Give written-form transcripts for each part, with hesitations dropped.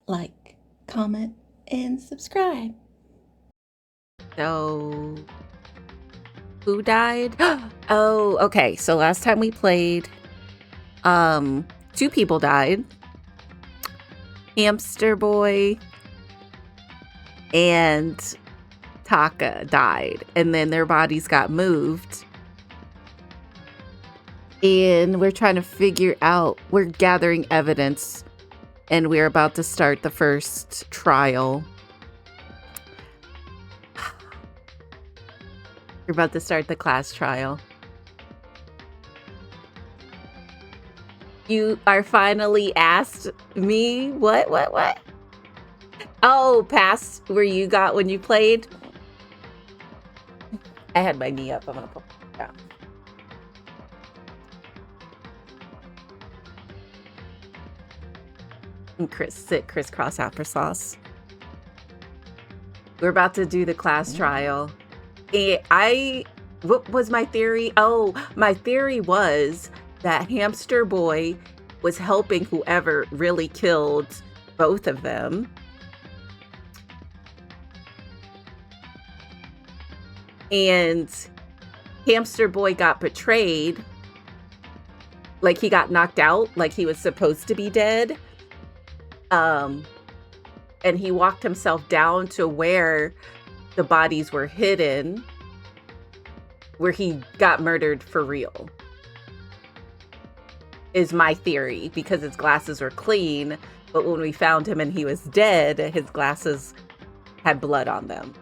like, comment, and subscribe. So, who died? Oh, okay. So last time we played, 2 people died. Hamster Boy and Taka died, and then their bodies got moved. And we're trying to figure out, we're gathering evidence, and we're about to start the first trial. We're about to start the class trial. You are finally asked me what? Oh, past where you got when you played? I had my knee up. I'm gonna put it down. And sit crisscross applesauce. We're about to do the class trial. And what was my theory? Oh, my theory was that Hamster Boy was helping whoever really killed both of them. And Hamster Boy got betrayed. Like he got knocked out, like he was supposed to be dead. And he walked himself down to where the bodies were hidden, where he got murdered for real. Is my theory, because his glasses were clean, but when we found him and he was dead, his glasses had blood on them.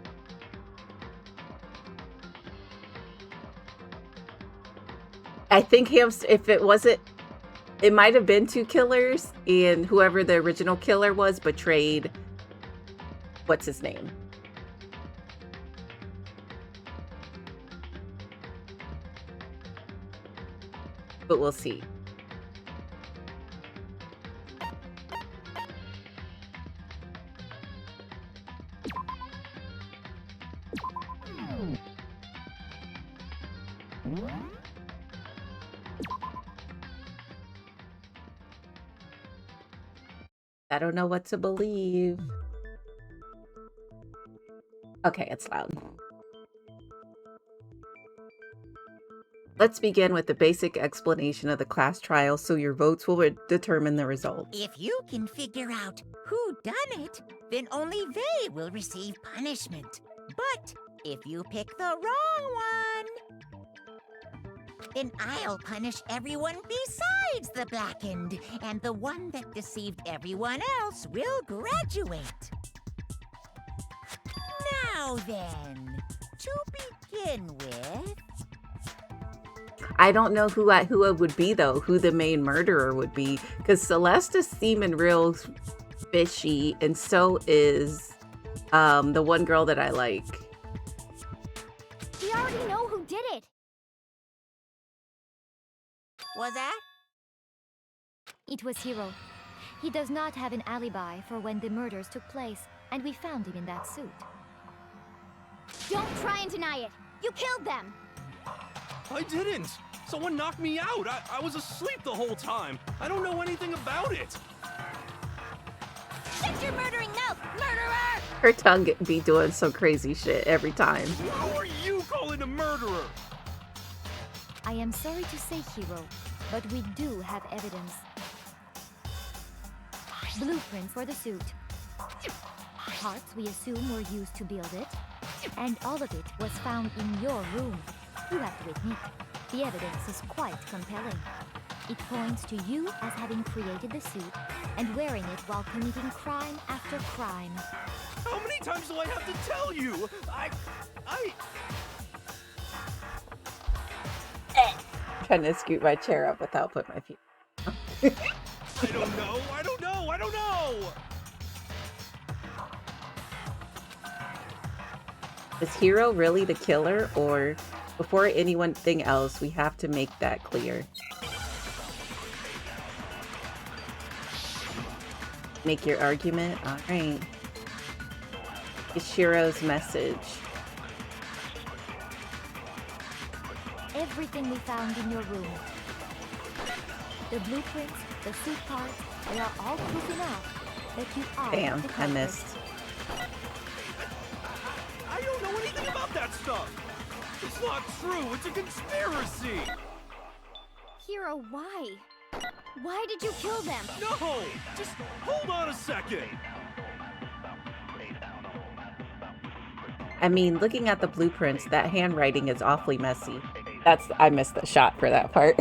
I think if it wasn't, it might have been 2 killers, and whoever the original killer was betrayed, what's his name? But we'll see. I don't know what to believe. Okay, it's loud. Let's begin with the basic explanation of the class trial so your votes will determine the results. If you can figure out who done it, then only they will receive punishment. But if you pick the wrong one, then I'll punish everyone besides the blackened, and the one that deceived everyone else will graduate. Now then, to begin with... I don't know who it would be, though, who the main murderer would be, because Celeste is seeming real fishy, and so is the one girl that I like. We already know who did it. Was that? It was Hiro. He does not have an alibi for when the murders took place, and we found him in that suit. Don't try and deny it. You killed them. I didn't. Someone knocked me out. I was asleep the whole time. I don't know anything about it. Shut your murdering mouth, murderer! Her tongue be doing some crazy shit every time. Who are you calling a murderer? I am sorry to say, Hiro, but we do have evidence. Blueprint for the suit. Parts we assume were used to build it. And all of it was found in your room. You have to admit, the evidence is quite compelling. It points to you as having created the suit and wearing it while committing crime after crime. How many times do I have to tell you? Trying to scoot my chair up without putting my feet. I don't know. Is Hiro really the killer, or before anything else, we have to make that clear. Make your argument? Alright. Ishiro's message. Everything we found in your room. The blueprints, the suit parts, they are all proof enough. that you are Damn, the I culprit. missed. I don't know anything about that stuff. It's not true. It's a conspiracy. Hero, why? Why did you kill them? No, just hold on a second. I mean, looking at the blueprints, that handwriting is awfully messy. I missed the shot for that part.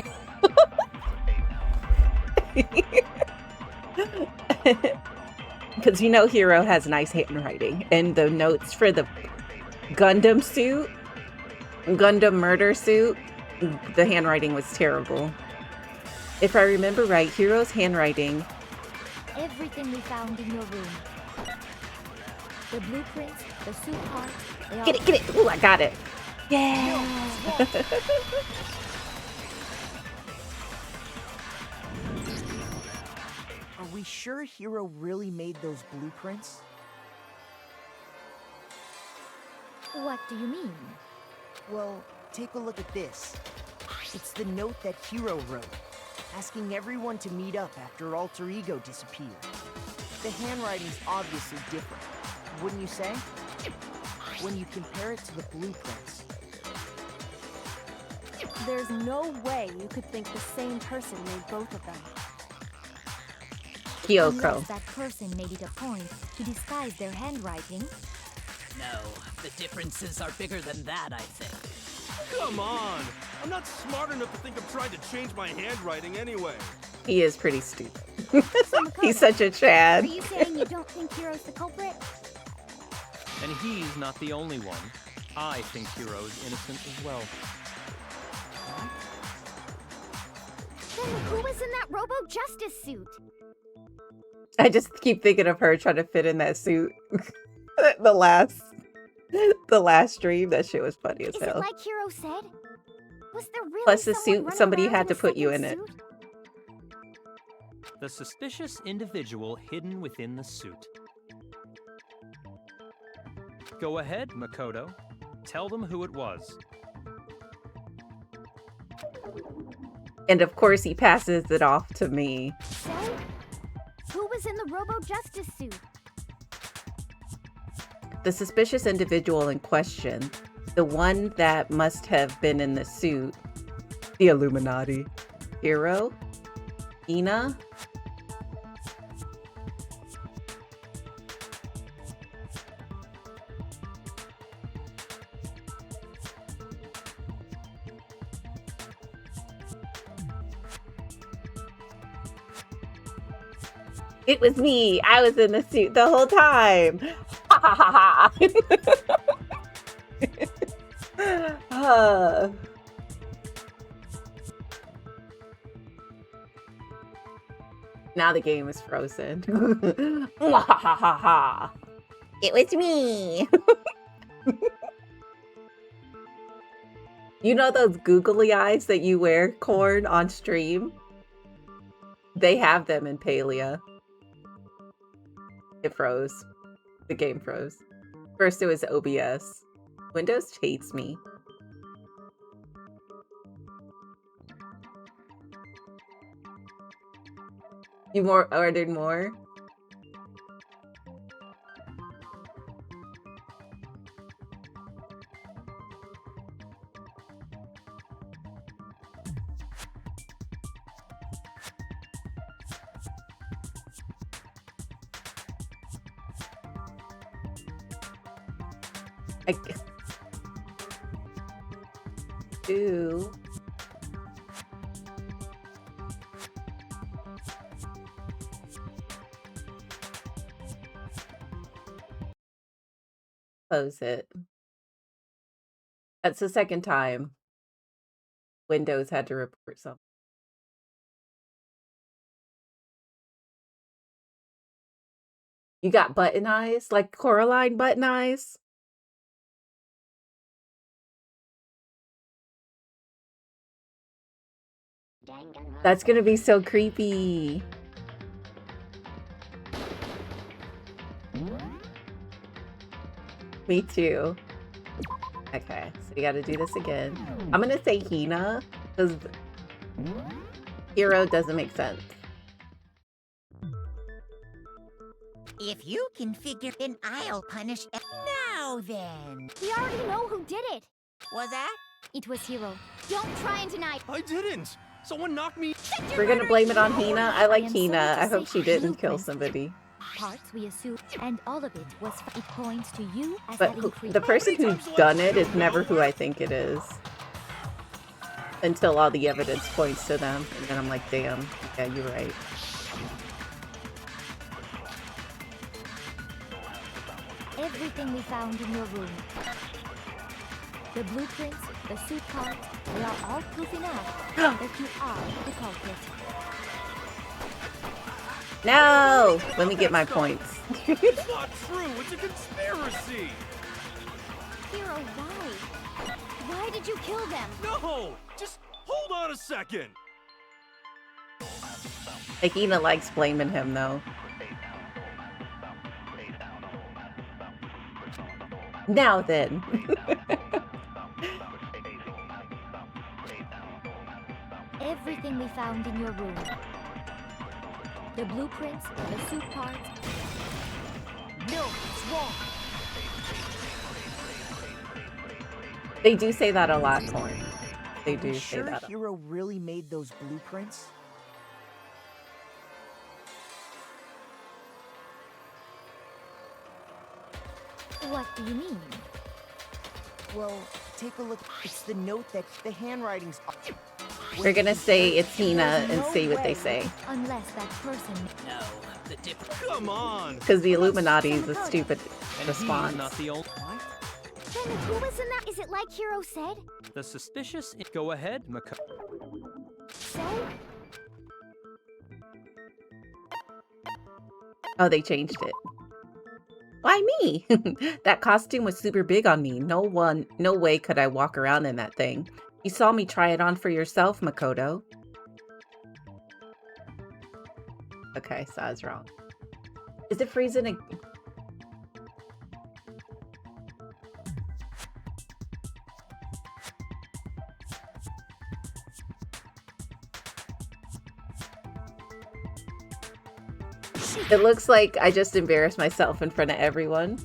Because you know Hero has nice handwriting. And the notes for the Gundam suit, Gundam murder suit, the handwriting was terrible. If I remember right, Hero's handwriting... Everything we found in your room. The blueprints, the suit parts, they all... Get it! Ooh, I got it! Yeah! Are we sure Hero really made those blueprints? What do you mean? Well, take a look at this. It's the note that Hero wrote, asking everyone to meet up after Alter Ego disappeared. The handwriting's obviously different, wouldn't you say? When you compare it to the blueprints. There's no way you could think the same person made both of them. Kyoko. Unless that person made it a point to disguise their handwriting. No, the differences are bigger than that, I think. Come on. I'm not smart enough to think I'm trying to change my handwriting anyway. He is pretty stupid. So Makoto, He's such a are Chad. you saying you don't think Hero's the culprit? And he's not the only one. I think Hero is innocent as well. Then who was in that Robo-Justice suit? I just keep thinking of her trying to fit in that suit. the last stream, that shit was funny as Is hell. it like Hero said? Was there really Plus the someone suit, running somebody around had to a put you second in it. suit? The suspicious individual hidden within the suit. Go ahead, Makoto. Tell them who it was. And of course he passes it off to me. So, who was in the Robo-Justice suit? The suspicious individual in question, the one that must have been in the suit, the Illuminati. Hero? Ina? It was me. I was in the suit the whole time. Ha ha ha ha. Now the game is frozen. It was me. You know those googly eyes that you wear, Corn, on stream? They have them in Palia. It froze. The game froze. First it was OBS. Windows hates me. You ordered more? Do close it. That's the second time Windows had to report something. You got button eyes? Like Coraline button eyes? That's gonna be so creepy. Me too. Okay, so we gotta do this again. I'm gonna say Hina, because Hero doesn't make sense. If you can figure, then I'll punish. Now then, We already know who did it. was that? It was Hero. Don't try and deny. I didn't. Someone knocked me. We're gonna blame it on Hina. I like I am sorry Hina. to I hope say she didn't kill blueprint. somebody. Parts we assume, and all of it was. It points to you as But having who, created. the person who's done it is never who I think it is. Until all the evidence points to them. And then I'm like, damn, yeah, you're right. Everything we found in your room. The blueprints, the suit parts, they are all proof enough that you are the culprit. No! Let me get my points. It's not true. It's a conspiracy. Hero, why? Why did you kill them? No, just hold on a second. Like, Hina likes blaming him, though. Now then. Everything we found in your room. The blueprints, the suit parts. No, it's wrong. They do say that a lot, Corn. They Are do we say sure that. Hero really made those blueprints? What do you mean? Well, take a look. It's the note that the handwriting's. We're gonna say it's Hina There's and no see what they way. say. Unless that person. No, the difference. Come on. Because the Illuminati is a stupid And response. he's not the only. What? Then who was in that? Is it like Hero said? The suspicious. Go ahead, Makoto. So? Oh, they changed it. Why me? That costume was super big on me. No way could I walk around in that thing. You saw me try it on for yourself, Makoto. Okay, so I was wrong. Is it freezing? It looks like I just embarrassed myself in front of everyone.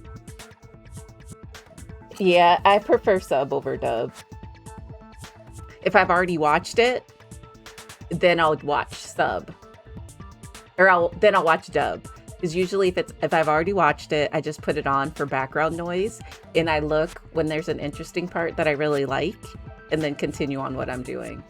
Yeah, I prefer sub over dub. If I've already watched it, then I'll watch sub. Or then I'll watch dub. Because usually if I've already watched it, I just put it on for background noise and I look when there's an interesting part that I really like and then continue on what I'm doing.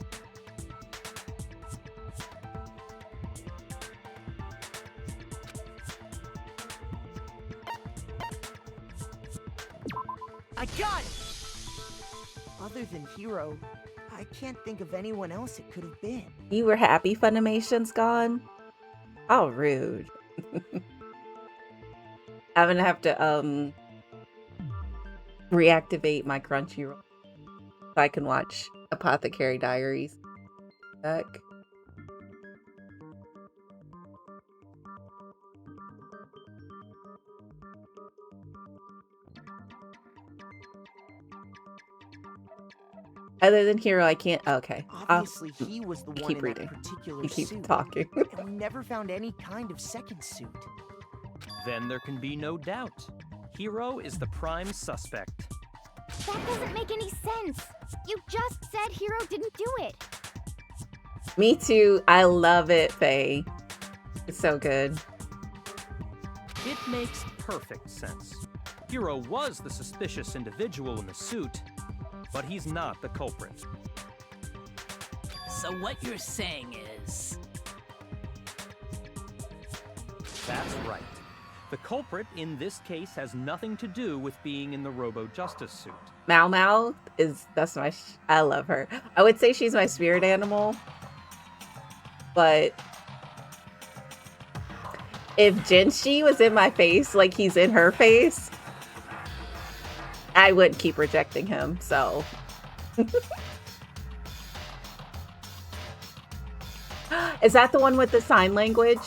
I got it! Other than Hero, I can't think of anyone else it could have been. You were happy Funimation's gone? How rude. I'm gonna have to reactivate my Crunchyroll so I can watch Apothecary Diaries. Back. Other than Hero, I can't. Okay. Obviously, he was the one keep in reading. that particular You keep suit. talking. And we never found any kind of second suit. Then there can be no doubt. Hero is the prime suspect. That doesn't make any sense. You just said Hero didn't do it. Me too. I love it, Faye. It's so good. It makes perfect sense. Hero was the suspicious individual in the suit, but he's not the culprit. So what you're saying is... That's right. The culprit in this case has nothing to do with being in the Robo-Justice suit. Mau Mau that's my, I love her. I would say she's my spirit animal, but if Jinshi was in my face like he's in her face, I would keep rejecting him, so. Is that the one with the sign language?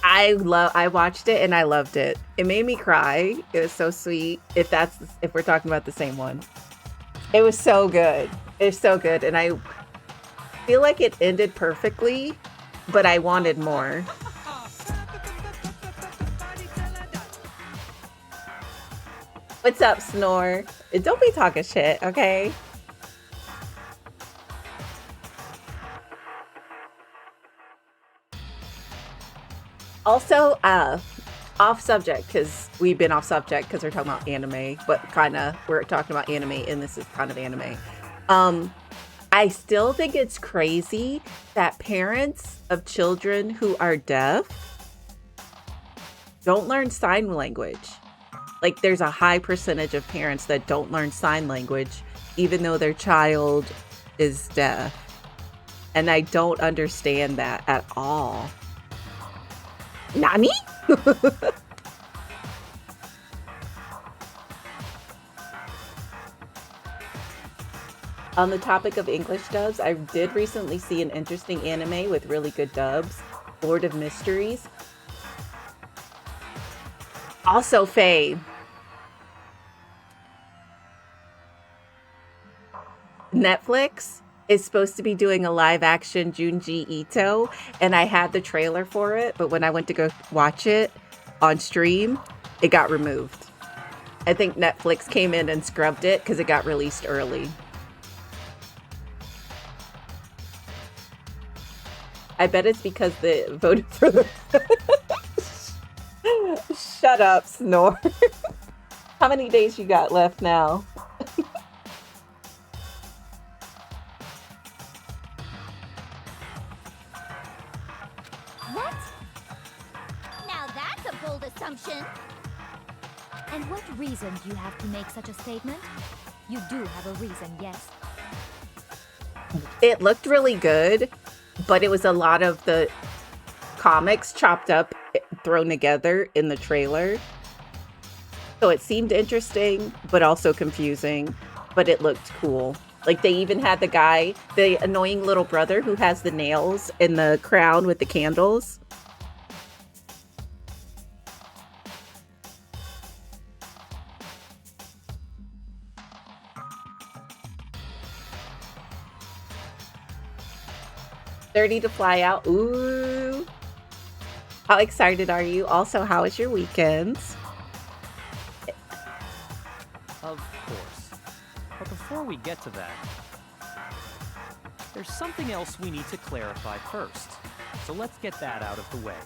I watched it and I loved it. It made me cry. It was so sweet. If we're talking about the same one. It was so good. It's so good. And I feel like it ended perfectly, but I wanted more. What's up, Snore? Don't be talking shit, okay? Also, off subject, because we've been off subject because we're talking about anime, but kind of we're talking about anime, and this is kind of anime. I still think it's crazy that parents of children who are deaf don't learn sign language. Like, there's a high percentage of parents that don't learn sign language, even though their child is deaf. And I don't understand that at all. Nani? On the topic of English dubs, I did recently see an interesting anime with really good dubs, Lord of Mysteries. Also, Faye, Netflix is supposed to be doing a live action Junji Ito, and I had the trailer for it, but when I went to go watch it on stream, it got removed. I think Netflix came in and scrubbed it because it got released early. I bet it's because they voted for the... Shut up, Snore. How many days you got left now? What? Now that's a bold assumption. And what reason do you have to make such a statement? You do have a reason, yes. It looked really good, but it was a lot of the comics chopped up, thrown together in the trailer. So it seemed interesting, but also confusing, but it looked cool. Like, they even had the guy, the annoying little brother who has the nails in the crown with the candles. $30 to fly out. Ooh. How excited are you? Also, how was your weekends? Of course. But before we get to that, there's something else we need to clarify first. So let's get that out of the way.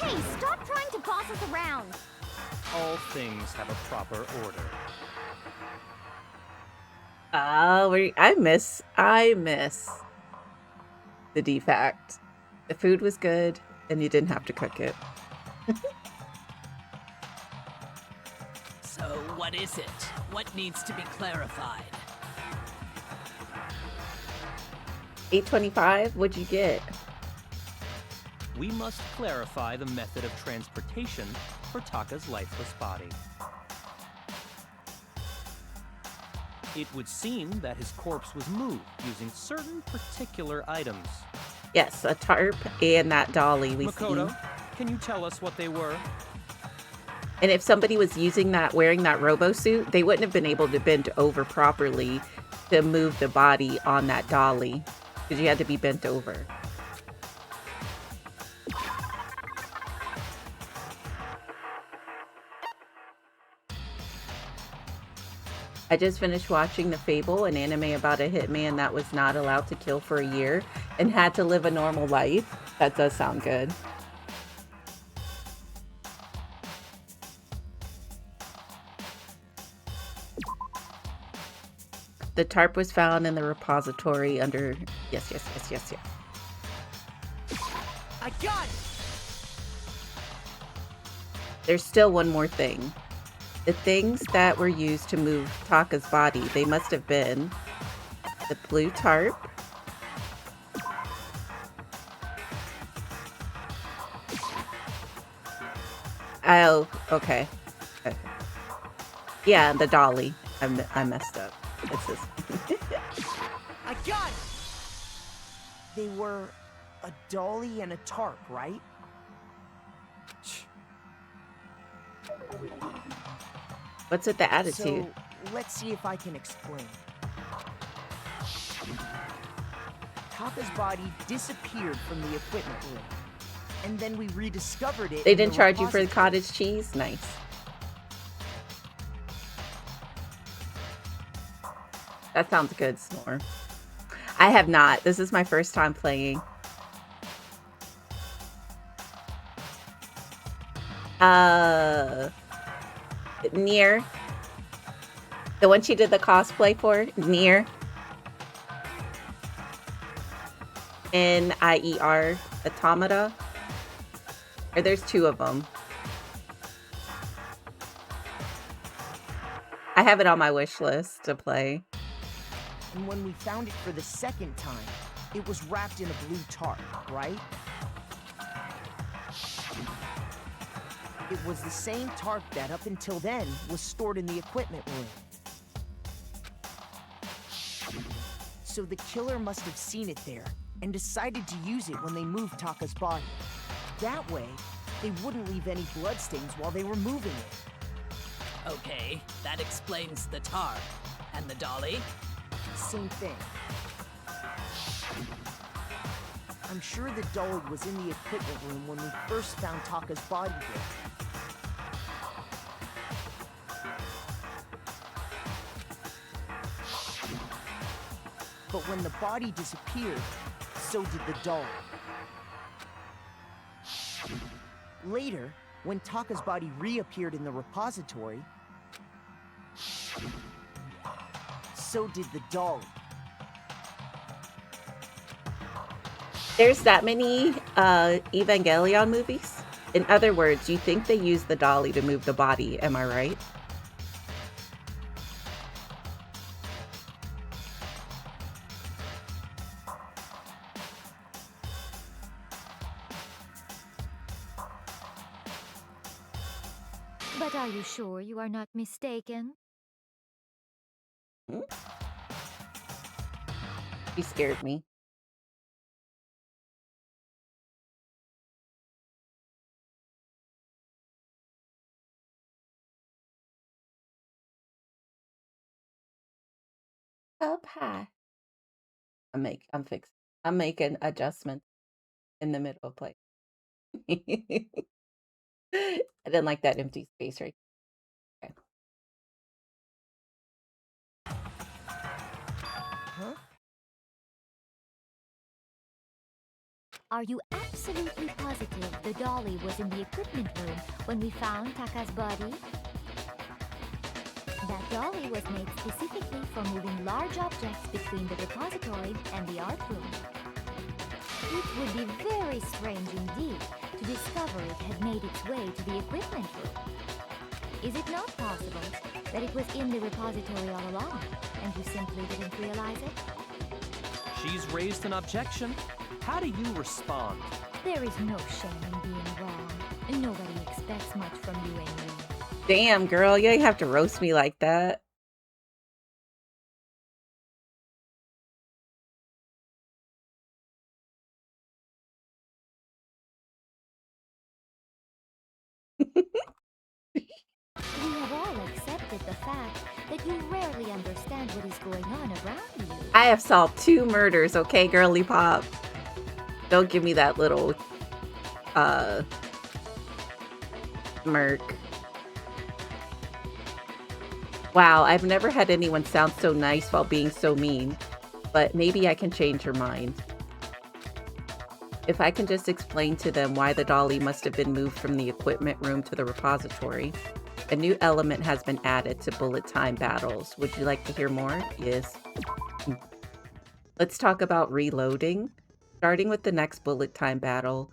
Hey, stop trying to boss us around. All things have a proper order. Oh, I miss the defact. The food was good, and you didn't have to cook it. So, what is it? What needs to be clarified? $8.25? What'd you get? We must clarify the method of transportation for Taka's lifeless body. It would seem that his corpse was moved using certain particular items. Yes, a tarp and that dolly we Makoto, see. can you tell us what they were? And if somebody was using that, wearing that robo-suit, they wouldn't have been able to bend over properly to move the body on that dolly, because you had to be bent over. I just finished watching The Fable, an anime about a hitman that was not allowed to kill for a year and had to live a normal life. That does sound good. The tarp was found in the repository under... Yes. I got it! There's still one more thing. The things that were used to move Taka's body, they must have been the blue tarp, oh, okay. Yeah, the dolly. I messed up. It's this. I got it! They were a dolly and a tarp, right? What's with the attitude? So, let's see if I can explain. Taka's body disappeared from the equipment room, and then we rediscovered it. They in didn't the charge you for the repository. cottage cheese? Nice. That sounds good, Snore. I have not. This is my first time playing. Nier. The one she did the cosplay for, Nier. Nier, Automata. Or there's two of them. I have it on my wish list to play. And when we found it for the second time, it was wrapped in a blue tarp, right? It was the same tarp that, up until then, was stored in the equipment room. So the killer must have seen it there and decided to use it when they moved Taka's body. That way, they wouldn't leave any bloodstains while they were moving it. Okay, that explains the tarp. And the dolly? Same thing. I'm sure the dolly was in the equipment room when we first found Taka's body there. But when the body disappeared, so did the dolly. Later, when Taka's body reappeared in the repository, so did the dolly. There's that many Evangelion movies? In other words, you think they use the dolly to move the body, am I right? But are you sure you are not mistaken? You scared me. Up high. I'm fixing. I'm making adjustments in the middle of play. I didn't like that empty space right. Okay. Huh? Are you absolutely positive the dolly was in the equipment room when we found Taka's body? That dolly was made specifically for moving large objects between the repository and the art room. It would be very strange indeed to discover it had made its way to the equipment room. Is it not possible that it was in the repository all along, and you simply didn't realize it? She's raised an objection. How do you respond? There is no shame in being wrong. Nobody expects much from you anyway. Damn, girl, you ain't have to roast me like that. We have all accepted the fact that you rarely understand what is going on around you. I have solved 2 murders, okay, girly pop? Don't give me that little, smirk. Wow, I've never had anyone sound so nice while being so mean, but maybe I can change her mind. If I can just explain to them why the dolly must have been moved from the equipment room to the repository. A new element has been added to bullet time battles. Would you like to hear more? Yes. Let's talk about reloading. Starting with the next bullet time battle,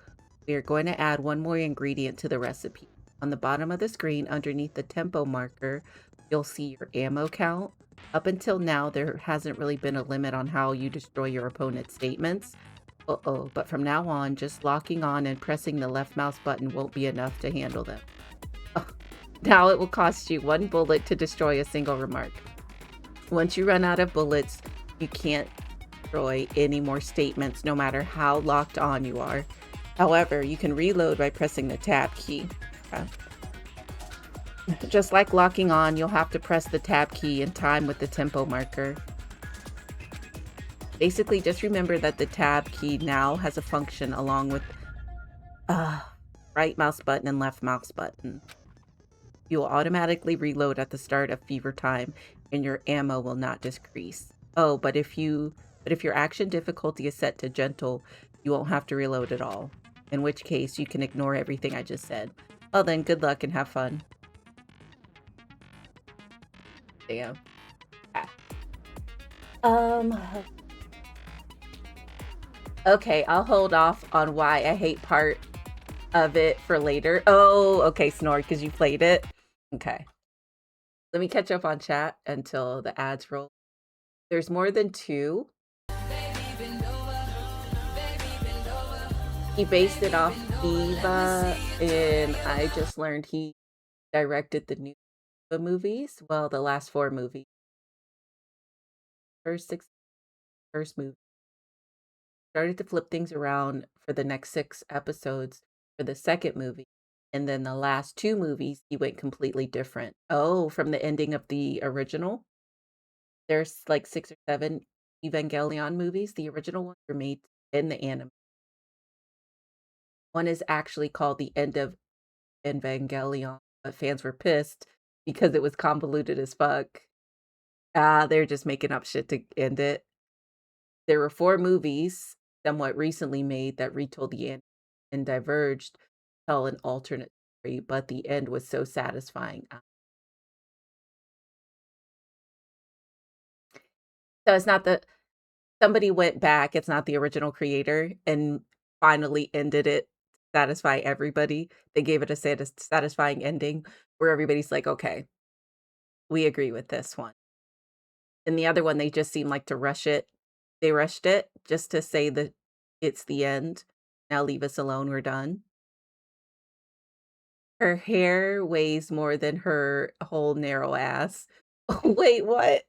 we are going to add one more ingredient to the recipe. On the bottom of the screen, underneath the tempo marker, you'll see your ammo count. Up until now, there hasn't really been a limit on how you destroy your opponent's statements. But from now on, just locking on and pressing the left mouse button won't be enough to handle them. Now it will cost you 1 bullet to destroy a single remark. Once you run out of bullets, you can't destroy any more statements, no matter how locked on you are. However, you can reload by pressing the tab key. Okay. Just like locking on, you'll have to press the tab key in time with the tempo marker. Basically, just remember that the tab key now has a function along with right mouse button and left mouse button. You will automatically reload at the start of fever time and your ammo will not decrease. Oh, but if your action difficulty is set to gentle, you won't have to reload at all. In which case, you can ignore everything I just said. Well then, good luck and have fun. Damn. Ah. Okay, I'll hold off on why I hate part of it for later. Oh, okay, Snore, because you played it. Okay. Let me catch up on chat until the ads roll. There's more than 2. He based it off Eva, and I just learned he directed the new Eva movies. Well, the last 4 movies. First movie. Started to flip things around for the next 6 episodes for the second movie. And then the last 2 movies, he went completely different. Oh, from the ending of the original? There's like 6 or 7 Evangelion movies. The original ones were made in the anime. One is actually called The End of Evangelion, but fans were pissed because it was convoluted as fuck. They're just making up shit to end it. There were 4 movies somewhat recently made that retold the end and diverged to tell an alternate story, but the end was so satisfying. So it's not the somebody went back, it's not the original creator, and finally ended it to satisfy everybody. They gave it a satisfying ending where everybody's like, okay, we agree with this one. And the other one, they just seemed like to rush it. They rushed it just to say that it's the end. Now leave us alone, we're done. Her hair weighs more than her whole narrow ass. Wait, what?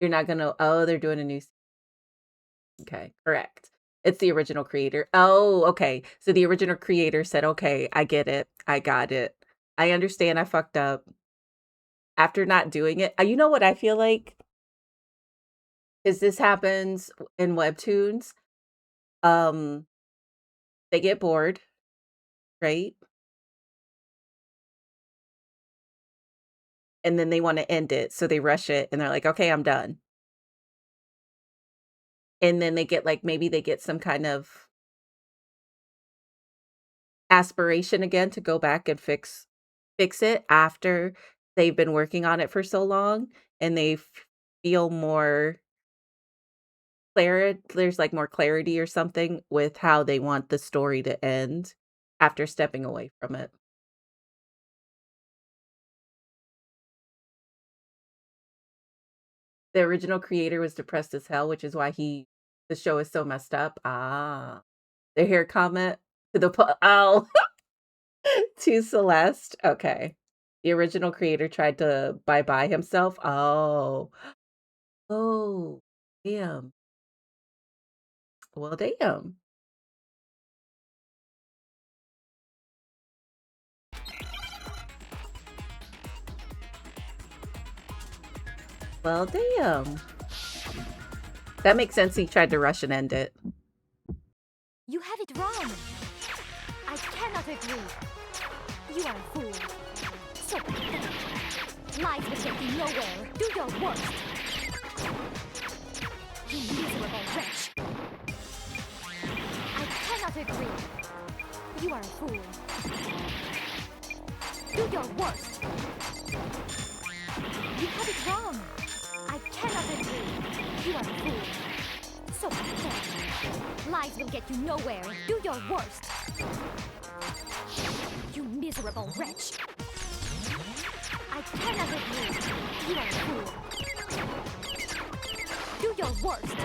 You're not gonna, oh, they're doing a new, okay, correct. It's the original creator. Oh, okay. So the original creator said, okay, I get it. I got it. I understand I fucked up. After not doing it, you know what I feel like? Is this happens in webtoons. They get bored, right? And then they want to end it, so they rush it and they're like, okay, I'm done. And then they get like, maybe they get some kind of aspiration again to go back and fix it after they've been working on it for so long, and they feel more clarity. There's like more clarity or something with how they want the story to end after stepping away from it. The original creator was depressed as hell, which is why the show is so messed up. Ah, the hair comment to the oh to Celeste. Okay, the original creator tried to bye himself. Oh, oh, damn. Well, damn. Well, damn. That makes sense. He tried to rush and end it. You have it wrong. I cannot agree. You are a fool. So pathetic. Lies will get you nowhere. Do your worst. You miserable wretch. I cannot agree. You are a fool. Do your worst. You have it wrong. I cannot agree. You are a fool. So pathetic. Lies will get you nowhere. Do your worst. You miserable wretch. I cannot agree. You are a fool. Do your worst.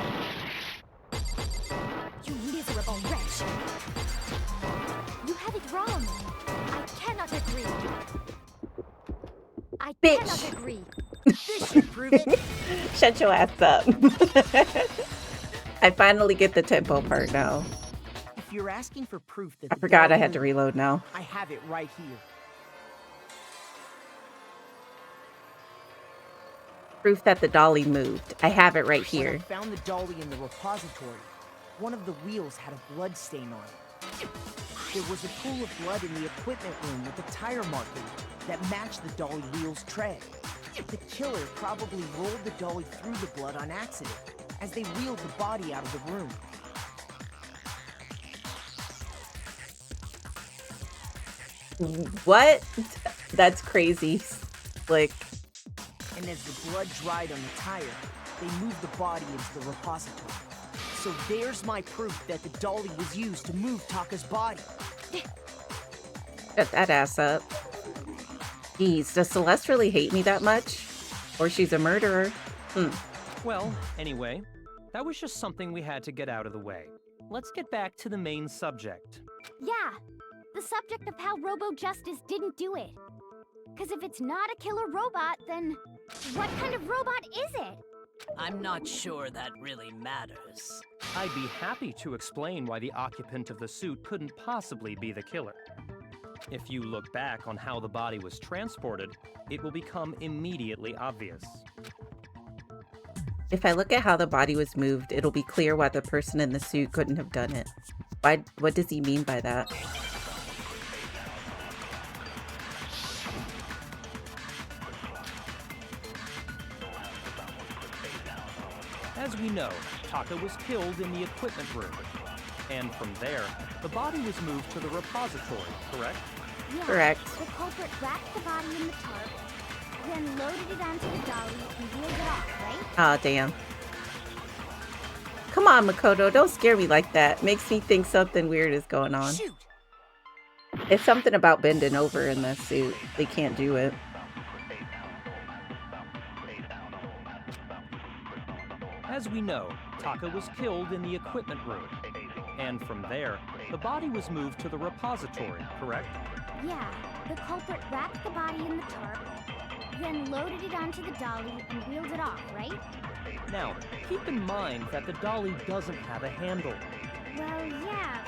You miserable wretch. You have it wrong. I cannot agree. I cannot agree. This should prove it. Shut your ass up. I finally get the tempo part now. If you're asking for proof that I forgot I had to reload now. I have it right here. Proof that the dolly moved. I have it right When I here. found the dolly in the repository. One of the wheels had a blood stain on it. There was a pool of blood in the equipment room with a tire marking that matched the dolly wheel's tread. The killer probably rolled the dolly through the blood on accident as they wheeled the body out of the room. What? That's crazy. Like, And as the blood dried on the tire, they moved the body into the repository. So there's my proof that the dolly was used to move Taka's body. shut that ass up. Jeez, does Celeste really hate me that much? Or she's a murderer? Well, anyway, that was just something we had to get out of the way. Let's get back to the main subject. Yeah, the subject of how Robo-Justice didn't do it. Because if it's not a killer robot, then what kind of robot is it? I'm not sure that really matters. I'd be happy to explain why the occupant of the suit couldn't possibly be the killer. If you look back on how the body was transported, it will become immediately obvious. If I look at how the body was moved, it'll be clear why the person in the suit couldn't have done it. What does he mean by that? As we know, Taka was killed in the equipment room. And from there, the body was moved to the repository, correct? Yeah, Correct. the culprit wrapped the body in the tarp, then loaded it onto the dolly and wheeled it off, right? Ah, damn. Come on, Makoto, don't scare me like that. Makes me think something weird is going on. Shoot! It's something about bending over in the suit. They can't do it. As we know, Taka was killed in the equipment room. And from there, the body was moved to the repository, correct? Yeah, the culprit wrapped the body in the tarp, then loaded it onto the dolly and wheeled it off, right? Now, keep in mind that the dolly doesn't have a handle. Well, yeah,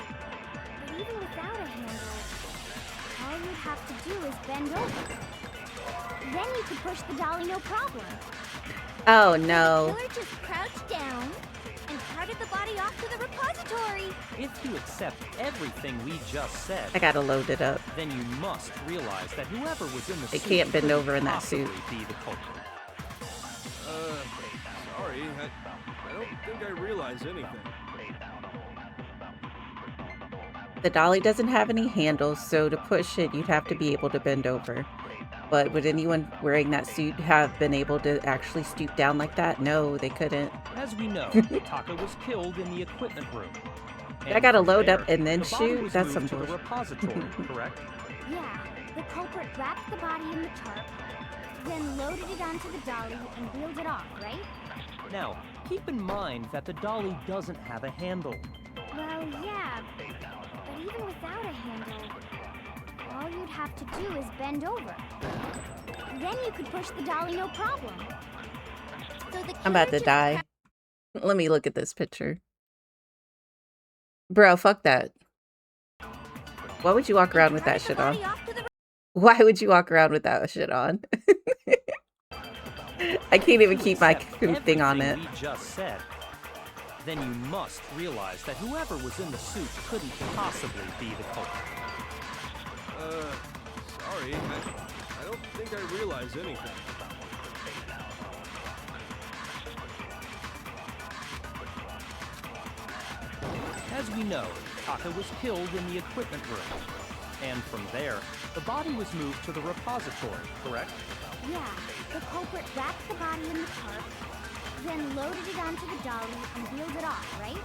but even without a handle, all you'd have to do is bend over. Then you could push the dolly no problem. Oh, no. The killer just crouched down and carted the body off to the repository. If you accept everything we just said, I gotta load it up. then you must realize that whoever was in the They suit can't bend couldn't over in that suit. possibly be the culprit. Sorry, I don't think I realize anything. The dolly doesn't have any handles, so to push it, you'd have to be able to bend over. But would anyone wearing that suit have been able to actually stoop down like that? No, they couldn't. As we know, Taka was killed in the equipment room. I gotta from load there, up and then the body shoot? was That's moved some to the bullshit. repository, correct? Yeah, the culprit wrapped the body in the tarp, then loaded it onto the dolly and wheeled it off, right? Now, keep in mind that the dolly doesn't have a handle. Well, yeah, but even without a handle, all you'd have to do is bend over. Then you could push the dolly no problem. So the I'm about killer to just die. Let me look at this picture. Bro, fuck that. Why would you walk around with that shit on? Why would you walk around with that shit on? I can't even keep my Accept thing on it. everything we just said, then you must realize that whoever was in the suit couldn't possibly be the culprit. Sorry, I don't think I realize anything. As we know, Taka was killed in the equipment room. And from there, the body was moved to the repository, correct? Yeah, the culprit wrapped the body in the tarp, then loaded it onto the dolly and wheeled it off, right?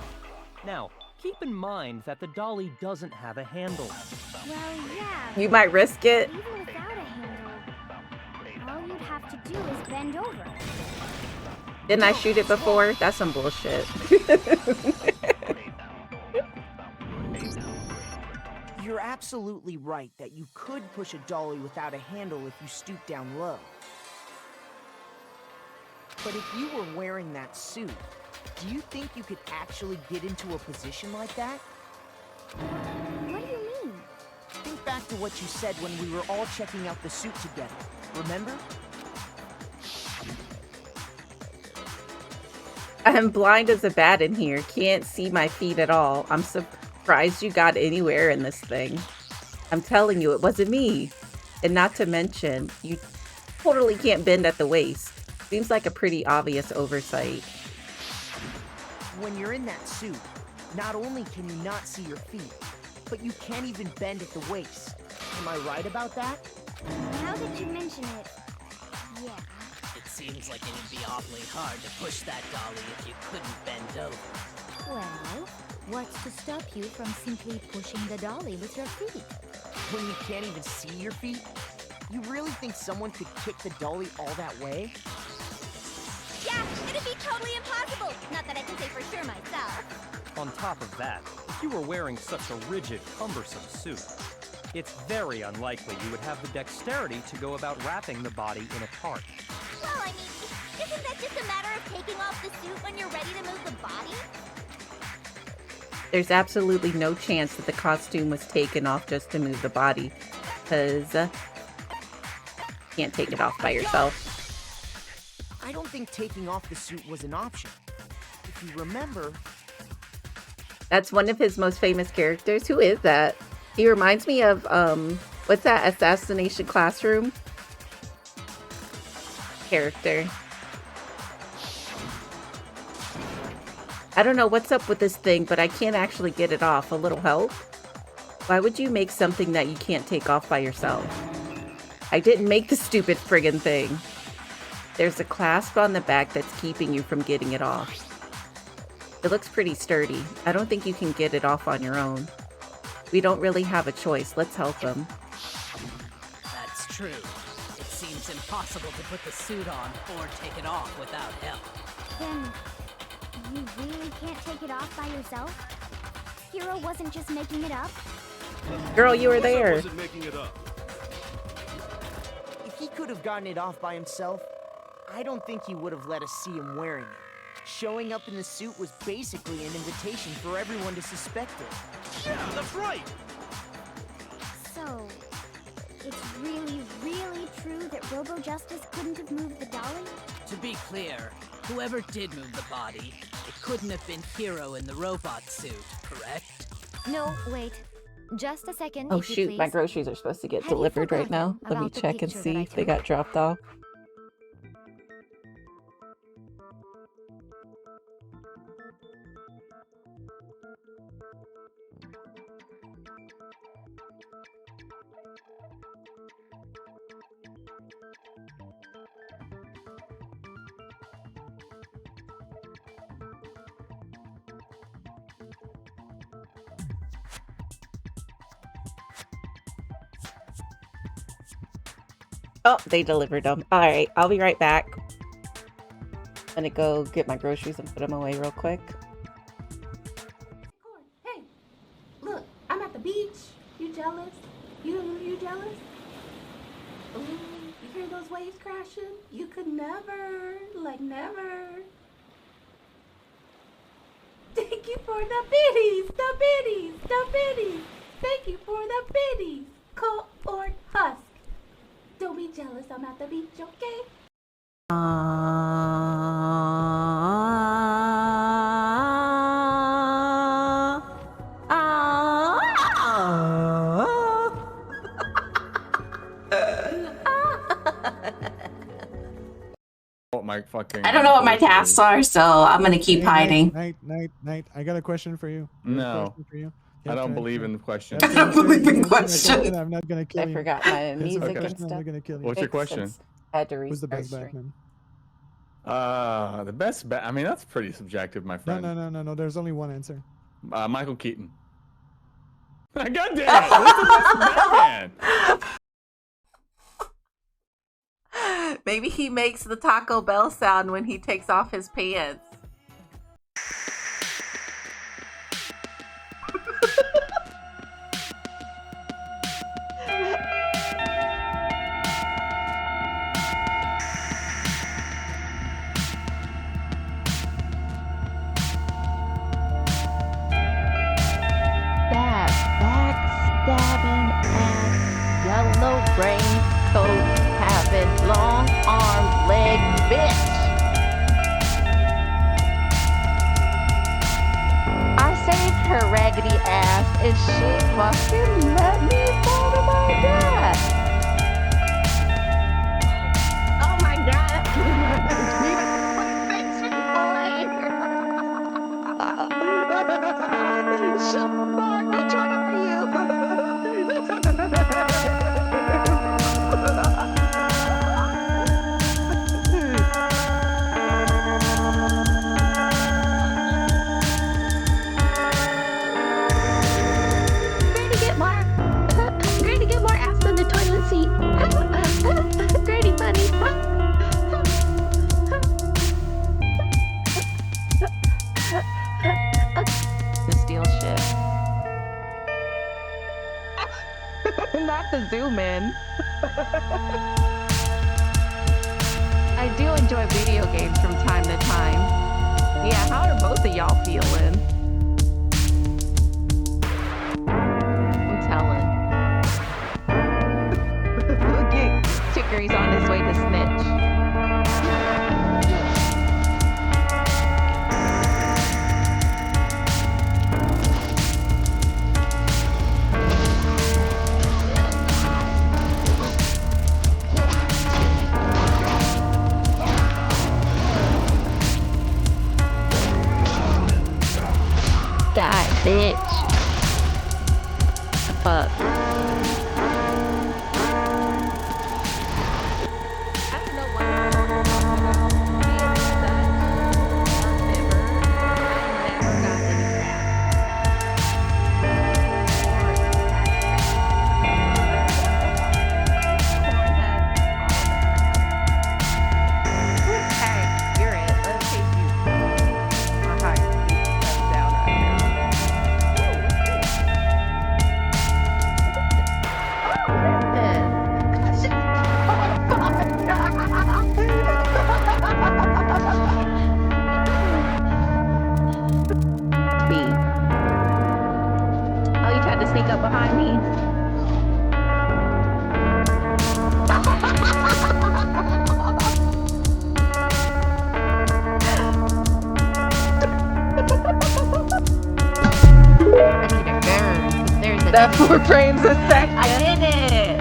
Now, keep in mind that the dolly doesn't have a handle. Well, yeah. You might risk it. But even without a handle, all you'd have to do is bend over. Didn't I shoot it before? That's some bullshit. You're absolutely right that you could push a dolly without a handle if you stoop down low. But if you were wearing that suit, do you think you could actually get into a position like that? What do you mean? Think back to what you said when we were all checking out the suit together. Remember? I'm blind as a bat in here. Can't see my feet at all. surprised you got anywhere in this thing. I'm telling you, it wasn't me. And not to mention, you totally can't bend at the waist. Seems like a pretty obvious oversight. When you're in that suit, not only can you not see your feet, but you can't even bend at the waist. Am I right about that? Now that you mention it, yeah. It seems like it'd be awfully hard to push that dolly if you couldn't bend over. Well, what's to stop you from simply pushing the dolly with your feet? When you can't even see your feet? You really think someone could kick the dolly all that way? Yeah, it'd be totally impossible. Not that I can say for sure myself. On top of that, if you were wearing such a rigid, cumbersome suit, it's very unlikely you would have the dexterity to go about wrapping the body in a tarp. Well, I mean, isn't that just a matter of taking off the suit when you're ready to move the body? There's absolutely no chance that the costume was taken off just to move the body, because you can't take it off by yourself. I don't think taking off the suit was an option. If you remember... That's one of his most famous characters. Who is that? He reminds me of, what's that, Assassination Classroom character. I don't know what's up with this thing, but I can't actually get it off. A little help? Why would you make something that you can't take off by yourself? I didn't make the stupid friggin' thing. There's a clasp on the back that's keeping you from getting it off. It looks pretty sturdy. I don't think you can get it off on your own. We don't really have a choice. Let's help him. That's true. It seems impossible to put the suit on or take it off without help. Then, you really can't take it off by yourself? Hero wasn't just making it up? Girl, you were there. Wasn't making it up. If he could have gotten it off by himself, I don't think he would have let us see him wearing it. Showing up in the suit was basically an invitation for everyone to suspect it. Yeah, that's right. So, it's really, really true that Robo Justice couldn't have moved the dolly? To be clear, whoever did move the body, it couldn't have been Hero in the robot suit, correct? No, wait. Just a second, Oh if you shoot, please. my groceries are supposed to get Have you delivered right now. forgotten Let me about the check and picture see that I if they took? got dropped off. Oh, they delivered them. All right, I'll be right back. I'm gonna go get my groceries and put them away real quick. Hey, look, I'm at the beach. You jealous? You jealous? Ooh, you hear those waves crashing? You could never, like never. Thank you for the biddies, the biddies, the biddies. Thank you for the biddies. Colt or Husk. Don't be jealous, I'm at the beach, okay? What my fucking... I don't know what my tasks are, so I'm gonna keep hiding. Night. I got a question for you. No. I don't believe in the question. I don't believe in questions. I'm not gonna kill you. I forgot my music okay. and stuff. I'm not gonna kill you. What's your question? I had to Who's the best restart Batman? The best I mean, that's pretty subjective, my friend. No. There's only one answer. Michael Keaton. God damn it! What's the best Batman? Maybe he makes the Taco Bell sound when he takes off his pants. That backstabbing ass, yellow brain coat having long arm leg bitch. I saved her raggedy ass And she fucking let me fall to my death. Oh my god. Grady, get more ass on the toilet seat. Grady, funny. To steal shit. Not to zoom in. I do enjoy video games from time to time. Yeah, how are both of y'all feeling? I'm telling. Look at Chicory's on his way to snitch. Die, bitch. Fuck. I don't know why. Oh, you tried to sneak up behind me? I need a girl. There's a That 4 frames a second. I did it.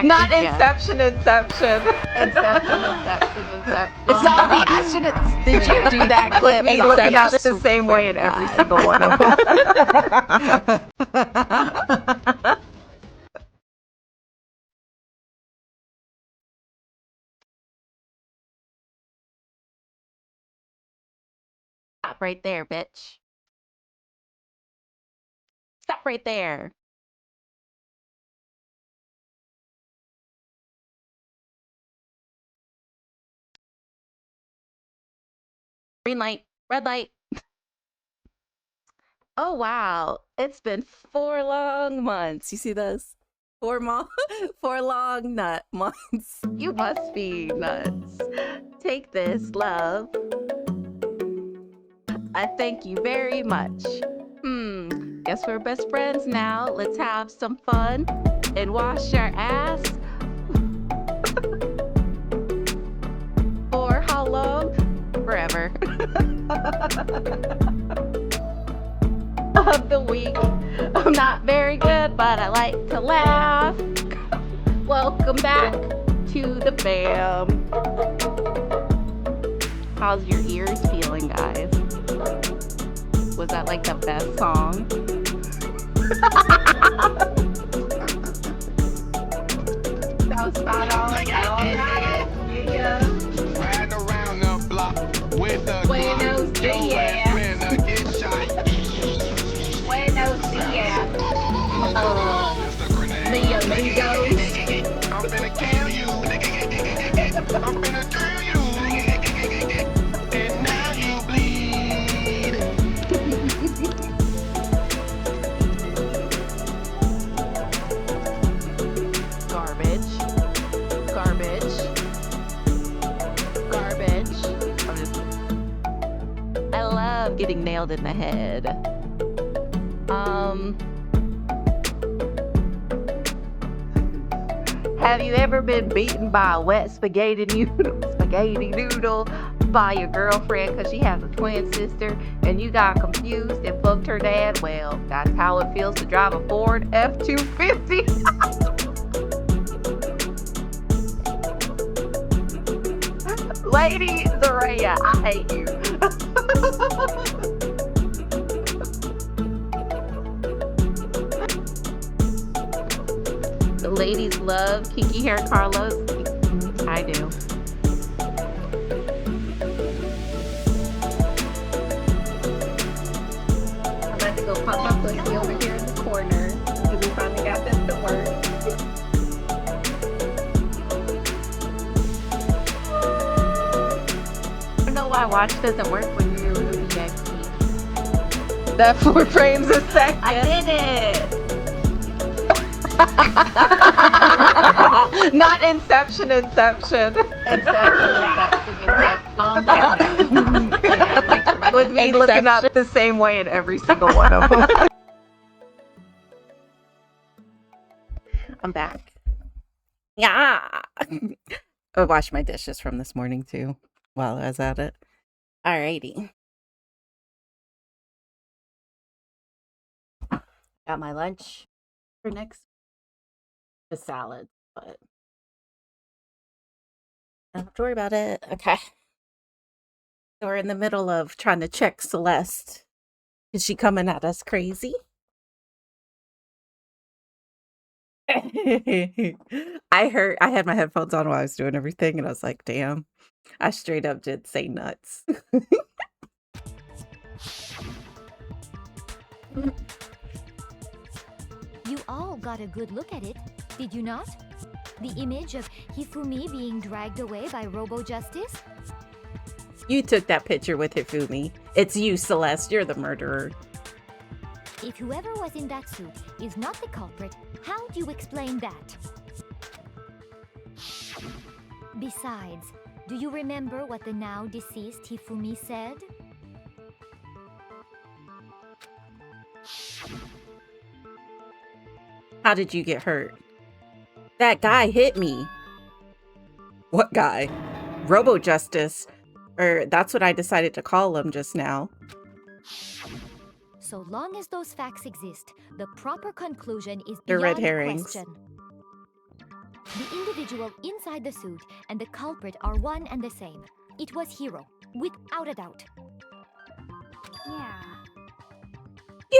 Not Inception. It's not me. I should have. Did you do that clip? It looking out the same way in every single one of them. Stop right there, bitch. Stop right there. Green light, red light. Oh wow, it's been 4 long months. You see this? 4 long nut months. You must be nuts. Take this, love. I thank you very much. Guess we're best friends now. Let's have some fun and wash our ass. For how long? Forever. Of the week. I'm not very good, but I like to laugh. Welcome back to the fam. How's your ears feeling, guys? Was that like the best song? That was spot on. Yeah. Riding around the block with the Buenos dias. Buenos dias. Me amigos. I'm finna kill you. I'm finna drill you. And now you bleed. Garbage. I love getting nailed in the head. Have you ever been beaten by a wet spaghetti noodle? by your girlfriend because she has a twin sister and you got confused and fucked her dad? Well, that's how it feels to drive a Ford F-250. Lady Zaraya, I hate you. The ladies love kinky hair Carlos. I do. I'm about to go pop my pussy over here in the corner because we finally got this to work. I don't know why watch doesn't work when you're with a VIP. That 4 frames a second. I did it. Not Inception. Calm down. With me looking up the same way in every single one of them. I'm back. Yeah. I washed my dishes from this morning too while I was at it. Alrighty. Got my lunch for next. The salad, but I don't have to worry about it. Okay. So we're in the middle of trying to check Celeste. Is she coming at us crazy? I had my headphones on while I was doing everything, and I was like, damn, I straight up did say nuts. You all got a good look at it, did you not? The image of Hifumi being dragged away by Robo-Justice? You took that picture with Hifumi. It's you, Celeste. You're the murderer. If whoever was in that suit is not the culprit, how do you explain that? Besides, do you remember what the now deceased Hifumi said? How did you get hurt? That guy hit me. What guy? Robo-Justice. Or that's what I decided to call him just now. So long as those facts exist, the proper conclusion is They're red beyond herrings. question. The individual inside the suit and the culprit are one and the same. It was Hiro, without a doubt.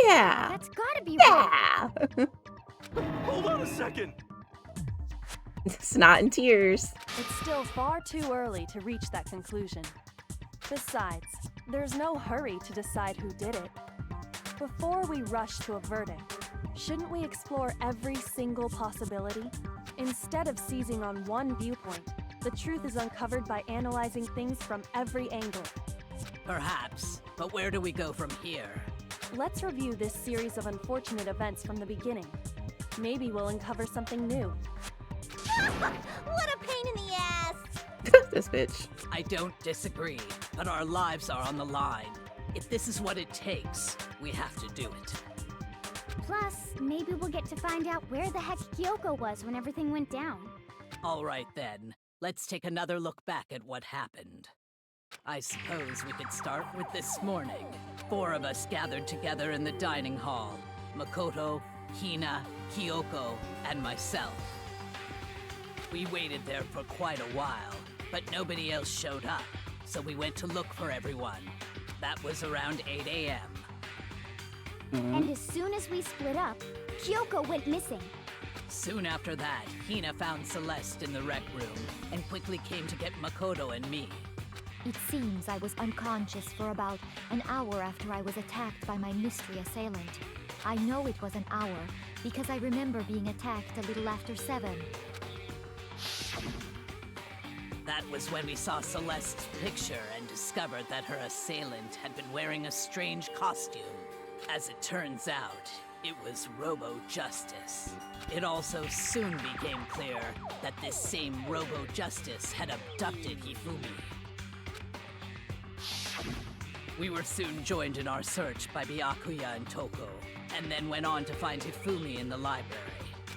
Yeah. That's gotta be Yeah. Hold on a second. Snot and tears. It's still far too early to reach that conclusion. Besides, there's no hurry to decide who did it. Before we rush to a verdict, shouldn't we explore every single possibility? Instead of seizing on one viewpoint, the truth is uncovered by analyzing things from every angle. Perhaps, but where do we go from here? Let's review this series of unfortunate events from the beginning. Maybe we'll uncover something new. What a pain in the ass! This bitch. I don't disagree, but our lives are on the line. If this is what it takes, we have to do it. Plus, maybe we'll get to find out where the heck Kyoko was when everything went down. All right then, let's take another look back at what happened. I suppose we could start with this morning. 4 of us gathered together in the dining hall. Makoto, Hina, Kyoko, and myself. We waited there for quite a while, but nobody else showed up, so we went to look for everyone. That was around 8 a.m. And as soon as we split up, Kyoko went missing. Soon after that, Hina found Celeste in the rec room and quickly came to get Makoto and me. It seems I was unconscious for about an hour after I was attacked by my mystery assailant. I know it was an hour because I remember being attacked a little after 7. That was when we saw Celeste's picture and discovered that her assailant had been wearing a strange costume. As it turns out, it was Robo-Justice. It also soon became clear that this same Robo-Justice had abducted Hifumi. We were soon joined in our search by Byakuya and Toko, and then went on to find Hifumi in the library.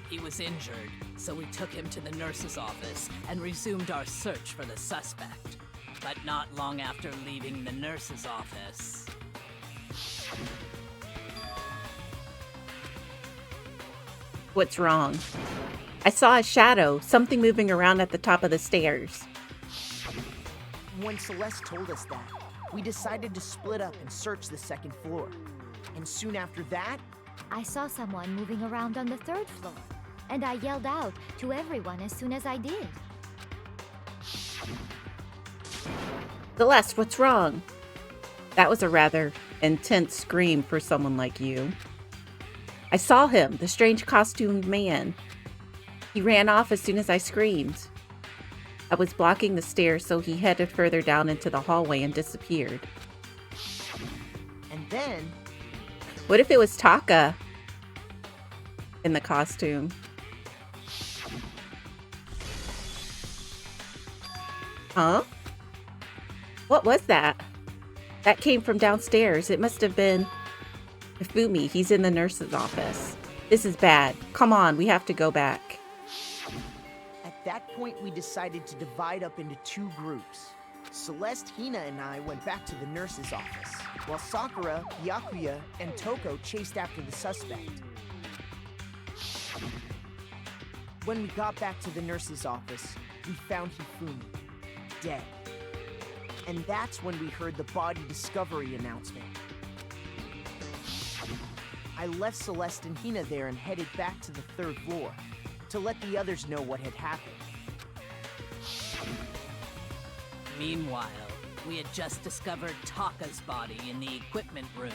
He was injured, so we took him to the nurse's office and resumed our search for the suspect. but not long after leaving the nurse's office. What's wrong? I saw a shadow, something moving around at the top of the stairs. When Celeste told us that, we decided to split up and search the second floor. And soon after that, I saw someone moving around on the 3rd floor, and I yelled out to everyone as soon as I did. Celeste, what's wrong? That was a rather intense scream for someone like you. I saw him, the strange costumed man. He ran off as soon as I screamed. I was blocking the stairs, so he headed further down into the hallway and disappeared. and then, What if it was Taka in the costume? Huh? What was that? That came from downstairs. It must have been Hifumi. He's in the nurse's office. This is bad. Come on, we have to go back. at that point, we decided to divide up into 2 groups. Celeste, Hina, and I went back to the nurse's office, while Sakura, Byakuya, and Toko chased after the suspect. When we got back to the nurse's office, we found Hifumi, dead. And that's when we heard the body discovery announcement. I left Celeste and Hina there and headed back to the 3rd floor to let the others know what had happened. Meanwhile, we had just discovered Taka's body in the equipment room.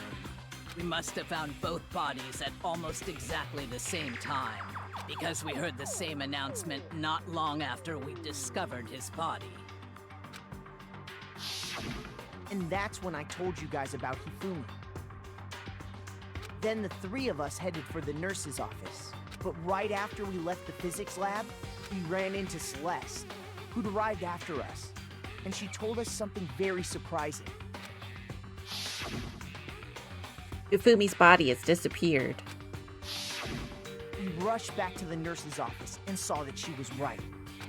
We must have found both bodies at almost exactly the same time, because we heard the same announcement not long after we discovered his body. And that's when I told you guys about Hifumi. Then the 3 of us headed for the nurse's office. But right after we left the physics lab, we ran into Celeste, who'd arrived after us. And she told us something very surprising. Hifumi's body has disappeared. We rushed back to the nurse's office and saw that she was right.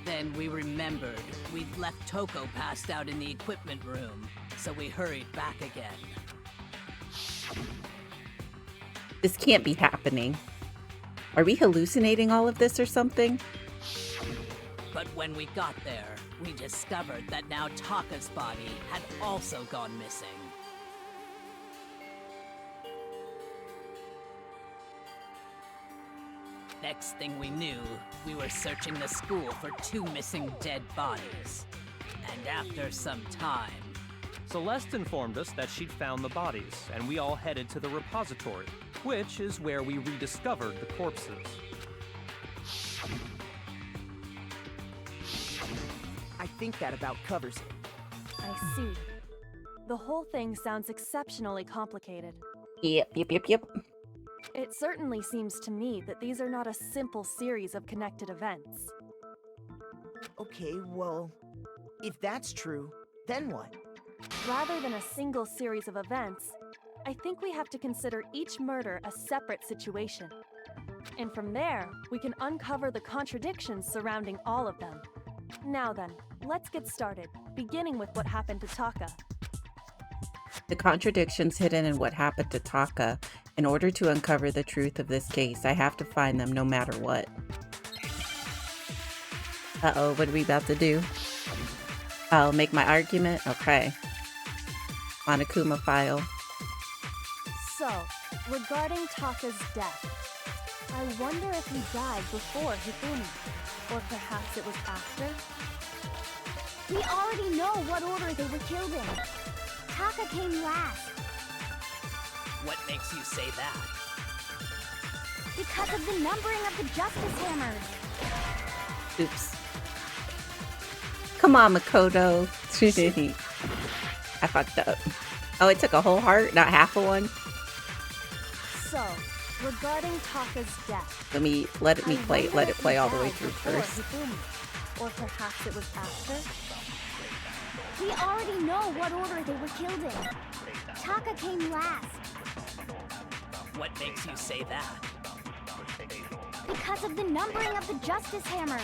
Then we remembered we'd left Toko passed out in the equipment room, so we hurried back again. This can't be happening. Are we hallucinating all of this or something? But when we got there, we discovered that now Taka's body had also gone missing. Next thing we knew, we were searching the school for 2 missing dead bodies. And after some time, Celeste informed us that she'd found the bodies, and we all headed to the repository, which is where we rediscovered the corpses. I think that about covers it. I see. The whole thing sounds exceptionally complicated. Yep. It certainly seems to me that these are not a simple series of connected events. Okay, well, if that's true, then what? Rather than a single series of events, I think we have to consider each murder a separate situation. And from there, we can uncover the contradictions surrounding all of them. Now then, let's get started, beginning with what happened to Taka. The contradictions hidden in what happened to Taka. In order to uncover the truth of this case, I have to find them no matter what. Uh-oh, what are we about to do? I'll make my argument? Okay. Monokuma file. So, regarding Taka's death, I wonder if he died before Hifumi, or perhaps it was after? We already know what order they were killed in. Taka came last what makes you say that? because of the numbering of the justice hammers. Oops. Come on, Makoto. I fucked up. Oh, it took a whole heart, not half of one. So, regarding Taka's death, Let it play all the way through before first. Hifumi, or perhaps it was after? We already know what order they were killed in. Taka came last What makes you say that? because of the numbering of the justice hammers.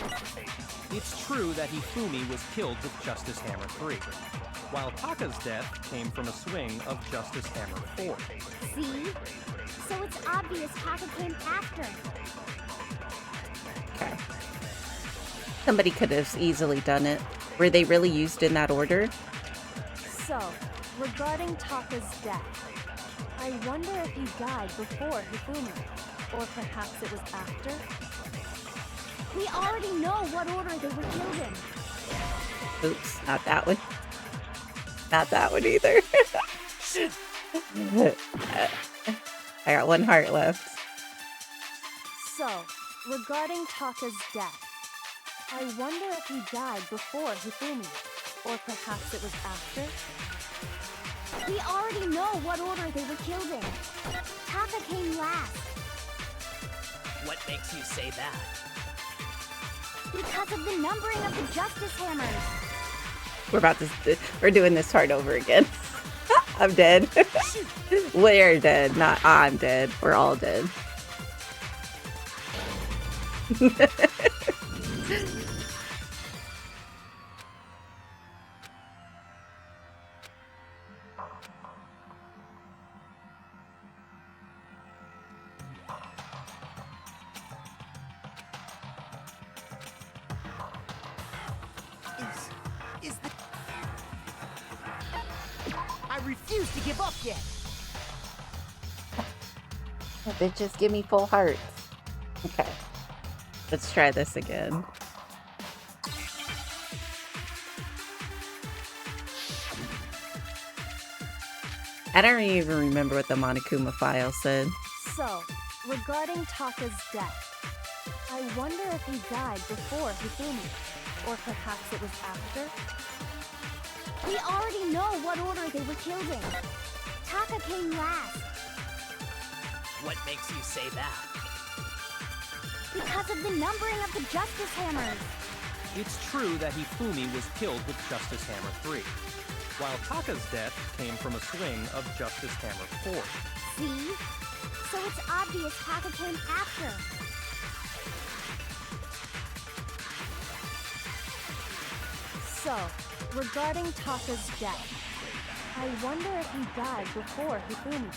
It's true that Hifumi was killed with Justice Hammer 3. while Taka's death came from a swing of Justice Hammer 4. See? So it's obvious Taka came after. Okay. Somebody could have easily done it. Were they really used in that order? So, regarding Taka's death, I wonder if he died before Hifumi, or perhaps it was after? We already know what order they were killed in. Oops, not that one. Not that one either. I got one heart left. So, regarding Taka's death, I wonder if he died before Hifumi, or perhaps it was after? We already know what order they were killed in. Taka came last. What makes you say that? Because of the numbering of the Justice Hammers. We're doing this part over again. I'm dead. We're dead, not I'm dead. We're all dead. I refuse to give up yet. Bitches, give me full hearts. Okay. Let's try this again. I don't even remember what the Monokuma file said. So, regarding Taka's death, I wonder if he died before Hifumi, or perhaps it was after? We already know what order they were killed in. Taka came last. What makes you say that? Because of the numbering of the Justice Hammers. It's true that Hifumi was killed with Justice Hammer 3, while Taka's death came from a swing of Justice Hammer 4. See? So it's obvious Taka came after. So, regarding Taka's death, I wonder if he died before Hifumi,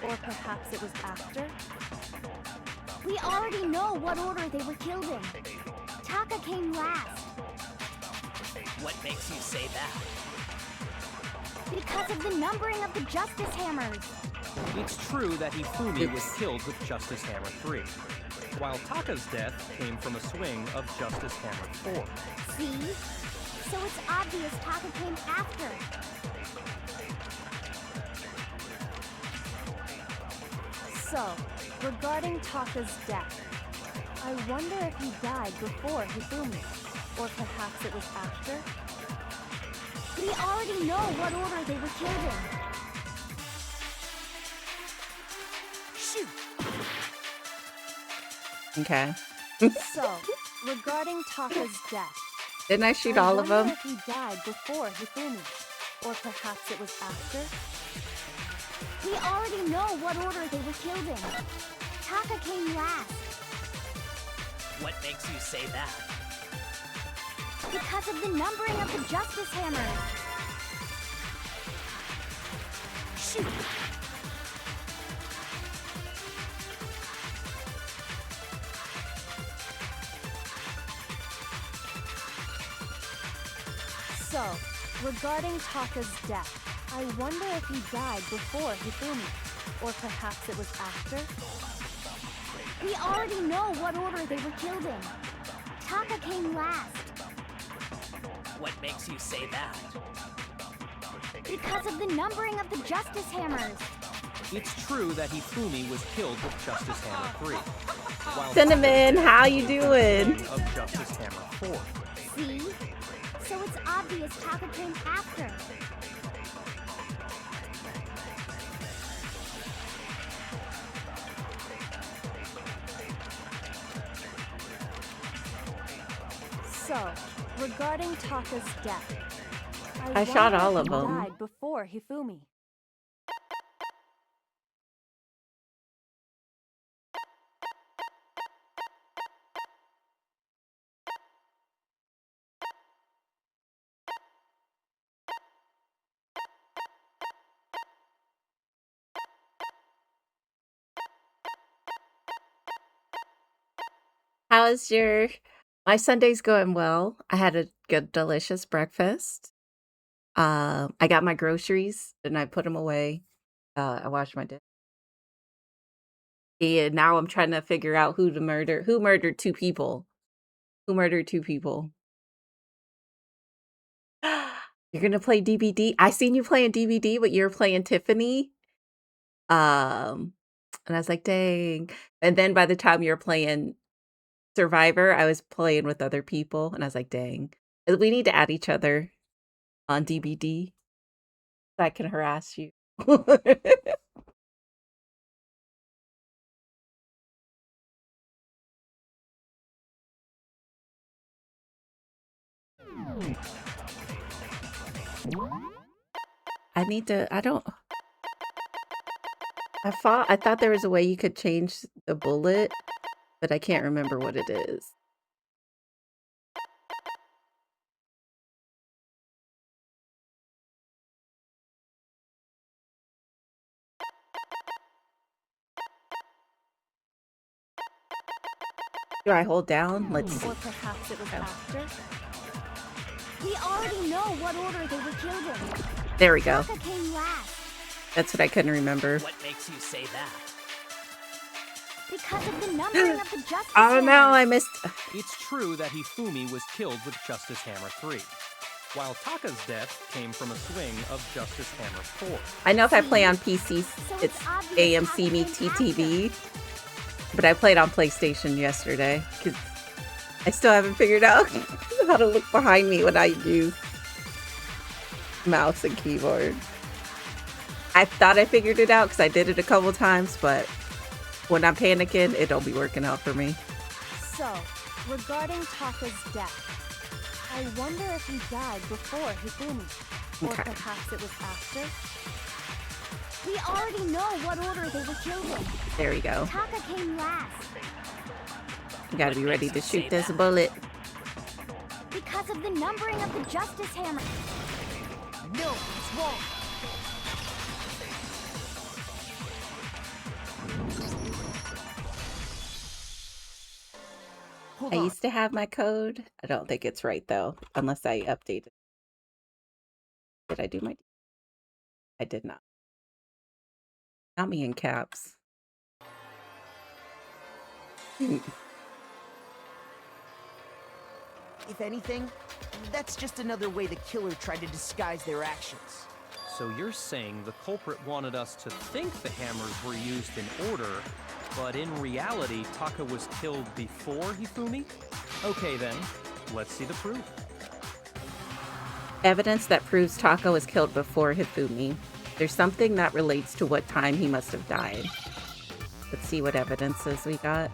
or perhaps it was after? We already know what order they were killed in. Taka came last. What makes you say that? Because of the numbering of the Justice Hammers. It's true that Hifumi was killed with Justice Hammer 3, while Taka's death came from a swing of Justice Hammer 4. See? So it's obvious Taka came after. So, regarding Taka's death, I wonder if he died before Hifumi, or perhaps it was after? We already know what order they were killed in. Shoot! Okay. So, regarding Taka's death, Didn't I shoot all of I them? wonder if he died before Hifumi, or perhaps it was after? We already know what order they were killed in. Taka came last. What makes you say that? Because of the numbering of the Justice Hammers. Shoot! So, regarding Taka's death, I wonder if he died before Hifumi, or perhaps it was after? We already know what order they were killed in. Taka came last. What makes you say that? Because of the numbering of the Justice Hammers. It's true that Hifumi was killed with Justice Hammer 3, while Cinnamon, Taka's how death you came from a doing? swing of Justice Hammer 4. See? So it's obvious Taka came after. So, regarding Taka's death, I shot wonder all if of he them. died before Hifumi. How's your... My Sunday's going well. I had a good, delicious breakfast. I got my groceries and I put them away. I washed my dish. And now I'm trying to figure out who murdered two people. Who murdered two people? You're gonna play DBD? I seen you playing DBD, but you're playing Tiffany. And I was like, dang. And then by the time you're playing Survivor, I was playing with other people, and I was like, dang. We need to add each other on DBD so I can harass you. I thought there was a way you could change the bullet, but I can't remember what it is. Do I hold down? Let's see. Or perhaps it was after? We already know what order they were killed in. There we go. Taka came last That's what I couldn't remember. What makes you say that? because of the numbering of the justice. Oh no, I missed. It's true that Hifumi was killed with Justice Hammer 3, while Taka's death came from a swing of Justice Hammer 4. I know if I play on PC, it's AmcMee TTV, but I played on PlayStation yesterday because I still haven't figured out how to look behind me when I use mouse and keyboard. I thought I figured it out because I did it a couple times, but when I'm panicking, it don't be working out for me. So, regarding Taka's death, I wonder if he died before Hifumi. Or Okay. perhaps it was after? We already know what order they were killed in. There we go. Taka came last You gotta be ready to shoot this bullet. because of the numbering of the justice hammer. No, it's wrong. Hold I on. used to have my code. I don't think it's right though, unless I update it. Did I do my... I did not. Not me in caps. If anything, that's just another way the killer tried to disguise their actions. So you're saying the culprit wanted us to think the hammers were used in order, but in reality, Taka was killed before Hifumi? Okay then, let's see the proof. Evidence that proves Taka was killed before Hifumi. There's something that relates to what time he must have died. Let's see what evidences we got.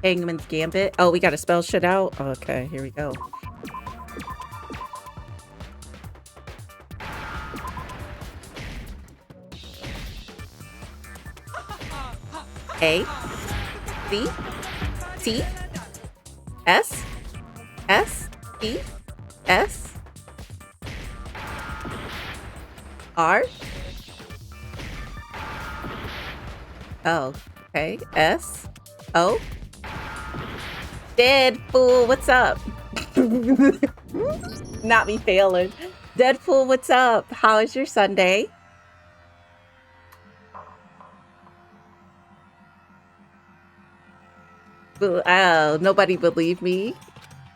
Hangman's Gambit. Oh, we got to spell shit out? Okay, here we go. A C T S S T S R. Oh, okay. S O. Deadpool, what's up? Not me failing. Deadpool, what's up? How is your Sunday? Oh, nobody believed me.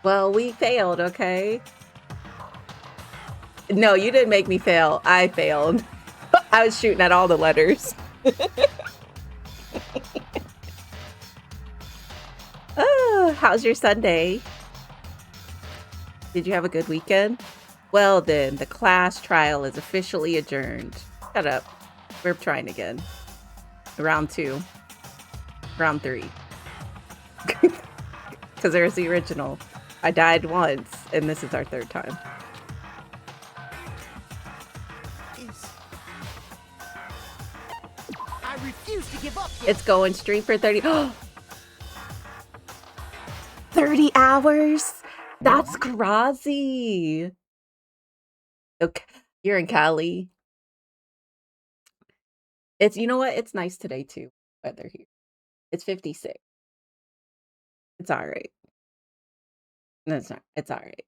Well, we failed, okay? No, you didn't make me fail. I failed. I was shooting at all the letters. Oh, how's your Sunday? Did you have a good weekend? Well then, the class trial is officially adjourned. Shut up. We're trying again. Round 2. Round 3. Because there's the original. I died once, and this is our third time. I refuse to give up yet. It's going straight for 30. 30 hours? That's crazy. Okay, you're in Cali. It's, you know what? It's nice today too. Weather here. It's 56. It's all right. No, it's not. It's all right.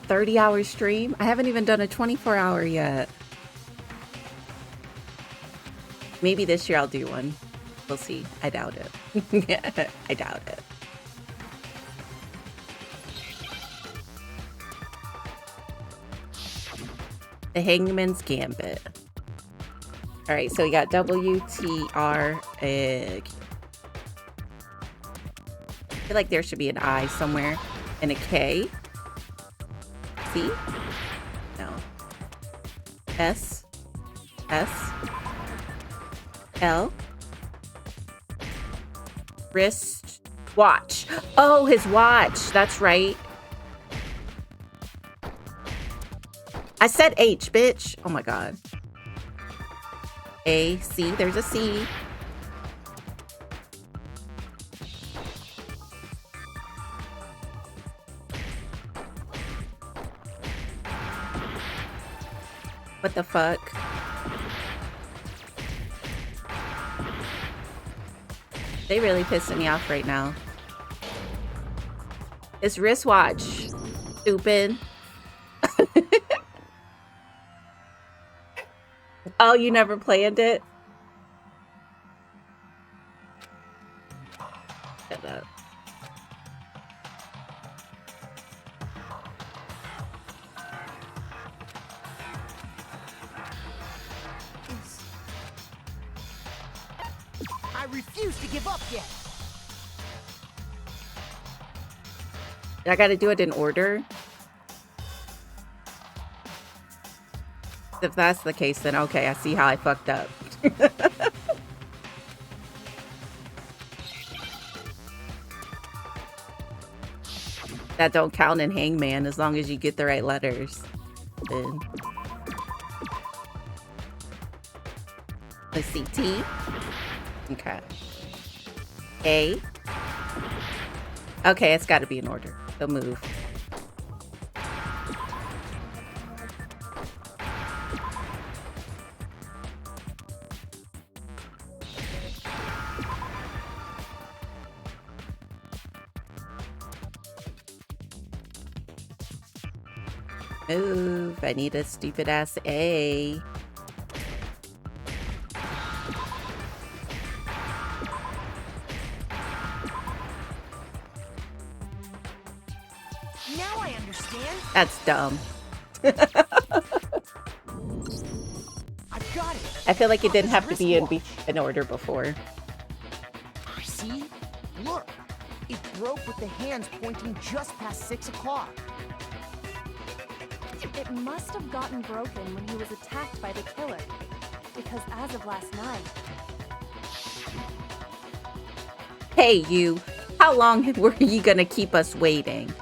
30-hour stream? I haven't even done a 24-hour yet. Maybe this year I'll do one. We'll see. I doubt it. I doubt it. The Hangman's Gambit. All right, so we got WTR. I feel like there should be an I somewhere and a K. C? No. S. S. L. Wrist. Watch. Oh, his watch. That's right. I said H, bitch. Oh my god. A, C. There's a C. What the fuck? They really pissing me off right now. It's wristwatch. Stupid. Oh, you never planned it? Shut up. I refuse to give up yet. I gotta do it in order. If that's the case, then okay, I see how I fucked up. That don't count in Hangman as long as you get the right letters. Then. Let's see, T. Okay. A. Okay, it's gotta be in order. So move. Move. I need a stupid ass A. Now I understand. That's dumb. I've got it. I feel like it didn't have to be in order before. See? Look. It broke with the hands pointing just past 6 o'clock. It must have gotten broken when he was attacked by the killer. Because as of last night... Hey, you. How long were you gonna keep us waiting?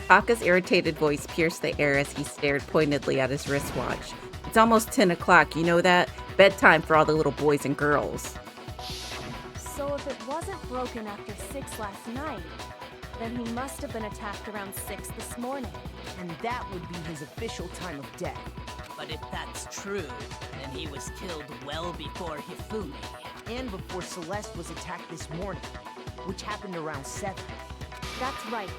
Taka's irritated voice pierced the air as he stared pointedly at his wristwatch. It's almost 10 o'clock, you know that? Bedtime for all the little boys and girls. So if it wasn't broken after 6 last night, then he must have been attacked around 6 this morning. And that would be his official time of death. But if that's true, then he was killed well before Hifumi. And before Celeste was attacked this morning, which happened around 7. That's right.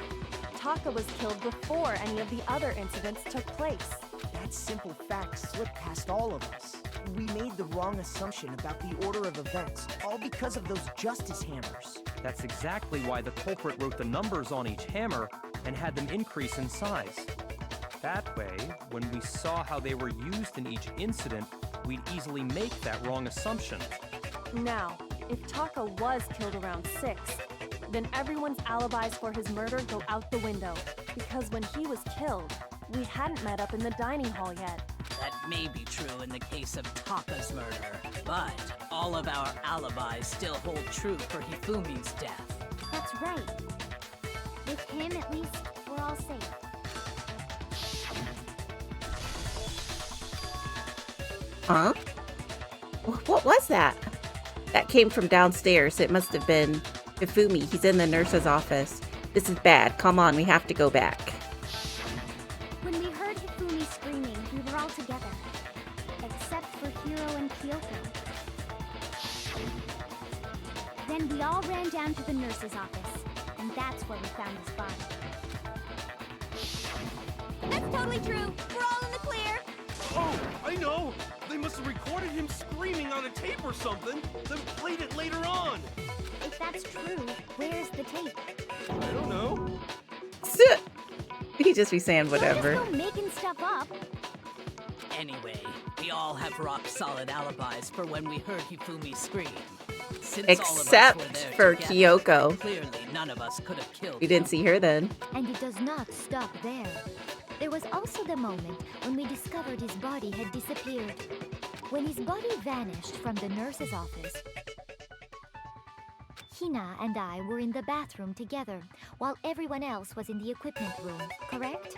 Taka was killed before any of the other incidents took place. That simple fact slipped past all of us. We made the wrong assumption about the order of events, all because of those justice hammers. That's exactly why the culprit wrote the numbers on each hammer and had them increase in size. That way, when we saw how they were used in each incident, we'd easily make that wrong assumption. Now, if Taka was killed around 6, then everyone's alibis for his murder go out the window. Because when he was killed, we hadn't met up in the dining hall yet. That may be true in the case of Taka's murder, but all of our alibis still hold true for Hifumi's death. That's right. With him, at least, we're all safe. Huh? What was that? That came from downstairs. It must have been Hifumi. He's in the nurse's office. This is bad. Come on, we have to go back. When we heard Hifumi scream Then we all ran down to the nurse's office, and that's where we found his body. That's totally true. We're all in the clear. Oh, I know! They must have recorded him screaming on a tape or something, then played it later on. If that's true, where's the tape? I don't know. He just be saying Don't whatever. just go making stuff up. Anyway, we all have rock-solid alibis for when we heard Hifumi scream. Since Except all of us were there for together, Kyoko. Clearly, none of us could have killed We didn't see her then. And it does not stop there. There was also the moment when we discovered his body had disappeared. When his body vanished from the nurse's office, Hina and I were in the bathroom together, while everyone else was in the equipment room, correct?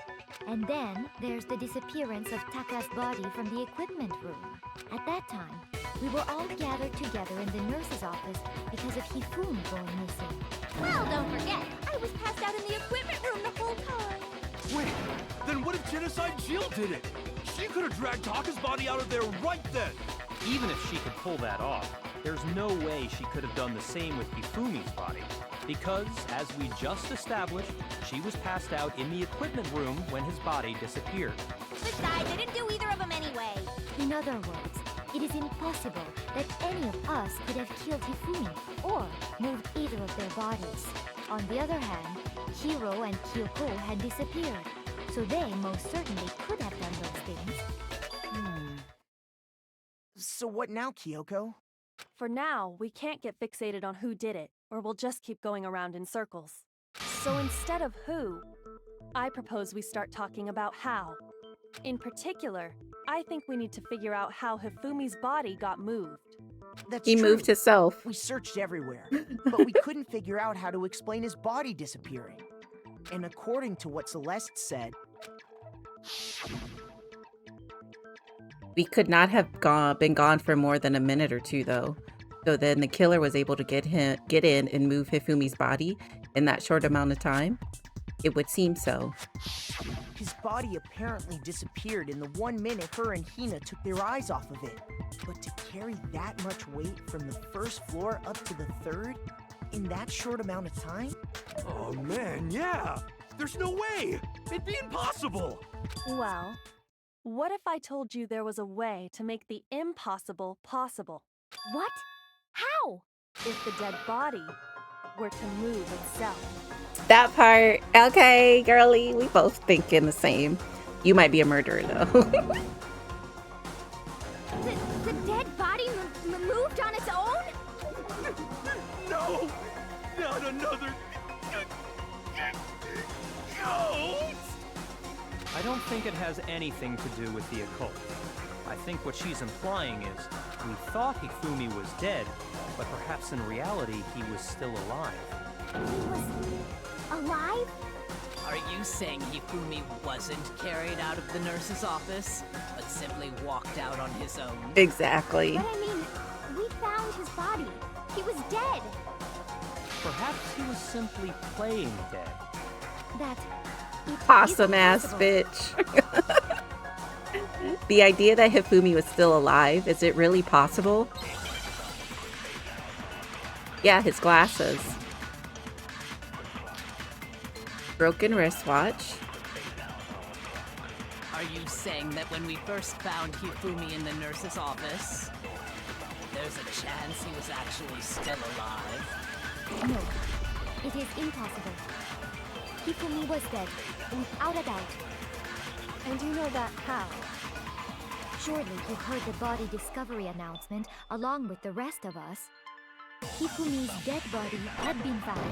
And then there's the disappearance of Taka's body from the equipment room. At that time, we were all gathered together in the nurse's office because of Hifumi going missing. Well, don't forget, I was passed out in the equipment room the whole time. Wait, then what if Genocide Jill did it? She could have dragged Taka's body out of there right then. Even if she could pull that off, there's no way she could have done the same with Hifumi's body. Because, as we just established, she was passed out in the equipment room when his body disappeared. Besides, I didn't do either of them anyway. In other words, it is impossible that any of us could have killed Hifumi or moved either of their bodies. On the other hand, Hiro and Kyoko had disappeared, so they most certainly could have done those things. So what now, Kyoko? For now, we can't get fixated on who did it, or we'll just keep going around in circles. So instead of who, I propose we start talking about how. In particular, I think we need to figure out how Hifumi's body got moved. That's He true. moved himself. We searched everywhere, but we couldn't figure out how to explain his body disappearing. And according to what Celeste said, We could not have been gone for more than a minute or two, though. So then the killer was able to get in and move Hifumi's body in that short amount of time. It would seem so. his body apparently disappeared in the 1 minute her and Hina took their eyes off of it. But to carry that much weight from the first floor up to the third in that short amount of time? Oh man, yeah! There's no way! It'd be impossible! Well, what if I told you there was a way to make the impossible possible? What? How? If the dead body were to move itself. That part. Okay, girly. We both thinking the same. You might be a murderer, though. The dead body moved on its own? No! Not another... ghost! I don't think it has anything to do with the occult. I think what she's implying is, we thought Hifumi was dead, but perhaps in reality he was still alive. He was alive? Are you saying Hifumi wasn't carried out of the nurse's office, but simply walked out on his own? Exactly. But I mean, we found his body. He was dead. Perhaps he was simply playing dead. That Possum ass bitch. The idea that Hifumi was still alive, is it really possible? Yeah, his glasses. Broken wristwatch. Are you saying that when we first found Hifumi in the nurse's office, there's a chance he was actually still alive? No, it is impossible. Hifumi was dead, without a doubt. And you know that how? Surely you heard the body discovery announcement along with the rest of us. Hifumi's dead body had been found.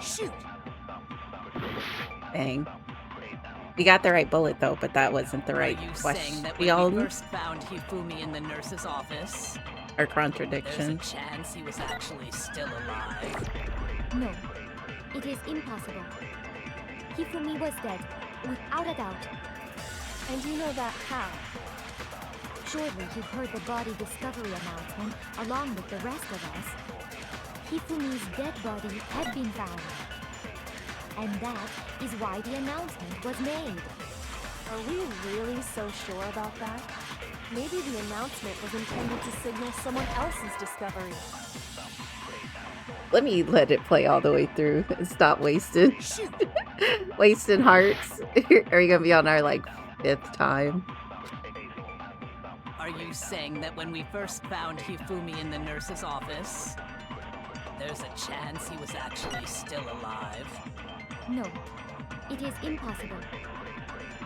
Shoot! Dang. We got the right bullet though, but that wasn't the right Are you question. saying that We when all we first found Hifumi in the nurse's office, are there's a contradictions. chance he was actually still alive? No, it is impossible. Hifumi was dead, without a doubt. And you know that how? Surely you heard the body discovery announcement along with the rest of us. Hifumi's dead body had been found. And that is why the announcement was made. Are we really so sure about that? Maybe the announcement was intended to signal someone else's discovery. Let me let it play all the way through and stop wasting wasting hearts. Are you gonna be on our like 5th time? Are you saying that when we first found Hifumi in the nurse's office, there's a chance he was actually still alive? No, it is impossible.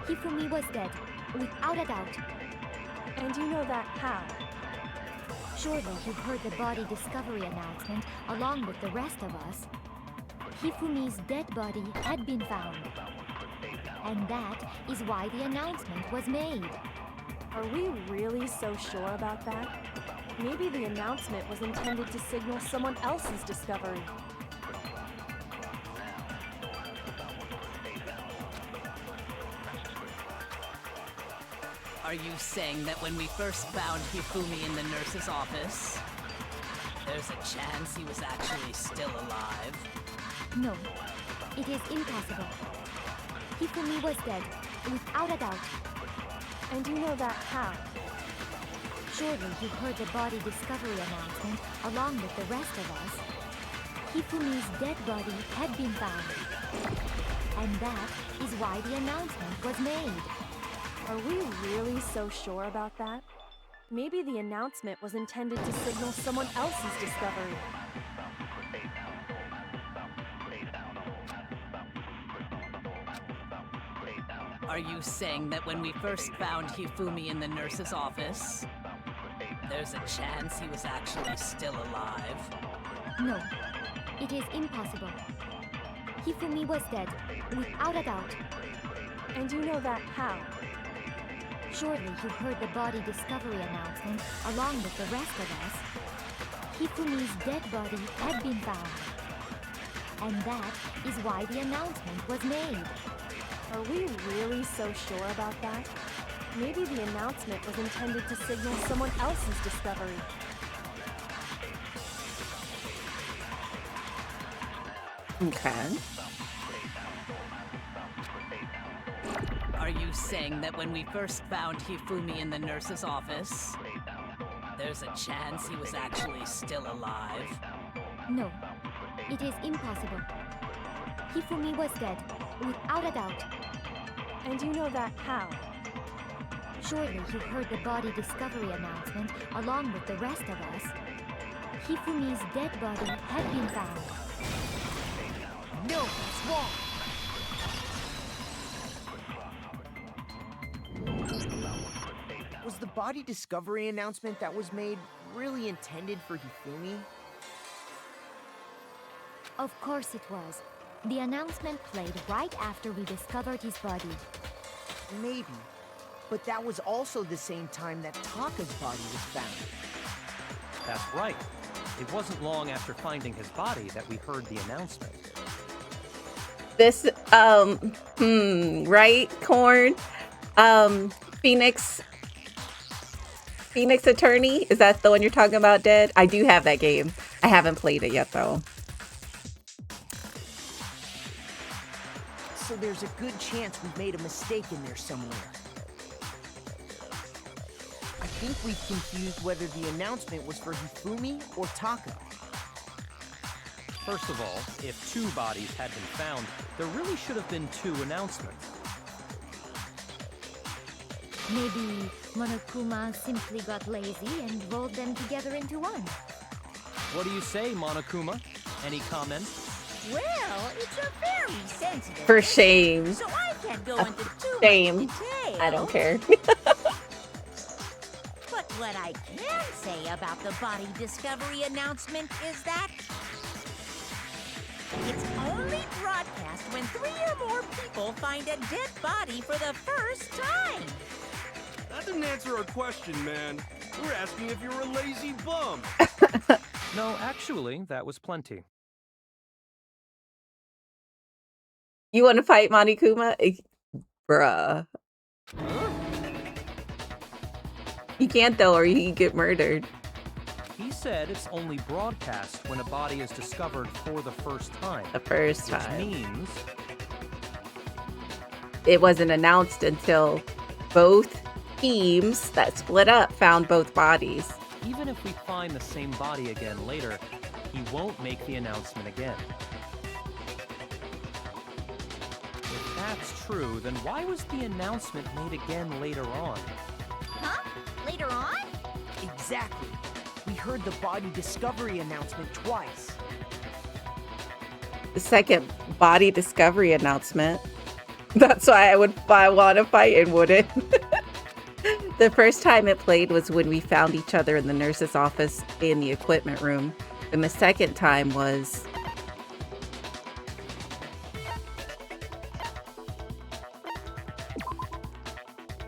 Hifumi was dead, without a doubt. And you know that how? Surely you've heard the body discovery announcement along with the rest of us. Hifumi's dead body had been found. And that is why the announcement was made. Are we really so sure about that? Maybe the announcement was intended to signal someone else's discovery. Are you saying that when we first found Hifumi in the nurse's office, there's a chance he was actually still alive? No, it is impossible. Hifumi was dead, without a doubt. And you know that how? Surely you've heard the body discovery announcement along with the rest of us. Hifumi's dead body had been found. And that is why the announcement was made. Are we really so sure about that? Maybe the announcement was intended to signal someone else's discovery. Are you saying that when we first found Hifumi in the nurse's office, there's a chance he was actually still alive? No, it is impossible. Hifumi was dead, without a doubt. And you know that how? Surely you've heard the body discovery announcement along with the rest of us. Hifumi's dead body had been found. And that is why the announcement was made. Are we really so sure about that? Maybe the announcement was intended to signal someone else's discovery. Okay. Are you saying that when we first found Hifumi in the nurse's office, there's a chance he was actually still alive? No, it is impossible. Hifumi was dead, without a doubt. And you know that how? Surely you've heard the body discovery announcement along with the rest of us. Hifumi's dead body had been found. No, it's wrong. Was the body discovery announcement that was made really intended for Hifumi? Of course it was. The announcement played right after we discovered his body. Maybe. But that was also the same time that Taka's body was found. That's right. It wasn't long after finding his body that we heard the announcement. This, right, Corn? Phoenix Attorney? Is that the one you're talking about, Dead? I do have that game. I haven't played it yet, though. So there's a good chance we've made a mistake in there somewhere. I think we've confused whether the announcement was for Hifumi or Taka. First of all, if 2 bodies had been found, there really should have been 2 announcements. Maybe Monokuma simply got lazy and rolled them together into one. What do you say, Monokuma? Any comments? Well, it's a very sensitive For shame. issue, so I can't go into too Shame. much detail. I don't care. But what I can say about the body discovery announcement is that it's only broadcast when 3 or more people find a dead body for the first time. That didn't answer our question, man. We're asking if you're a lazy bum. No, actually, that was plenty. You want to fight Monokuma? Bruh. You can't, though, or you get murdered. He said it's only broadcast when a body is discovered for the first time. The first time. Which means it wasn't announced until both teams that split up found both bodies. Even if we find the same body again later, he won't make the announcement again. If that's true, then why was the announcement made again later on? Huh? Later on? Exactly. We heard the body discovery announcement twice. The second body discovery announcement. That's why I want to fight and wouldn't. The first time it played was when we found each other in the nurse's office in the equipment room. And the second time was...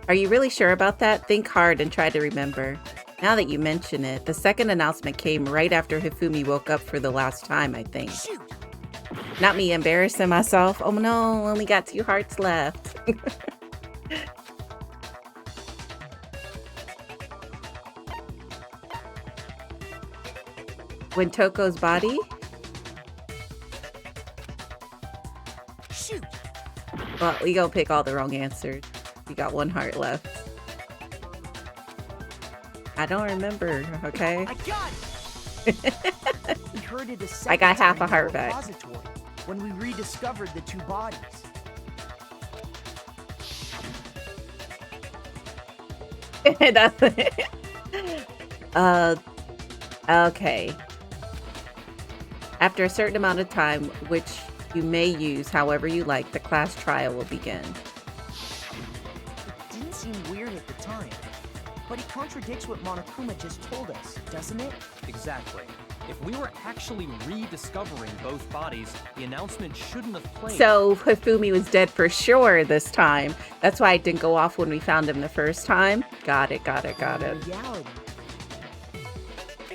Are you really sure about that? Think hard and try to remember. Now that you mention it, the second announcement came right after Hifumi woke up for the last time, I think. Shoot. Not me embarrassing myself. Oh no, only got 2 hearts left. When Toko's body? Shoot. Well, we gonna pick all the wrong answers. You got 1 heart left. I don't remember, okay? I got it. We heard it a second I got half time a heart in the back. repository when we rediscovered the 2 bodies. That's it. Okay. After a certain amount of time, which you may use however you like, the class trial will begin. It didn't seem weird at the time, but it contradicts what Monokuma just told us, doesn't it? Exactly. If we were actually rediscovering both bodies, the announcement shouldn't have played. So Hifumi was dead for sure this time. That's why it didn't go off when we found him the first time. Got it. In reality,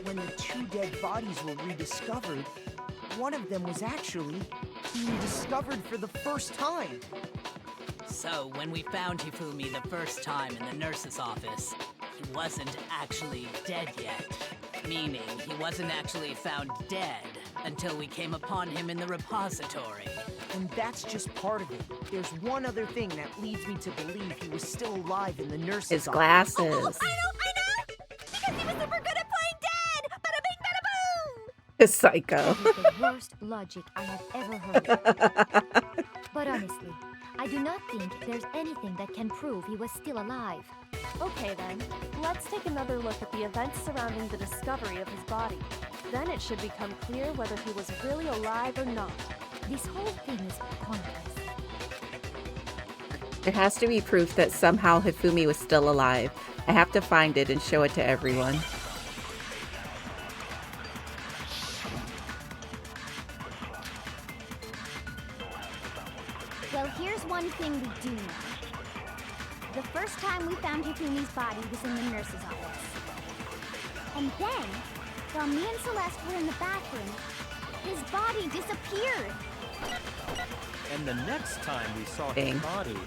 when the 2 dead bodies were rediscovered, one of them was actually being discovered for the first time. So, when we found Hifumi the first time in the nurse's office, he wasn't actually dead yet. Meaning, he wasn't actually found dead until we came upon him in the repository. And that's just part of it. There's one other thing that leads me to believe he was still alive in the nurse's His office. glasses. I know! Because he was super good at playing dead! Bada bing, bada boom! His psycho. That is the worst logic I have ever heard. But honestly, I do not think there's anything that can prove he was still alive. Okay then, let's take another look at the events surrounding the discovery of his body. Then it should become clear whether he was really alive or not. This whole thing is pointless. There has to be proof that somehow Hifumi was still alive. I have to find it and show it to everyone. Well, here's one thing we do know. The first time we found Hifumi's body was in the nurse's office. And then, while me and Celeste were in the bathroom, his body disappeared. And the next time we saw Dang. his body...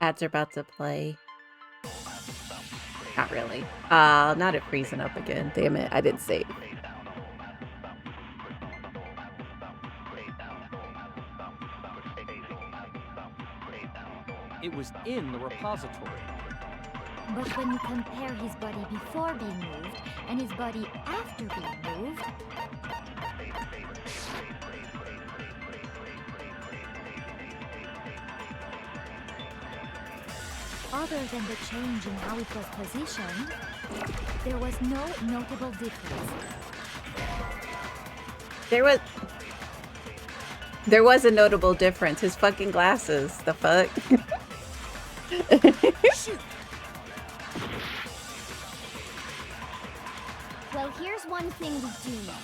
Ads are about to play. Not really. Not it freezing up again. Damn it, I didn't save. It was in the repository. But when you compare his body before being moved and his body after being moved, other than the change in how it was positioned, there was no notable difference. There was a notable difference. His fucking glasses. The fuck? Well, here's one thing we do know.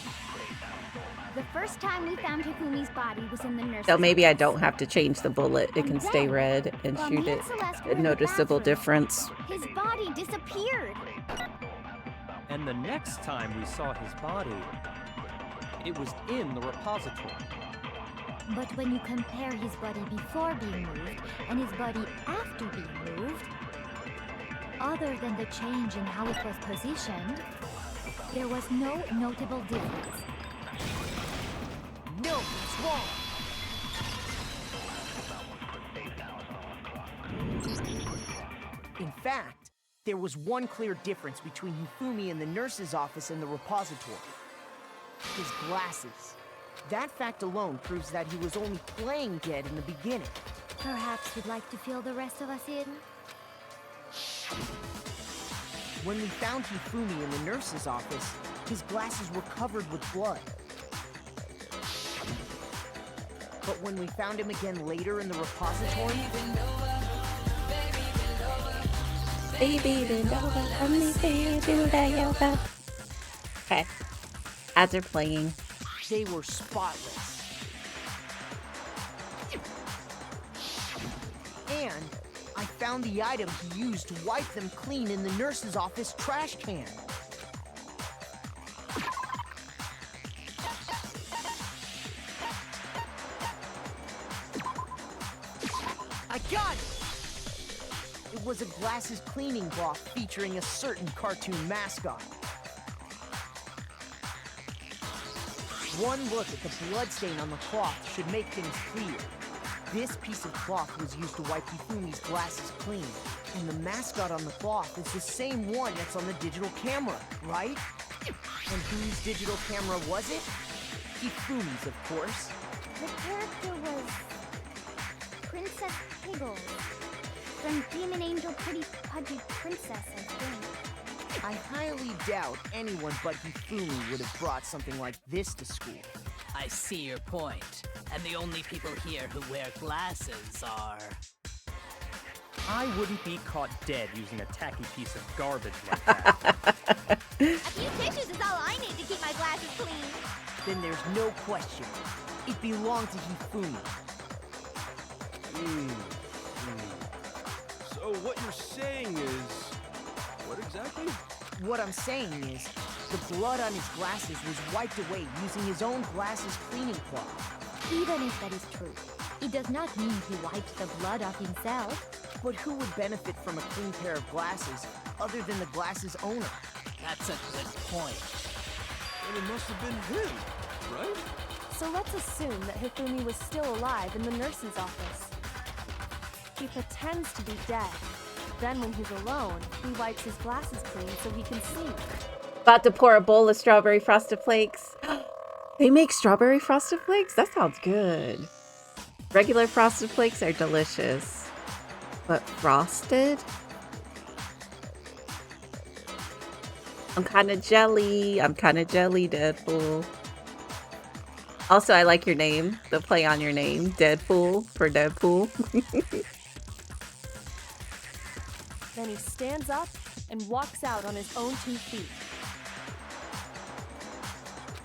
The first time we found Hifumi's body was in the nurse's So maybe I office. don't have to change the bullet. It can stay red and While shoot me it. and Celeste were A in the noticeable bathroom, difference. His body disappeared. And the next time we saw his body, it was in the repository. But when you compare his body before being moved and his body after being moved, other than the change in how it was positioned, there was no notable difference. wrong? In fact, there was one clear difference between Hifumi in the nurse's office and the repository. His glasses. That fact alone proves that he was only playing dead in the beginning. Perhaps you'd like to fill the rest of us in? When we found Hifumi in the nurse's office, his glasses were covered with blood. But when we found him again later in the repository... Baby, bend over, let me see you do that yoga. Okay. Ads are playing. They were spotless. And I found the item he used to wipe them clean in the nurse's office trash can. I got it! It was a glasses cleaning cloth featuring a certain cartoon mascot. One look at the bloodstain on the cloth should make things clear. This piece of cloth was used to wipe Hifumi's glasses clean, and the mascot on the cloth is the same one that's on the digital camera, right? And whose digital camera was it? Hifumi's, of course. The character was Princess Piggles from Demon Angel Pretty Pudgy Princess, I think. I highly doubt anyone but Hifumi would have brought something like this to school. I see your point. And the only people here who wear glasses are... I wouldn't be caught dead using a tacky piece of garbage like that. A few tissues is all I need to keep my glasses clean. Then there's no question. It belonged to Hifumi. So what you're saying is... what exactly? What I'm saying is, the blood on his glasses was wiped away using his own glasses cleaning cloth. Even if that is true, it does not mean he wiped the blood off himself. But who would benefit from a clean pair of glasses other than the glasses owner? That's a good point. And it must have been him, right? So let's assume that Hifumi was still alive in the nurse's office. He pretends to be dead. Then when he's alone, he wipes his glasses clean so he can see. About to pour a bowl of strawberry frosted flakes. They make strawberry frosted flakes? That sounds good. Regular frosted flakes are delicious. But frosted? I'm kind of jelly. I'm kind of jelly, Deadpool. Also, I like your name. The play on your name. Deadpool for Deadpool. Then he stands up and walks out on his own 2 feet.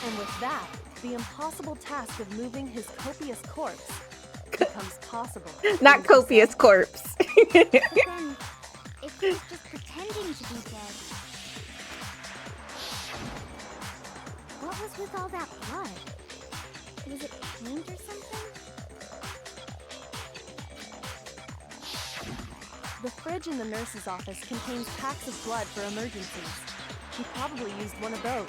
And with that, the impossible task of moving his copious corpse becomes possible. Not copious corpse. Then, if he's just pretending to be dead, what was with all that blood? Was it paint or something? The fridge in the nurse's office contains packs of blood for emergencies. He probably used one of those.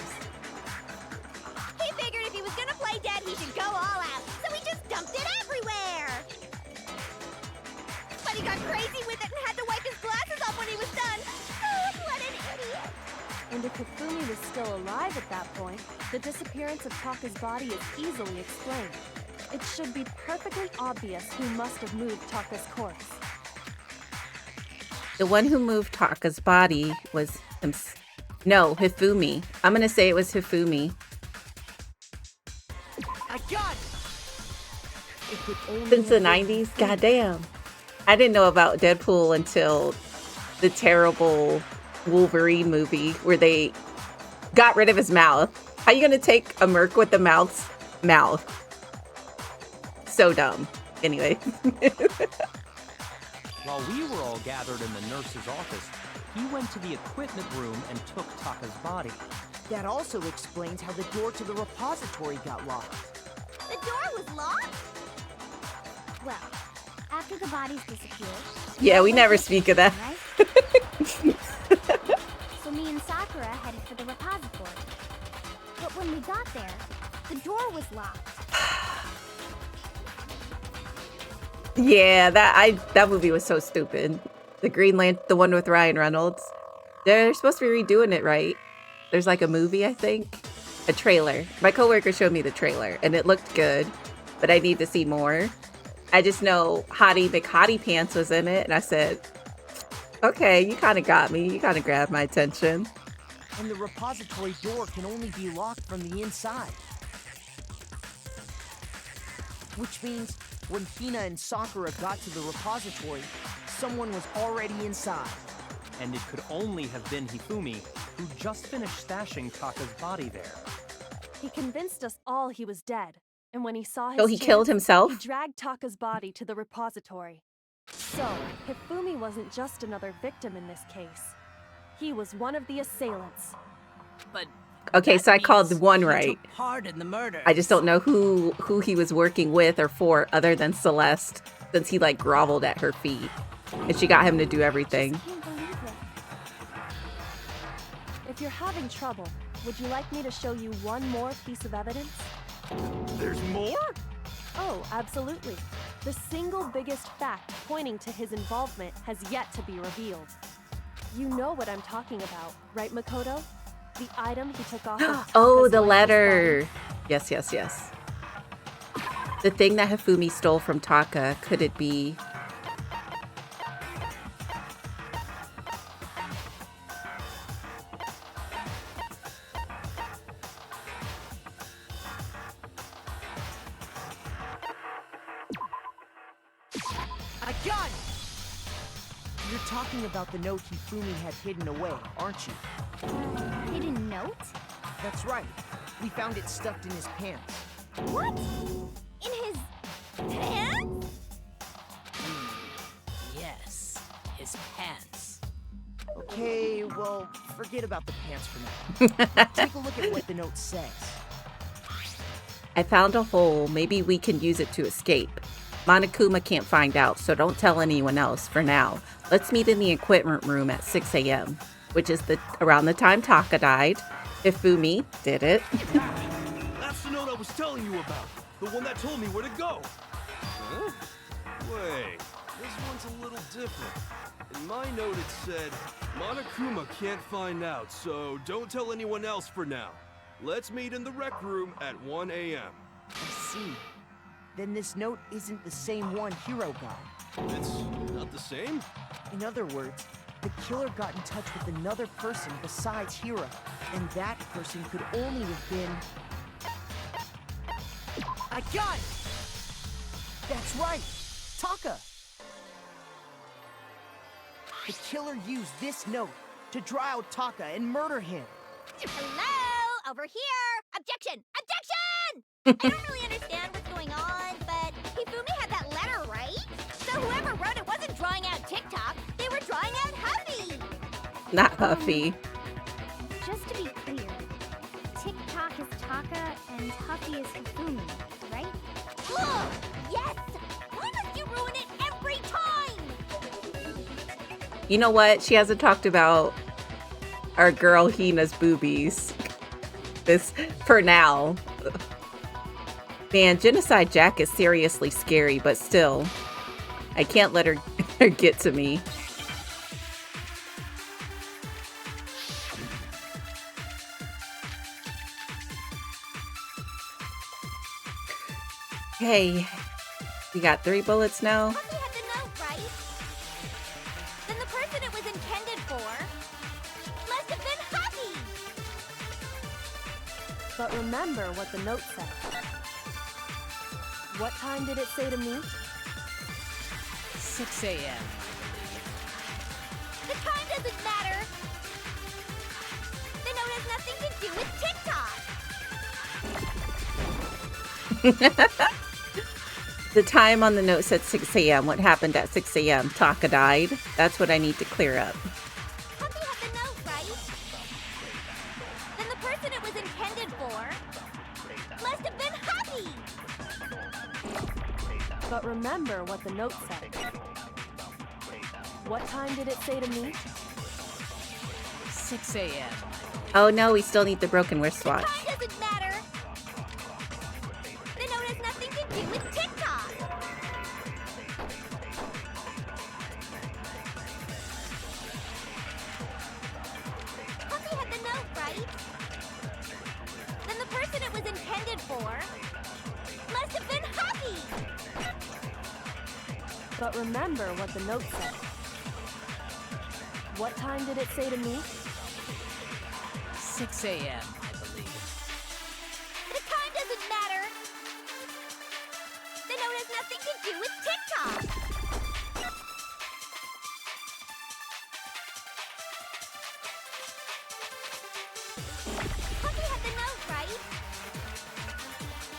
He figured if he was gonna play dead, he should go all out, so he just dumped it everywhere. But he got crazy with it and had to wipe his glasses off when he was done. Oh, what an idiot. And if Hifumi was still alive at that point, the disappearance of Taka's body is easily explained. It should be perfectly obvious who must have moved Taka's corpse. The one who moved Taka's body was no, Hifumi. I'm gonna say it was Hifumi. I got it! It could only Since the 90s? Goddamn. I didn't know about Deadpool until the terrible Wolverine movie where they got rid of his mouth. How you gonna take a merc with the mouth? So dumb. Anyway. While we were all gathered in the nurse's office, he went to the equipment room and took Taka's body. That also explains how the door to the repository got locked. The door was locked? Well, after the bodies disappeared... Yeah, we never speak of that. Right? So me and Sakura headed for the repository. But when we got there, the door was locked. Yeah, that movie was so stupid. The Green Lantern, the one with Ryan Reynolds. They're supposed to be redoing it, right? There's like a movie, I think. A trailer. My coworker showed me the trailer, and it looked good, but I need to see more. I just know Hottie McHottie Pants was in it, and I said, okay, you kind of got me. You kind of grabbed my attention. And the repository door can only be locked from the inside. Which means when Hina and Sakura got to the repository, someone was already inside. And it could only have been Hifumi, who just finished stashing Taka's body there. He convinced us all he was dead, and when he saw his So he killed himself? he dragged Taka's body to the repository. So, Hifumi wasn't just another victim in this case. He was one of the assailants. But Okay, so I called one he right. took part in the murder. I just don't know who he was working with or for other than Celeste, since he like groveled at her feet. And she got him to do everything. Can't believe it. If you're having trouble, would you like me to show you one more piece of evidence? There's more? Oh, absolutely. The single biggest fact pointing to his involvement has yet to be revealed. You know what I'm talking about, right, Makoto? The item he took off of Oh, Taka's the lifeless letter. Yes, yes, yes. The thing that Hifumi stole from Taka, could it be? A gun! You're talking about the note Hifumi had hidden away, aren't you? Hidden note? That's right. We found it stuffed in his pants. What? In his pants? Yes, his pants. Okay, well, forget about the pants for now. Take a look at what the note says. I found a hole. Maybe we can use it to escape. Monokuma can't find out, so don't tell anyone else for now. Let's meet in the equipment room at 6 a.m., which is around the time Taka died. Hifumi did it. That's the note I was telling you about. The one that told me where to go. Huh? Wait, this one's a little different. In my note it said, Monokuma can't find out, so don't tell anyone else for now. Let's meet in the rec room at 1 a.m. I see. Then this note isn't the same one Hiro got. It's not the same? In other words, the killer got in touch with another person besides Hiro, and that person could only have been... A gun! That's right! Taka! The killer used this note to draw out Taka and murder him. Hello? Over here! Objection! Objection! I don't really understand what's going on, but Hifumi had that letter, right? So whoever wrote it wasn't drawing out TikTok, they were drawing out Huffy! Not Huffy. Just to be clear, TikTok is Taka and Huffy is Hifumi, right? Ugh! Yes! Why must you ruin it every time? You know what? She hasn't talked about our girl Hina's boobies. This, for now. Man, Genocide Jack is seriously scary, but still, I can't let her get to me. Hey, we got 3 bullets now. Huffy had the note, right? Then the person it was intended for must have been Huffy! But remember what the note said. What time did it say to meet? 6 a.m. The time doesn't matter! The note has nothing to do with TikTok! The time on the note said 6 a.m. What happened at 6 a.m.? Taka died? That's what I need to clear up. Huffy had the note, right? Then the person it was intended for must have been Huffy! But remember what the note said. What time did it say to meet? 6 a.m. Oh no, we still need the broken wristwatch. Time doesn't matter! The note has nothing to do with TikTok! But remember what the note said. What time did it say to me? 6 a.m., I believe. The time doesn't matter. The note has nothing to do with TikTok. Puppy had the note, right?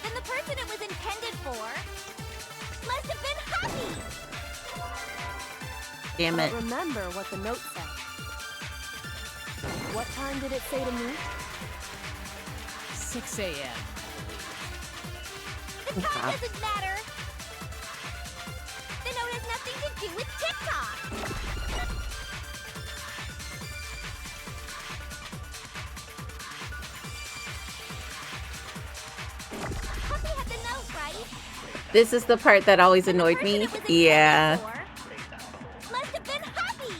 Then the person it was intended for must have been Happy. Damn it. But remember what the note said. What time did it say to me? 6 a.m., The time doesn't matter. The note has nothing to do with TikTok. Puppy had the note, right? This is the part that always annoyed me. Yeah. Must have been Happy.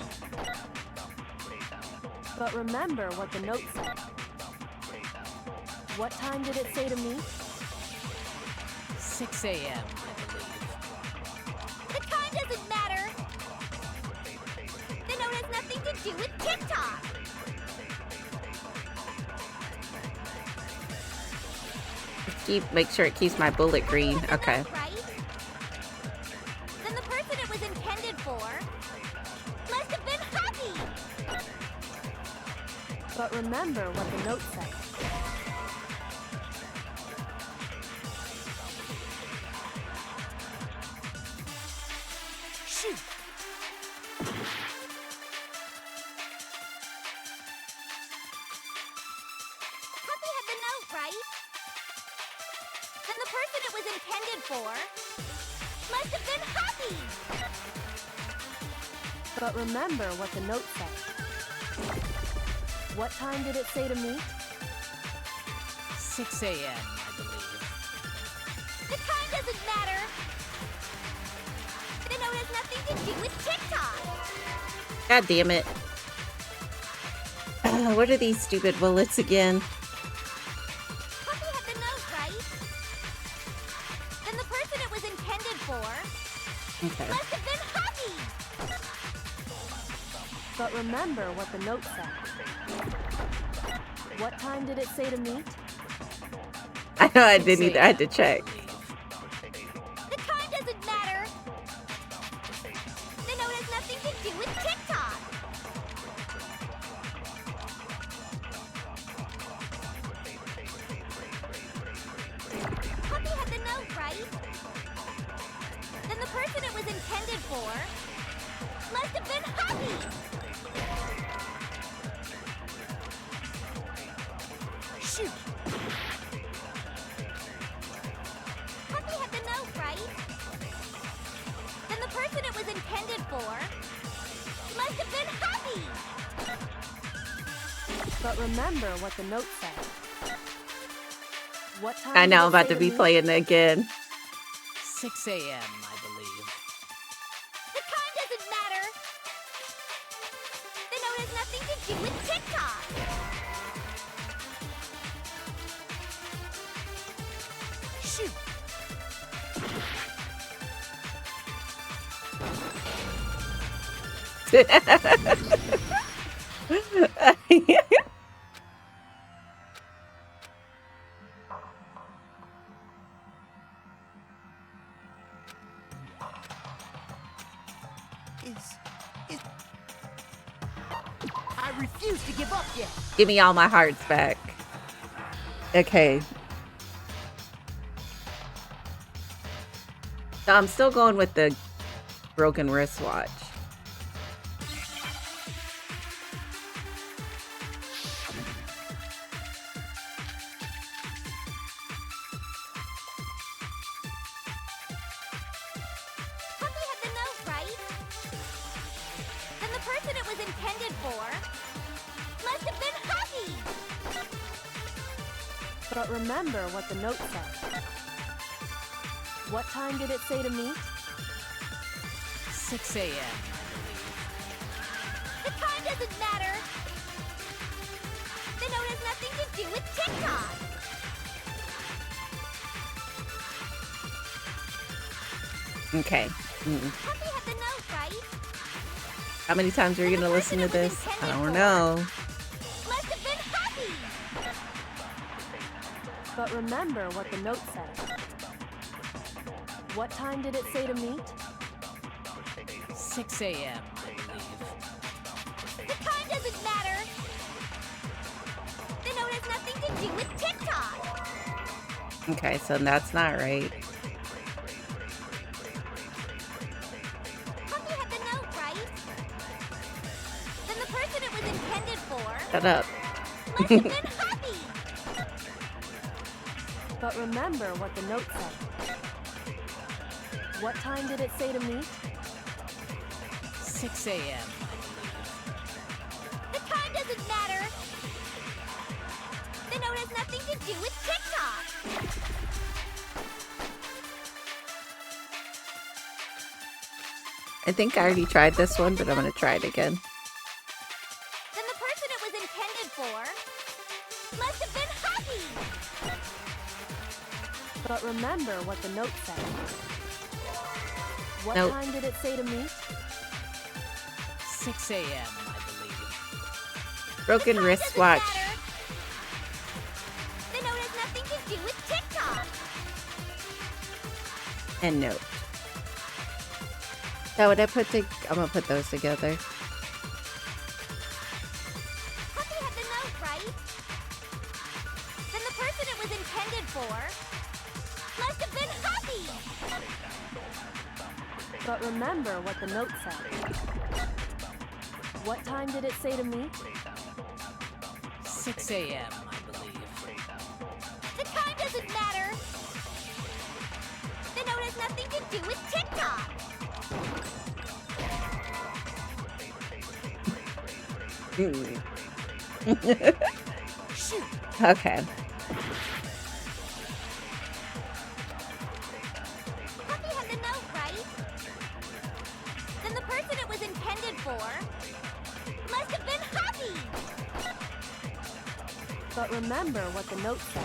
But remember what the note said. What time did it say to me? 6 a.m., I believe. The time doesn't matter. The note has nothing to do with TikTok. Make sure it keeps my bullet green. Okay. Right? Then the person it was intended for must have been Happy. But remember what the note said. Shoot! Happy had the note, right? Then the person it was intended for must have been Happy. But remember what the note said. What time did it say to me? 6 a.m., I believe. The time doesn't matter. The note has nothing to do with TikTok. God damn it. What are these stupid bullets again? Puppy had the note, right? Then the person it was intended for Okay. must have been Happy. But remember what the note said. What time did it say to meet? I know I didn't either. I had to check. The time doesn't matter. The note has nothing to do with TikTok. Puppy had the note, right? Then the person it was intended for must have been Happy. Shoot! Puppy had the note, right? Then the person it was intended for must have been Happy. But remember what the note said. What time I know I'm did it about say to be me? playing it again. 6 a.m., I believe. The time doesn't matter. The note has nothing to do with TikTok. Shoot! I refuse to give up yet. Give me all my hearts back. Okay. So I'm still going with the broken wristwatch. Puppy had the note, right? Then the person it was intended for must have been Happy. But remember what the note said. What time did it say to meet? 6 a.m., I believe. The time doesn't matter. The note has nothing to do with TikTok. Okay. Happy had the note, right? How many times are you gonna listen to this? I don't know. Must have been Happy! But remember what the note said. What time did it say to meet? 6 a.m., I believe. The time doesn't matter! The note has nothing to do with TikTok! Okay, so that's not right. Happy had the note, right? Then the person it was intended for Shut up. must have been Happy! But remember what the note said. What time did it say to meet? 6 a.m., I believe. The time doesn't matter! The note has nothing to do with TikTok! I think I already tried this one, but I'm gonna try it again. Then the person it was intended for must have been Happy! But remember what the note said. What Nope. time did it say to meet? 6 a.m., I believe. Broken wristwatch. The note has nothing to do with TikTok! And note. So what I put I'm gonna put those together. Happy had the note, right? Then the person it was intended for must have been Happy! But remember what the note said. What time did it say to meet? 6 a.m., I believe. The time doesn't matter! The note has nothing to do with TikTok! Okay. Happy had the note, right? Then the person it was intended for must have been Happy! But remember what the note said.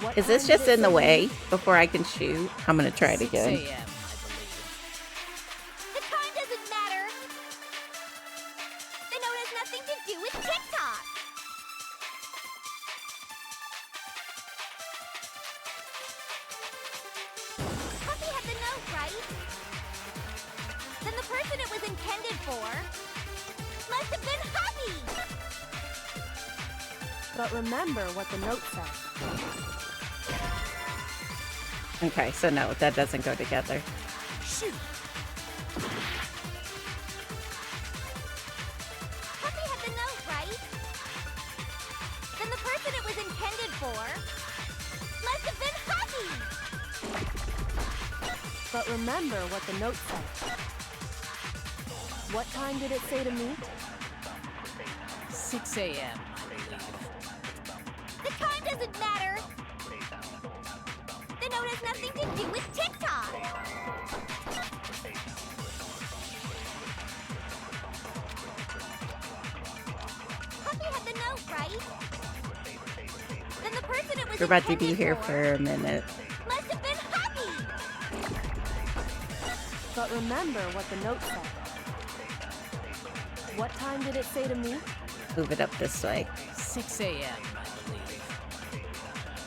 What Is this time did just it in the say to way meet? before I can shoot? I'm gonna try it 6 again. a.m., The time doesn't matter! The note has nothing to do with TikTok! Happy had the note, right? Then the person it was intended for must have been Happy! But remember what the note said. Okay, so no, that doesn't go together. Shoot! Happy had the note, right? Then the person it was intended for must have been Happy! But remember what the note said. What time did it say to meet? 6 a.m., I believe. The time doesn't matter! The note has nothing to do with TikTok! Happy had the note, right? Then the person it was We're about to be intended here for for a minute. must have been Happy! But remember what the note said. What time did it say to meet? Move it up this way. 6 a.m., I believe.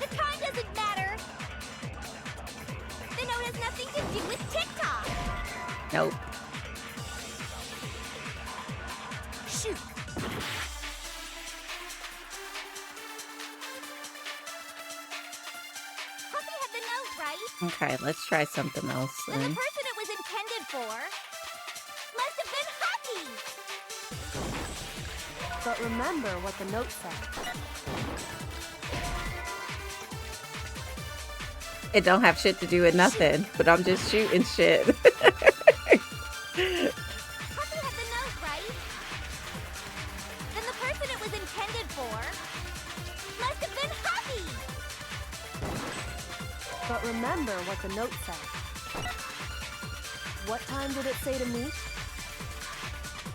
The time doesn't matter! The note has nothing to do with TikTok! Nope. Shoot! Happy had the note, right? Okay, let's try something else Then the then. person it was intended for must have been Happy! But remember what the note said. It don't have shit to do with nothing, but I'm just shooting shit. Happy had the note, right? Then the person it was intended for must have been Happy! But remember what the note said. What time did it say to meet?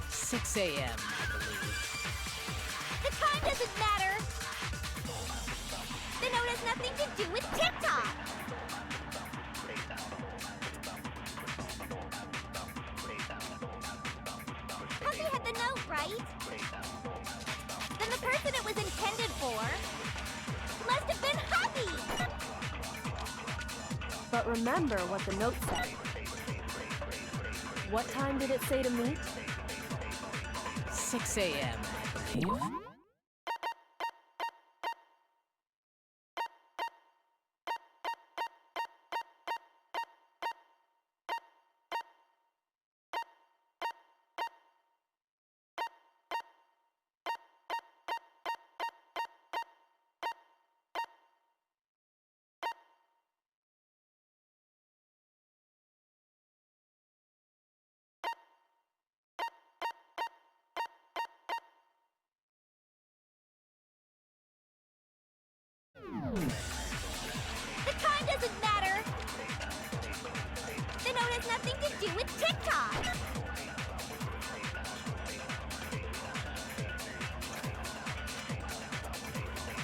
6 a.m., I believe. The time doesn't matter! The note has nothing to do with TikTok! right? Then the person it was intended for must have been happy! But remember what the note said. What time did it say to meet? 6 a.m., I believe. The time doesn't matter! The note has nothing to do with TikTok!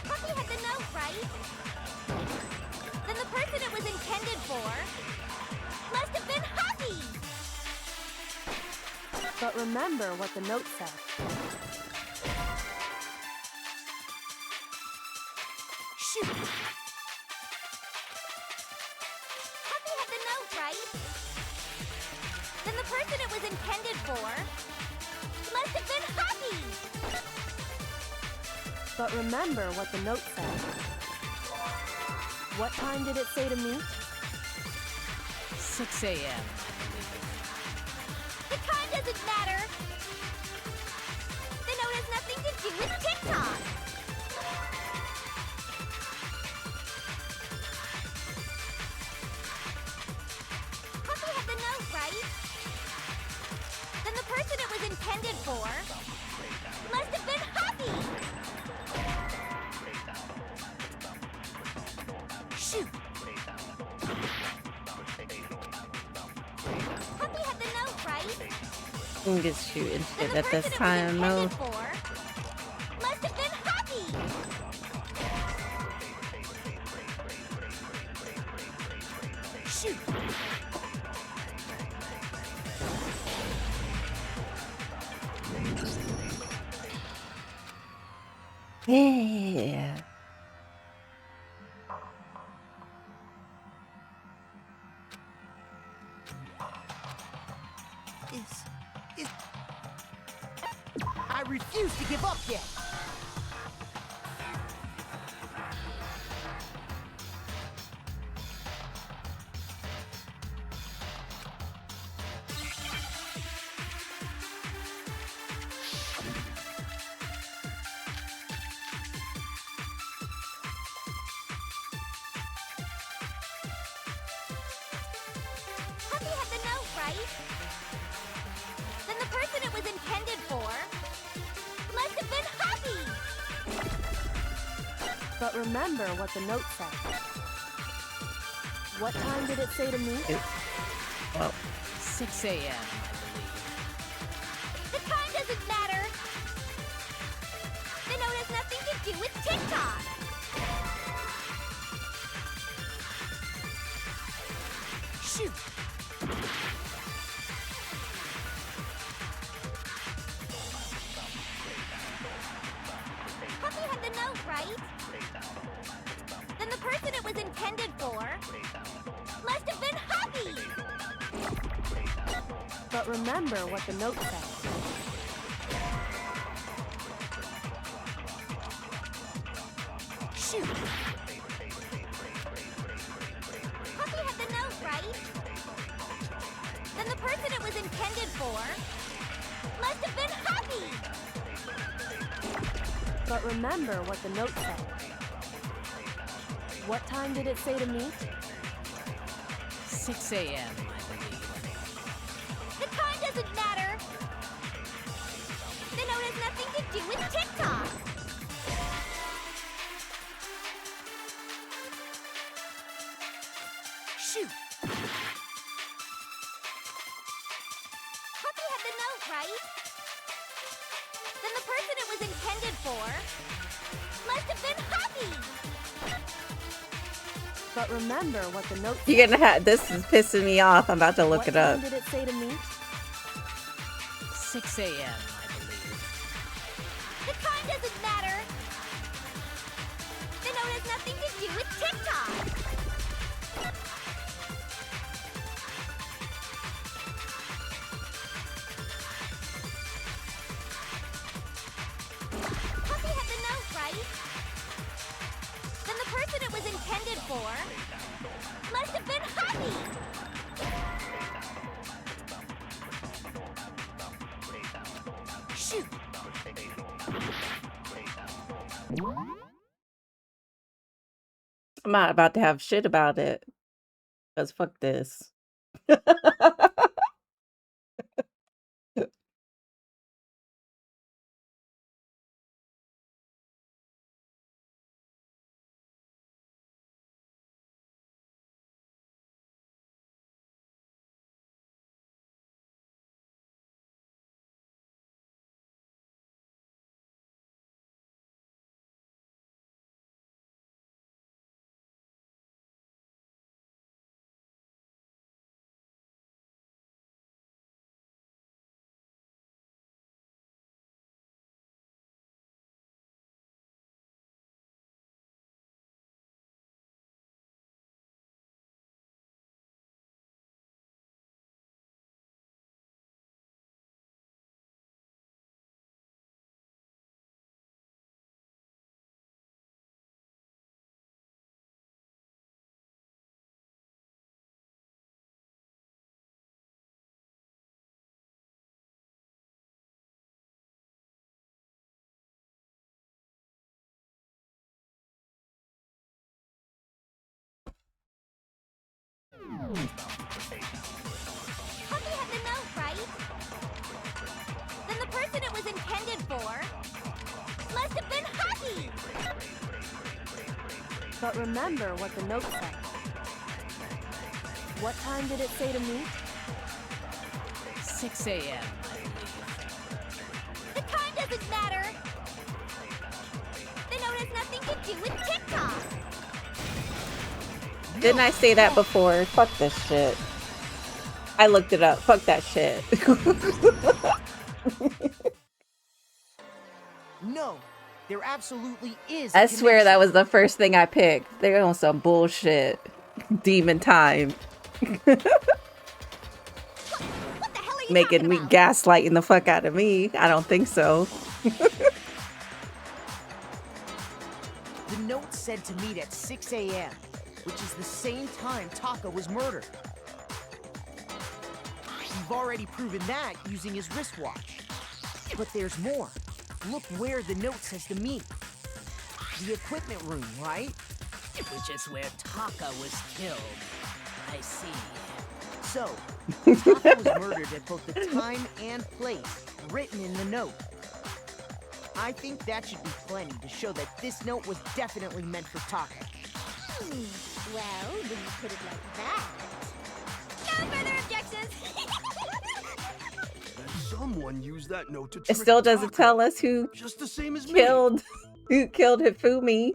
Puppy had the note, right? Then the person it was intended for must have been Happy! But remember what the note said. Shoot! Happy had the note, right? Then the person it was intended for must have been Happy! But remember what the note said. What time did it say to meet? 6 a.m. The time doesn't matter! The note has nothing to do with TikTok! Puppy had the note, right? Then the person it was intended for must have been Happy! Shoot! Puppy had the note, right? I'm just shooting Then shit the at this person it was time, intended no. for must have been Happy! Shoot! Yeah. I refuse to give up yet. Puppy had the note, right? Then the person it was intended for must have been Happy! But remember what the note said. What time did it say to meet? Well, 6 a.m., I believe. The time doesn't matter! The note has nothing to do with TikTok! Shoot! Puppy had the note, right? Then the person it was intended for must have been Happy! But remember what the note said. Shoot! Puppy had the note, right? Then the person it was intended for must have been Happy! But remember what the note said. What time did it say to meet? 6 a.m., I believe. The time doesn't matter! The note has nothing to do with TikTok! Shoot! Puppy had the note, right? Then the person it was intended for must have been Happy! But remember what the note said. you're gonna have this is pissing me off. I'm about to look What it up. time did it say to meet? 6 a.m., I believe. with TikTok. Puppy had the note, right? Then the person it was intended for must have been Happy. Shoot. I'm not about to have shit about it. Because fuck this. Puppy had the note, right? Then the person it was intended for must have been Happy. But remember what the note said. What time did it say to meet? 6 a.m. The time doesn't matter. The note has nothing to do with TikTok. Didn't I say that before? Fuck this shit. I looked it up. Fuck that shit. No, there absolutely is. I swear that was the first thing I picked. They're on some bullshit. Demon time. Making me gaslighting the fuck out of me. I don't think so. The note said to meet at 6 a.m., which is the same time Taka was murdered. You've already proven that using his wristwatch. But there's more. Look where the note says to meet. The equipment room, right? Which is where Taka was killed. I see. So, Taka was murdered at both the time and place written in the note. I think that should be plenty to show that this note was definitely meant for Taka. Well, when you put it like that. No further objections. Someone used that note to It trick still doesn't Taka, tell us who just the same as killed Hifumi.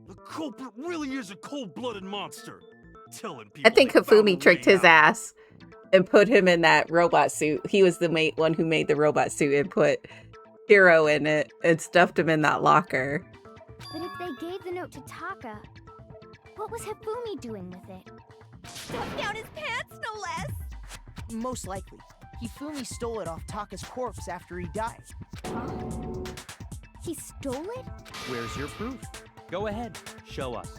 The culprit really is a cold-blooded monster. Telling people I think they found Hifumi a tricked way his out. ass and put him in that robot suit. He was the one who made the robot suit and put Hiro in it and stuffed him in that locker. But if they gave the note to Taka, what was Hifumi doing with it? Stuffed down his pants, no less. Most likely, Hifumi stole it off Taka's corpse after he died. He stole it? Where's your proof? Go ahead, show us.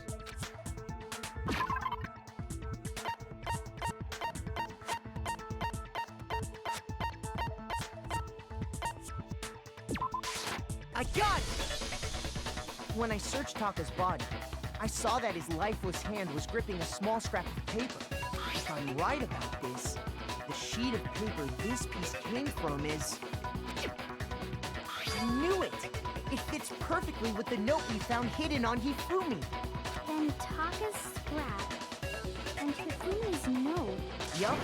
I got it! When I searched Taka's body, I saw that his lifeless hand was gripping a small scrap of paper. If I'm right about this, the sheet of paper this piece came from is... I knew it! It fits perfectly with the note we found hidden on Hifumi. Then Taka's scrap and Hifumi's note. Yup,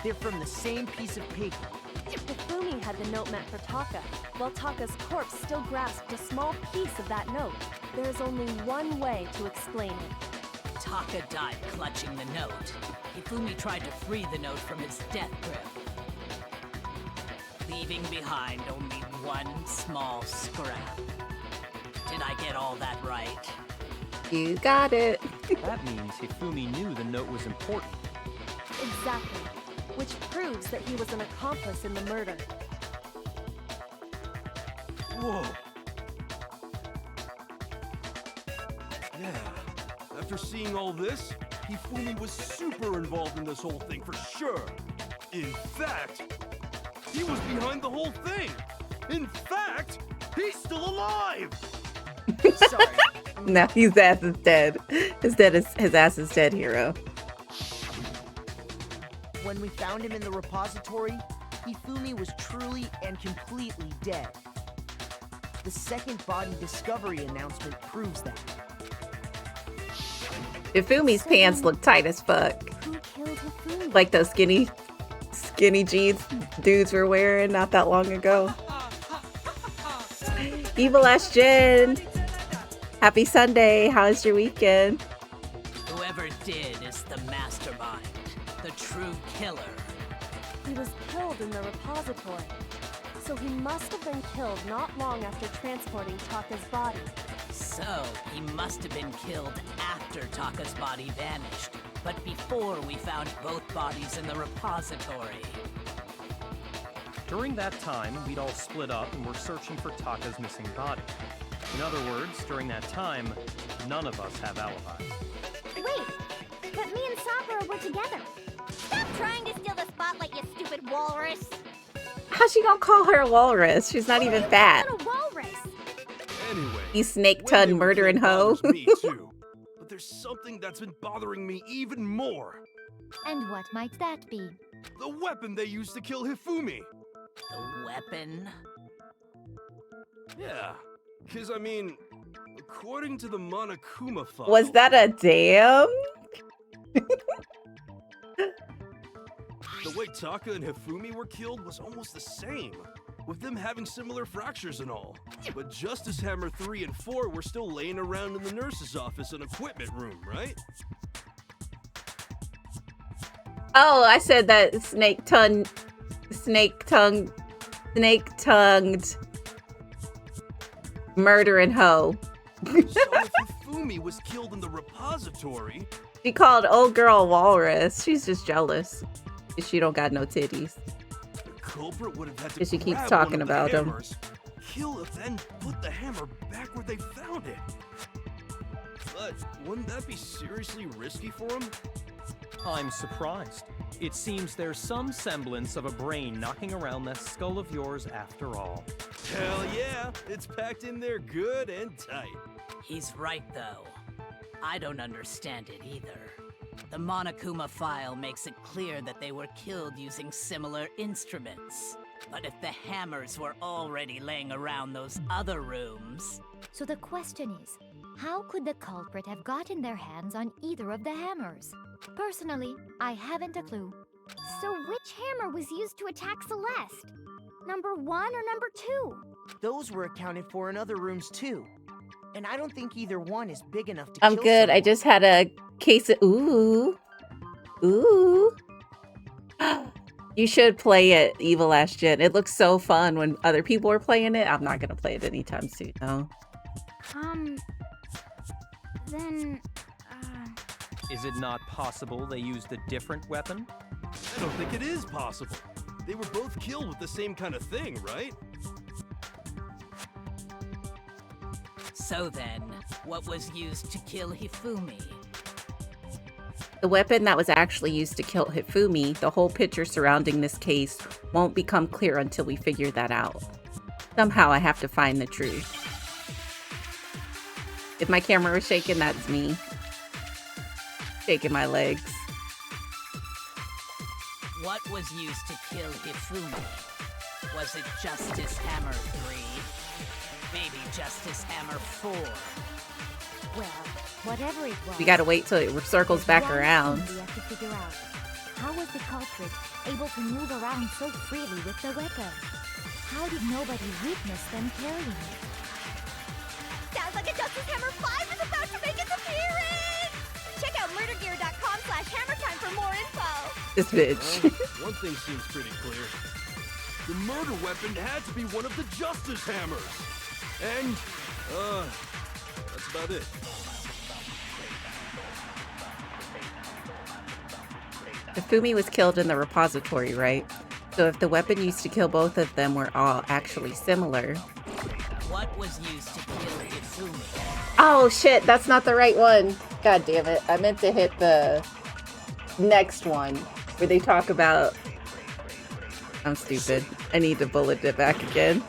they're from the same piece of paper. Hifumi had the note meant for Taka, while Taka's corpse still grasped a small piece of that note. There is only one way to explain it. Taka died clutching the note. Hifumi tried to free the note from his death grip, leaving behind only one small scrap. To Did I get all that right? You got it. That means Hifumi knew the note was important. Exactly. Which proves that he was an accomplice in the murder. Whoa. Yeah. After seeing all this, Hifumi was super involved in this whole thing for sure. In fact, he was behind the whole thing. In fact, he's still alive. Sorry. No, his ass is dead. His ass is dead, Hero. When we found him in the repository, Hifumi was truly and completely dead. The second body discovery announcement proves that. Hifumi's pants look tight as fuck. Who killed Hifumi? Like those skinny jeans dudes were wearing not that long ago. Evil Ash Jen. Happy Sunday. How's your weekend? Whoever did is the mastermind, the true killer. He was killed in the repository. So he must have been killed not long after transporting Taka's body. So, he must have been killed after Taka's body vanished, but before we found both bodies in the repository. During that time, we'd all split up and were searching for Taka's missing body. In other words, during that time, none of us have alibis. Wait, but me and Sakura were together. Stop trying to steal the spotlight, you stupid walrus. How's she gonna call her a walrus? She's not even fat. What a walrus! Anyway, You snake ton murdering hoe. bothers me too. But there's something that's been bothering me even more. And what might that be? The weapon they used to kill Hifumi. The weapon? Yeah, because I mean, according to the Monokuma file... Was that a dam? The way Taka and Hifumi were killed was almost the same, with them having similar fractures and all. But Justice Hammer 3 and 4 were still laying around in the nurse's office and equipment room, right? Oh, I said that snake-tongued murdering hoe. So if Hifumi was killed in the repository... She called old girl a walrus. She's just jealous. She don't got no titties. The culprit would have had to She keeps grab talking one of the about them. hammers, kill it, then put the hammer back where they found it. But wouldn't that be seriously risky for him? I'm surprised. It seems there's some semblance of a brain knocking around that skull of yours after all. Hell yeah, it's packed in there good and tight. He's right, though. I don't understand it either. The Monokuma file makes it clear that they were killed using similar instruments. But if the hammers were already laying around those other rooms... So the question is, how could the culprit have gotten their hands on either of the hammers? Personally, I haven't a clue. So which hammer was used to attack Celeste? Number 1 or number 2? Those were accounted for in other rooms too. And I don't think either one is big enough to I'm kill good. I someone. just had a case of ooh. You should play it, Evil Ash Jen. It looks so fun when other people are playing it. I'm not gonna play it anytime soon, though. Then, Is it not possible they used a different weapon? I don't think it is possible. They were both killed with the same kind of thing, right? So then, what was used to kill Hifumi? The weapon that was actually used to kill Hifumi, the whole picture surrounding this case won't become clear until we figure that out. Somehow I have to find the truth. If my camera was shaking, that's me. Shaking my legs. What was used to kill Hifumi? Was it Justice Hammer 3? Maybe Justice Hammer 4? Well, whatever it was... We gotta wait till it circles back one around. thing we have to figure out. How was the culprit able to move around so freely with the weapon? How did nobody witness them carrying it? Sounds like a Justice Hammer 5 is about to make its appearance! Check out murdergear.com/hammertime for more info! This bitch. One thing seems pretty clear. The murder weapon had to be one of the Justice Hammers. And That's about it. Hifumi was killed in the repository, right? So if the weapon used to kill both of them were all actually similar. What was used to kill Hifumi? Oh shit, that's not the right one. God damn it. I meant to hit the next one where they talk about... I'm stupid. I need to bullet it back again.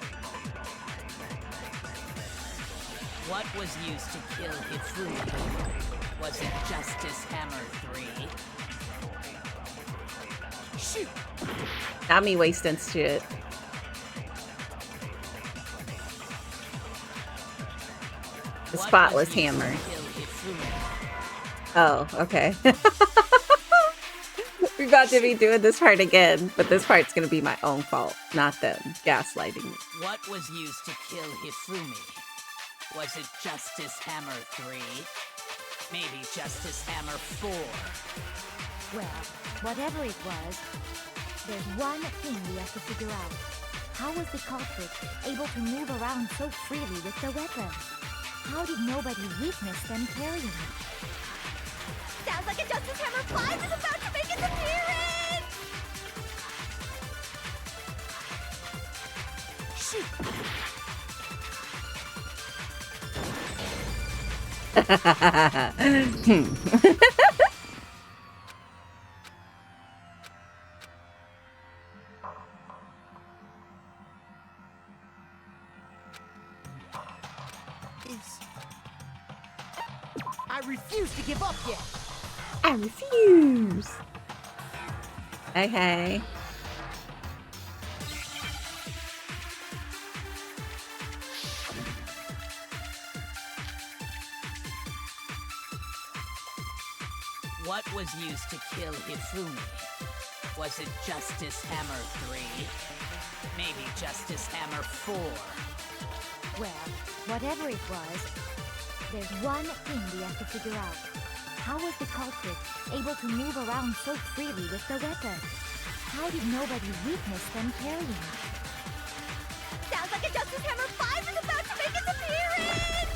What was used to kill Hifumi? Was it Justice Hammer 3? Shoot! Not me wasting shit. The spotless hammer. Oh, okay. We're about to be doing this part again, but this part's gonna be my own fault, not them gaslighting me. What was used to kill Hifumi? Was it Justice Hammer 3? Maybe Justice Hammer 4? Well, whatever it was, there's one thing we have to figure out. How was the culprit able to move around so freely with the weapon? How did nobody witness them carrying it? Sounds like a Justice Hammer 5 is about to make its appearance! Shoot! I refuse to give up yet. I refuse. Okay. What was used to kill Hifumi? Was it Justice Hammer 3? Maybe Justice Hammer 4? Well, whatever it was, there's one thing we have to figure out. How was the culprit able to move around so freely with the weapon? How did nobody witness them carrying it? Sounds like a Justice Hammer 5 is about to make its appearance!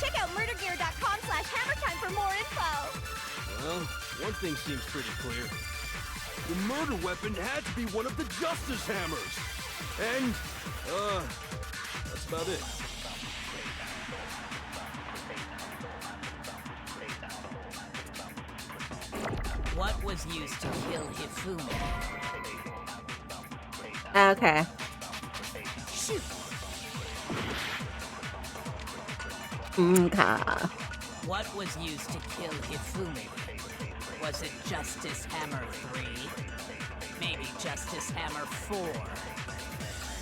Check out murdergear.com/hammertime for more info! Well, one thing seems pretty clear. The murder weapon had to be one of the Justice Hammers! And, that's about it. What was used to kill Hifumi? Okay. Shoot! Okay. What was used to kill Hifumi? Was it Justice Hammer 3? Maybe Justice Hammer 4?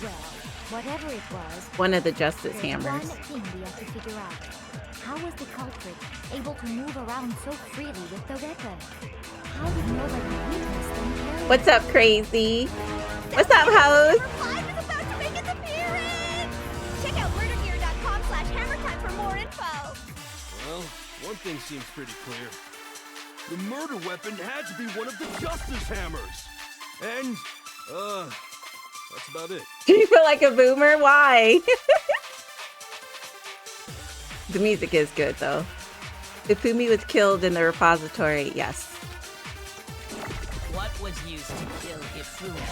Well, whatever it was, One of the Justice there's Hammers. one thing we have to figure out. How was the culprit able to move around so freely with the weapon? How did nobody witness them carrying it? What's up, crazy? What's up, hoes? Hammer 5 is about to make its appearance! Check out murdergear.com/hammertime for more info! Well, one thing seems pretty clear. The murder weapon had to be one of the Justice Hammers! And, that's about it. Do you feel like a boomer? Why? The music is good, though. Hifumi was killed in the repository, yes. What was used to kill Hifumi?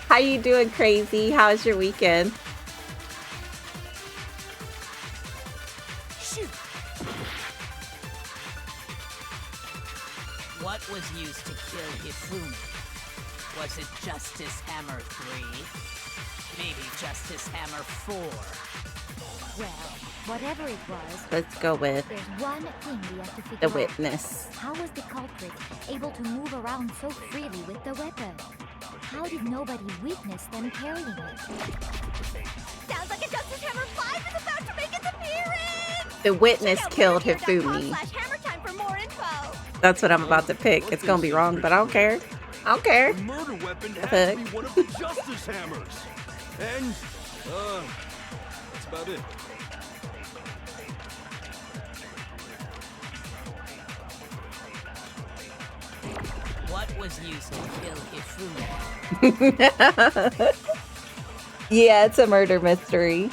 How you doing, crazy? How's your weekend? Shoot! What was used to kill Hifumi? Was it Justice Hammer 3? Maybe Justice Hammer 4? Well, whatever it was, Let's go with there's one thing we have to figure the out. witness. How was the culprit able to move around so freely with the weapon? How did nobody witness them carrying it? Sounds like a Justice Hammer 5 is about to make its appearance! The witness Check out killed Hifumi. murdergear.com/hammertime for more info! That's what I'm about to pick. It's gonna be wrong, but I don't care. I don't care. The murder weapon had to be one of the Justice Hammers! And, that's about it. What was used to kill Hifumi? Yeah, it's a murder mystery.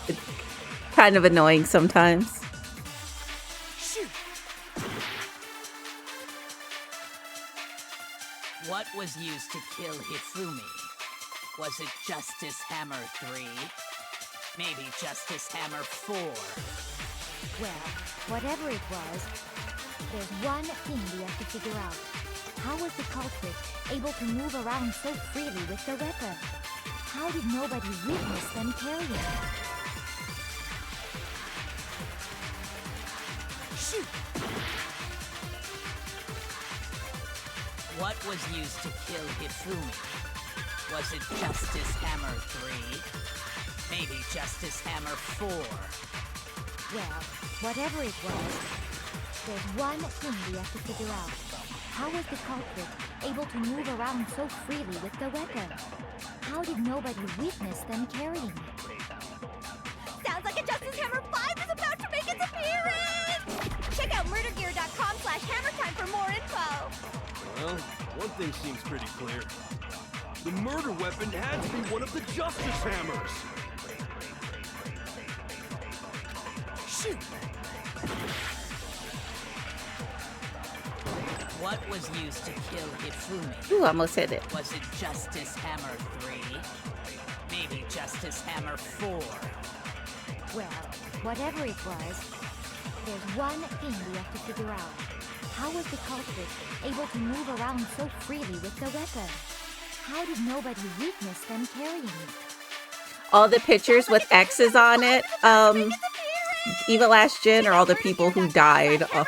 It's kind of annoying sometimes. What was used to kill Hifumi? Was it Justice Hammer 3? Maybe Justice Hammer 4? Well, whatever it was, there's one thing we have to figure out. How was the culprit able to move around so freely with the weapon? How did nobody witness them carrying it? Shoot! What was used to kill Hifumi? Was it Justice Hammer 3? Maybe Justice Hammer 4? Well, whatever it was, there's one thing we have to figure out. How was the culprit able to move around so freely with the weapon? How did nobody witness them carrying it? Sounds like a Justice Hammer 5 is about to make its appearance! Check out murdergear.com/hammertime for more info! Well, one thing seems pretty clear. The murder weapon had to be one of the Justice Hammers! Shoot! What was used to kill Hifumi? Ooh, almost hit it. Was it Justice Hammer 3? Maybe Justice Hammer 4? Well, whatever it was, there's one thing we have to figure out. How was the culprit able to move around so freely with the weapon? How did nobody witness them carrying it? All the pictures with X's on it, Eva Last Gen, or all the people who died. Well,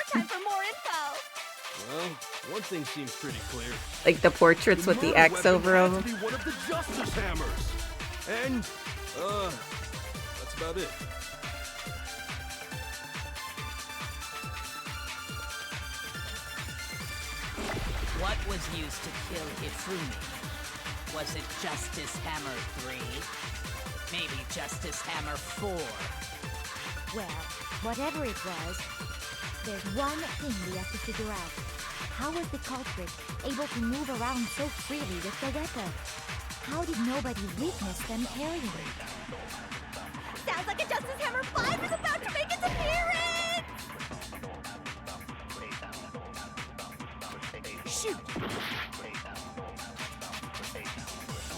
one thing seems pretty clear. Like the portraits with the X over them. Be one of the Justice Hammers. And, that's about it. What was used to kill Hifumi? Was it Justice Hammer 3? Maybe Justice Hammer 4? Well, whatever it was, there's one thing we have to figure out. How was the culprit able to move around so freely with the weapon? How did nobody witness them carrying it? Sounds like a Justice Hammer 5 is about to make its appearance! Shoot!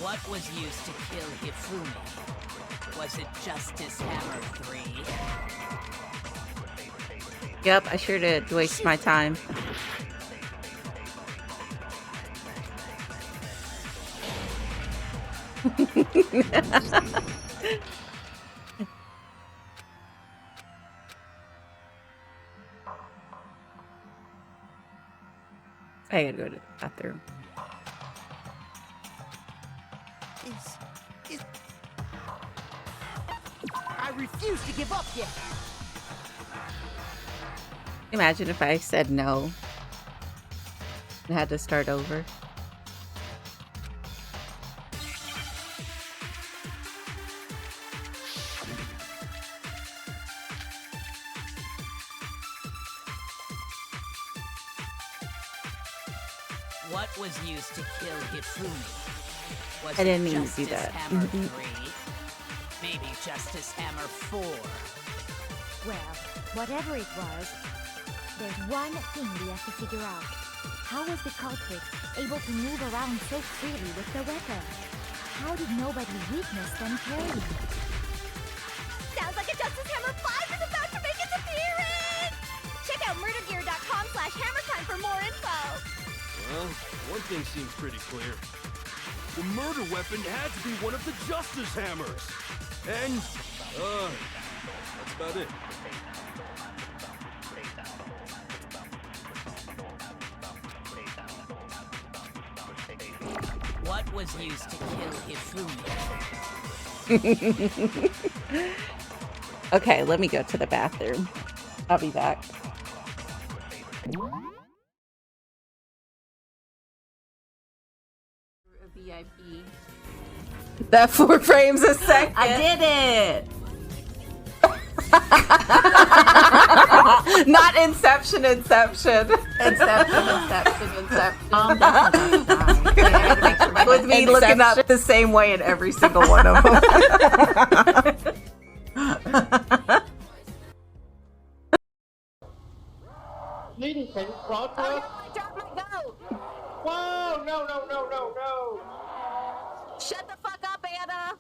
What was used to kill Hifumi? Was it Justice Hammer 3? Yep, I sure did waste my time. I gotta go to the bathroom. I refuse to give up yet. Imagine if I said no and had to start over. What was used to kill Hifumi? Was I didn't it mean to do Justice that. Hammer 3? Maybe Justice Hammer 4? Well, whatever it was, there's one thing we have to figure out. How was the culprit able to move around so freely with the weapon? How did nobody witness them carrying it? Sounds like a Justice Hammer 5 is about to make its appearance! Check out murdergear.com/hammertime for more info! Well, one thing seems pretty clear. The murder weapon had to be one of the Justice Hammers. And, that's about it. What was used to kill Hifumi? Okay, let me go to the bathroom. I'll be back. VIP. That 4 frames a second. I did it! Not Inception. Inception. Inception. With me looking up the same way in every single one of them. Ladies, can you brought up? Whoa! No! Shut the fuck up, Anna.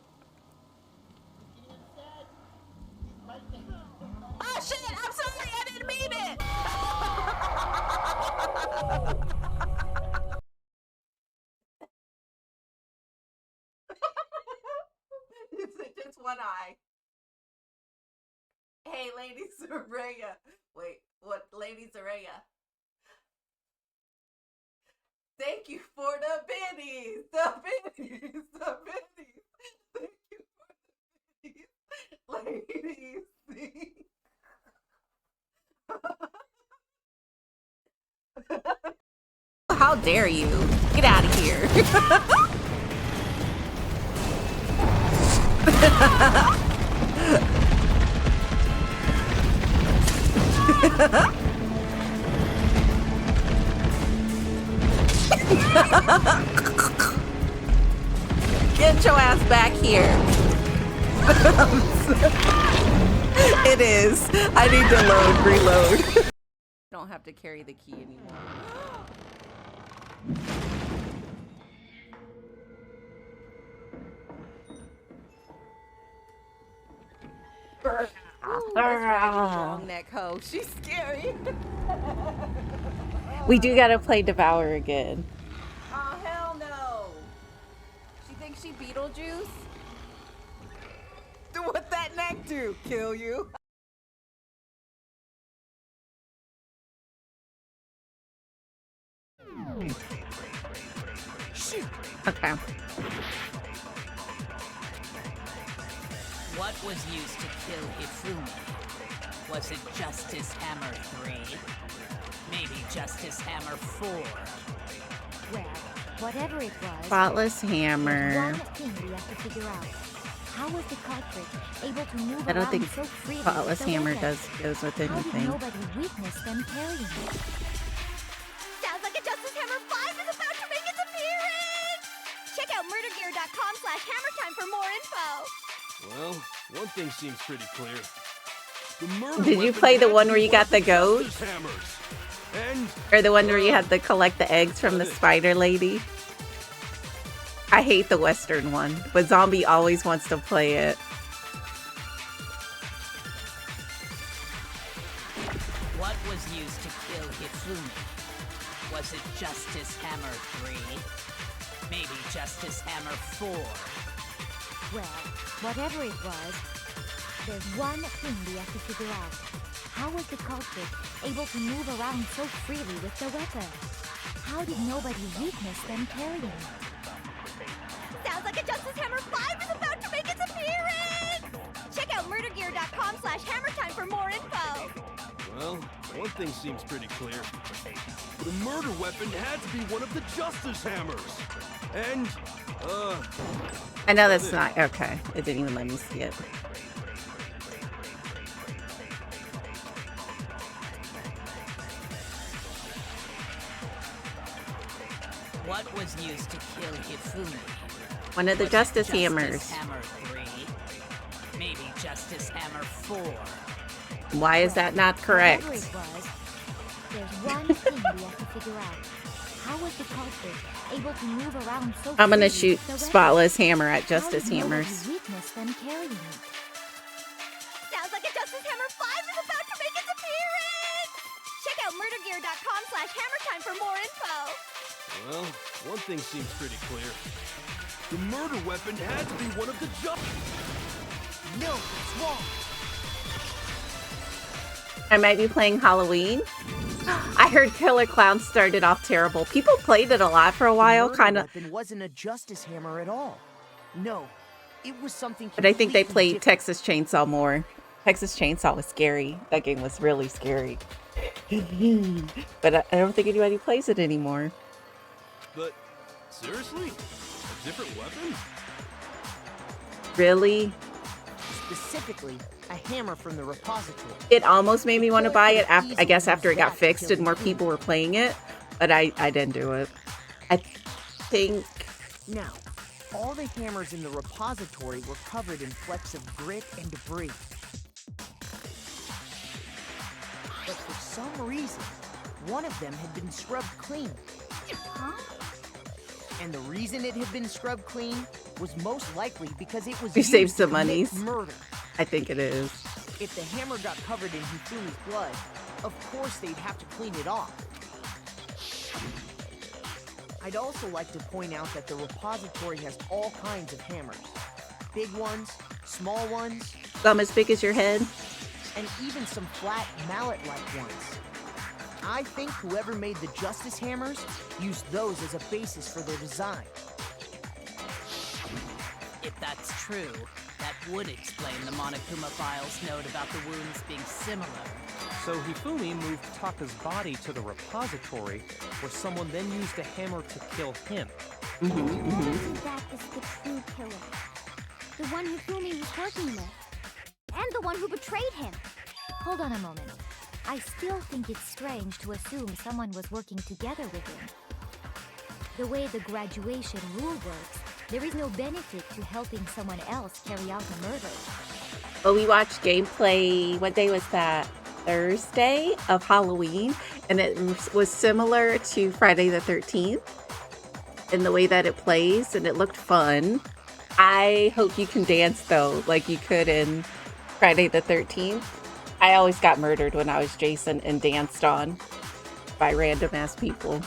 Oh shit! I'm sorry. I didn't mean it. It's one eye. Hey, Lady Soraya. Wait, what? Lady Soraya. Thank you for the biddies. The biddies. The biddies. Thank you for the biddies. Ladies. How dare you? Get out of here. Get your ass back here. It is. I need to reload. I don't have to carry the key anymore. Long neck hoe. She's scary. We do gotta play Devour again. Oh hell no. She thinks she Beetlejuice? What that neck do? Kill you? Okay. What was used to kill Hifumi? Was it Justice Hammer 3? Maybe Justice Hammer 4? Well, whatever it was, Spotless there's Hammer. one thing we have to figure out. How was the culprit able to move I don't around think so freely Spotless with the Hammer weapon? goes with How did anything. nobody witness them carrying it? Sounds like a Justice Hammer 5 is about to make its appearance! Check out murdergear.com/hammertime for more info. Well, one thing seems pretty clear. The murder Did you weapon play the had one to where be you got of the goat? Justice Hammers. And Or the one where you had to collect the eggs from the spider lady? I hate the Western one, but Zombie always wants to play it. What was used to kill Hifumi? Was it Justice Hammer 3? Maybe Justice Hammer 4? Well, whatever it was, there's one thing we have to figure out. How was the culprit able to move around so freely with the weapon? How did nobody witness them carrying it? Sounds like a Justice Hammer 5 is about to make its appearance! Check out murdergear.com/hammertime for more info. well, one thing seems pretty clear. The murder weapon had to be one of the Justice Hammers. And I know that's not okay. It didn't even let me see it. What was used to kill Hifumi? One of the Was it Justice Hammers. Justice Hammer 3? Maybe Justice Hammer 4? Why is that not correct? Whatever it was, there's one thing we have to figure out. How was the culprit able to move around so I'm gonna freely shoot with the weapon? Spotless Hammer at How Justice did nobody Hammers. witness them carrying it? Sounds like a Justice Hammer 5 is about to make its appearance! Check out murdergear.com/hammertime for more info. well, one thing seems pretty clear. The murder weapon had to be one of the No, it's wrong. I might be playing Halloween. I heard Killer Clown started off terrible. People played it a lot for a while, The kind murder of. weapon wasn't a Justice Hammer at all. No, it was something. But I think they completely played different. Texas Chainsaw more. Texas Chainsaw was scary. That game was really scary. But I don't think anybody plays it anymore. But seriously? A different weapon? Really? Specifically, a hammer from the repository. It almost made me want to buy it, I guess, after it got fixed and more people were playing it, but I didn't do it. I think... Now, all the hammers in the repository were covered in flecks of grit and debris. But for some reason, one of them had been scrubbed clean. Huh? And the reason it had been scrubbed clean was most likely because it was We used saved to some commit monies. murder. I think it is. If the hammer got covered in Hifumi's blood, of course they'd have to clean it off. I'd also like to point out that the repository has all kinds of hammers. Big ones, small ones, Some as big as your head. and even some flat mallet-like ones. I think whoever made the Justice Hammers used those as a basis for their design. If that's true, that would explain the Monokuma file's note about the wounds being similar. So Hifumi moved Taka's body to the repository, where someone then used a hammer to kill him. What if that is the true killer? The one Hifumi was working with. And the one who betrayed him. Hold on a moment. I still think it's strange to assume someone was working together with him. The way the graduation rule works, there is no benefit to helping someone else carry out a murder. Well, we watched gameplay, what day was that? Thursday of Halloween, and it was similar to Friday the 13th in the way that it plays, and it looked fun. I hope you can dance though, like you could in Friday the 13th. I always got murdered when I was Jason and danced on by random ass people.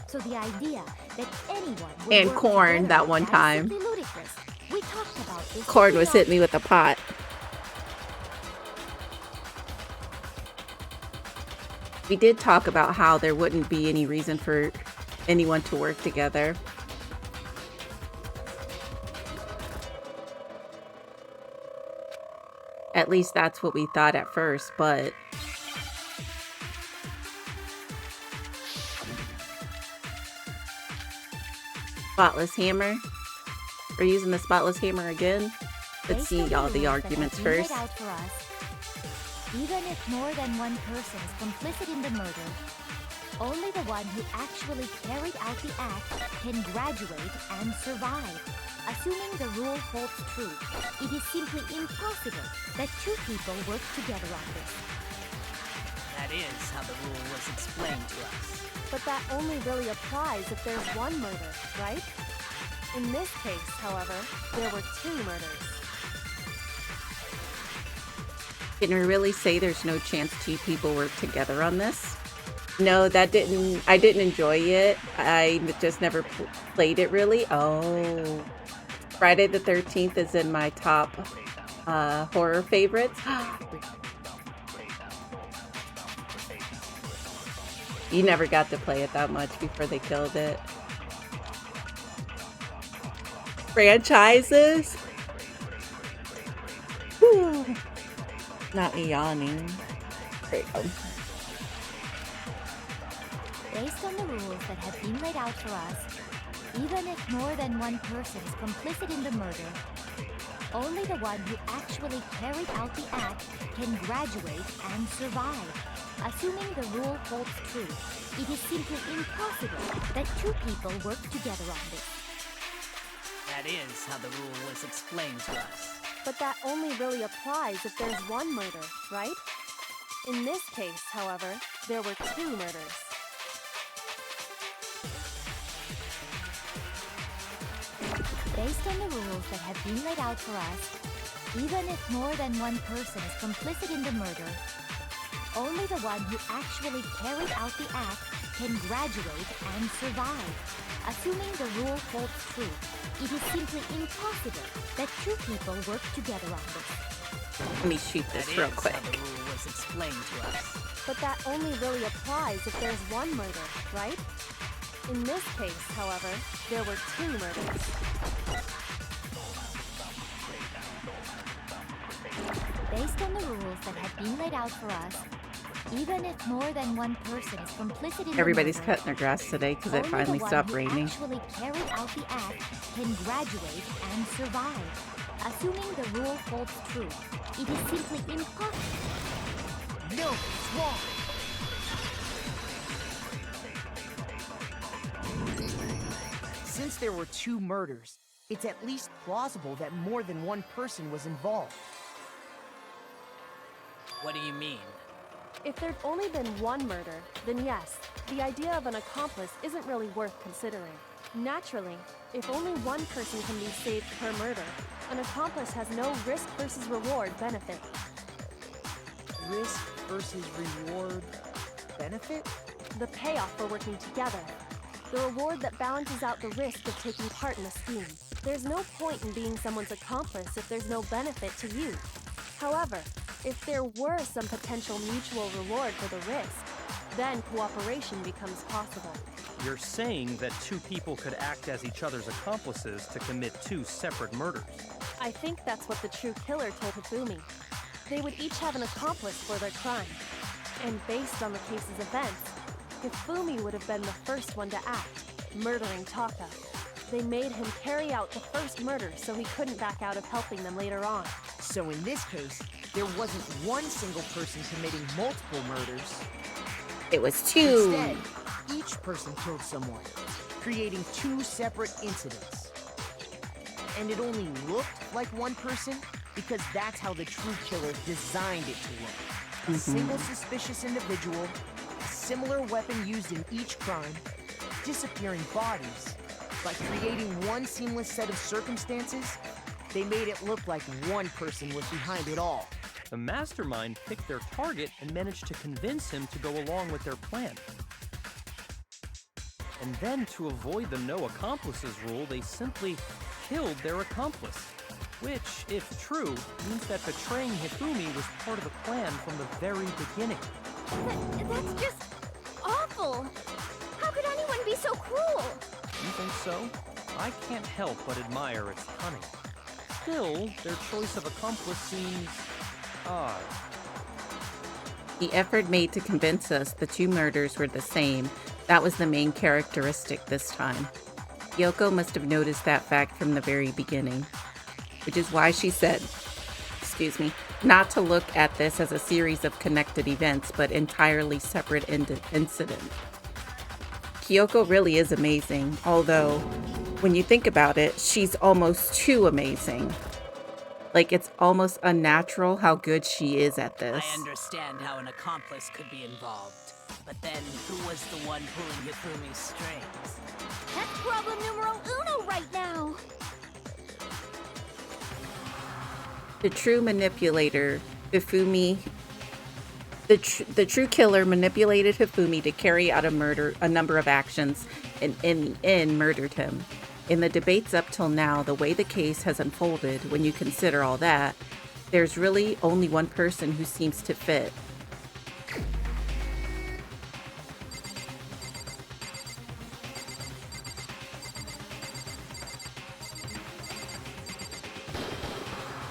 So the idea that anyone would And work Corn together that one is time. simply ludicrous. We talked about this. Corn was hitting me with a pot. We did talk about how there wouldn't be any reason for anyone to work together. At least that's what we thought at first, but... Spotless hammer. We're using the spotless hammer again. Let's see all the arguments first. Even if more than one person is complicit in the murder, only the one who actually carried out the act can graduate and survive. Assuming the rule holds true, it is simply impossible that two people work together on this. That is how the rule was explained to us. But that only really applies if there's one murder, right? In this case, however, there were two murders. Can we really say there's no chance two people work together on this? No, I didn't enjoy it. I just never played it really. Oh. Friday the 13th is in my top horror favorites. You never got to play it that much before they killed it. Franchises? Whew. Not yawning. There you go. Based on the rules that have been laid out for us, even if more than one person is complicit in the murder, only the one who actually carried out the act can graduate and survive. Assuming the rule holds true, it is simply impossible that two people work together on this. That is how the rule was explained to us. But that only really applies if there's one murder, right? In this case, however, there were two murders. Based on the rules that have been laid out for us, even if more than one person is complicit in the murder, only the one who actually carried out the act can graduate and survive. Assuming the rule holds true, it is simply impossible that two people work together on this. Let me shoot this real quick. How the rule was explained to us. But that only really applies if there's one murder, right? In this case, however, there were two murders. Based on the rules that have been laid out for us, even if more than one person is complicit in Everybody's the murder, cutting their grass today because it only finally the one stopped who raining. actually carried out the act can graduate and survive. Assuming the rule holds true, it is simply impossible. No, it's wrong. Since there were 2 murders, it's at least plausible that more than one person was involved. What do you mean? If there'd only been one murder, then yes, the idea of an accomplice isn't really worth considering. Naturally, if only one person can be saved per murder, an accomplice has no risk versus reward benefit. Risk versus reward benefit? The payoff for working together. The reward that balances out the risk of taking part in a scheme. There's no point in being someone's accomplice if there's no benefit to you. However, if there were some potential mutual reward for the risk, then cooperation becomes possible. You're saying that 2 people could act as each other's accomplices to commit 2 separate murders. I think that's what the true killer told Hifumi. They would each have an accomplice for their crime. And based on the case's events, Hifumi would have been the first one to act, murdering Taka. They made him carry out the first murder so he couldn't back out of helping them later on. So in this case, there wasn't one single person committing multiple murders. It was 2. Instead, each person killed someone, creating 2 separate incidents. And it only looked like one person because that's how the true killer designed it to look. A single suspicious individual, a similar weapon used in each crime, disappearing bodies. By creating one seamless set of circumstances, they made it look like one person was behind it all. The mastermind picked their target and managed to convince him to go along with their plan. And then, to avoid the no accomplices rule, they simply killed their accomplice. Which, if true, means that betraying Hifumi was part of the plan from the very beginning. That's just awful. How could anyone be so cruel? You think so? I can't help but admire its cunning. Still, their choice of accomplice seems odd. The effort made to convince us the 2 murders were the same, that was the main characteristic this time. Yoko must have noticed that fact from the very beginning, which is why she said, not to look at this as a series of connected events, but entirely separate incidents. Kyoko really is amazing, although when you think about it, she's almost too amazing. Like, it's almost unnatural how good she is at this. I understand how an accomplice could be involved, but then who was the one pulling Hifumi's strings? That's problem numero uno right now. The true manipulator, Hifumi. The true killer manipulated Hifumi to carry out a number of actions, and in the end murdered him. In the debates up till now, the way the case has unfolded, when you consider all that, there's really only one person who seems to fit.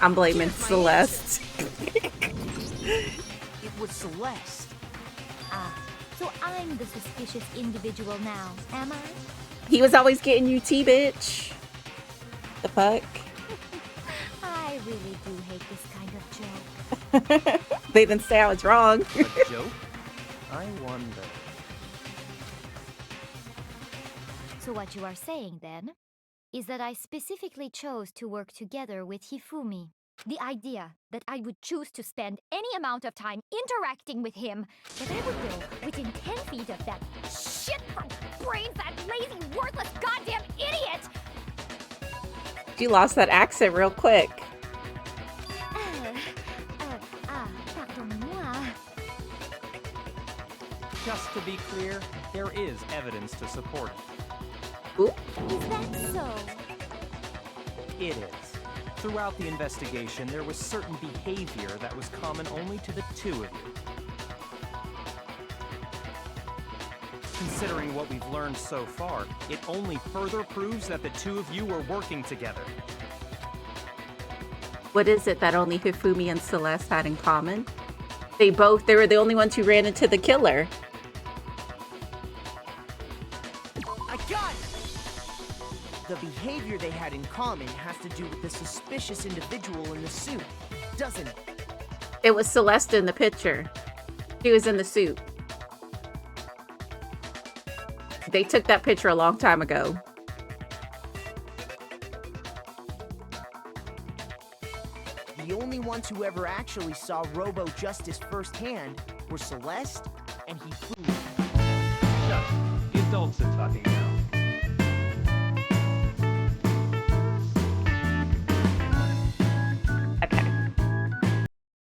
I'm blaming Celeste. It was Celeste. Ah, so I'm the suspicious individual now, am I? He was always getting you tea, bitch. The fuck? I really do hate this kind of joke. They didn't say I was wrong. A joke? I wonder. So what you are saying, then, is that I specifically chose to work together with Hifumi. The idea that I would choose to spend any amount of time interacting with him, that I would go within 10 feet of that shit from brains, that lazy, worthless, goddamn idiot! You lost that accent real quick. Pardon-moi. Just to be clear, there is evidence to support it. Ooh. Is that so? It is. Throughout the investigation, there was certain behavior that was common only to the 2 of you. Considering what we've learned so far, it only further proves that the 2 of you were working together. What is it that only Hifumi and Celeste had in common? They were the only ones who ran into the killer. I got it! The behavior they had in common has to do with the suspicious individual in the suit, doesn't it? It was Celeste in the picture. She was in the suit. They took that picture a long time ago. The only ones who ever actually saw Robo Justice firsthand were Celeste and Hifumi. Shut up. The adults are talking now. Okay.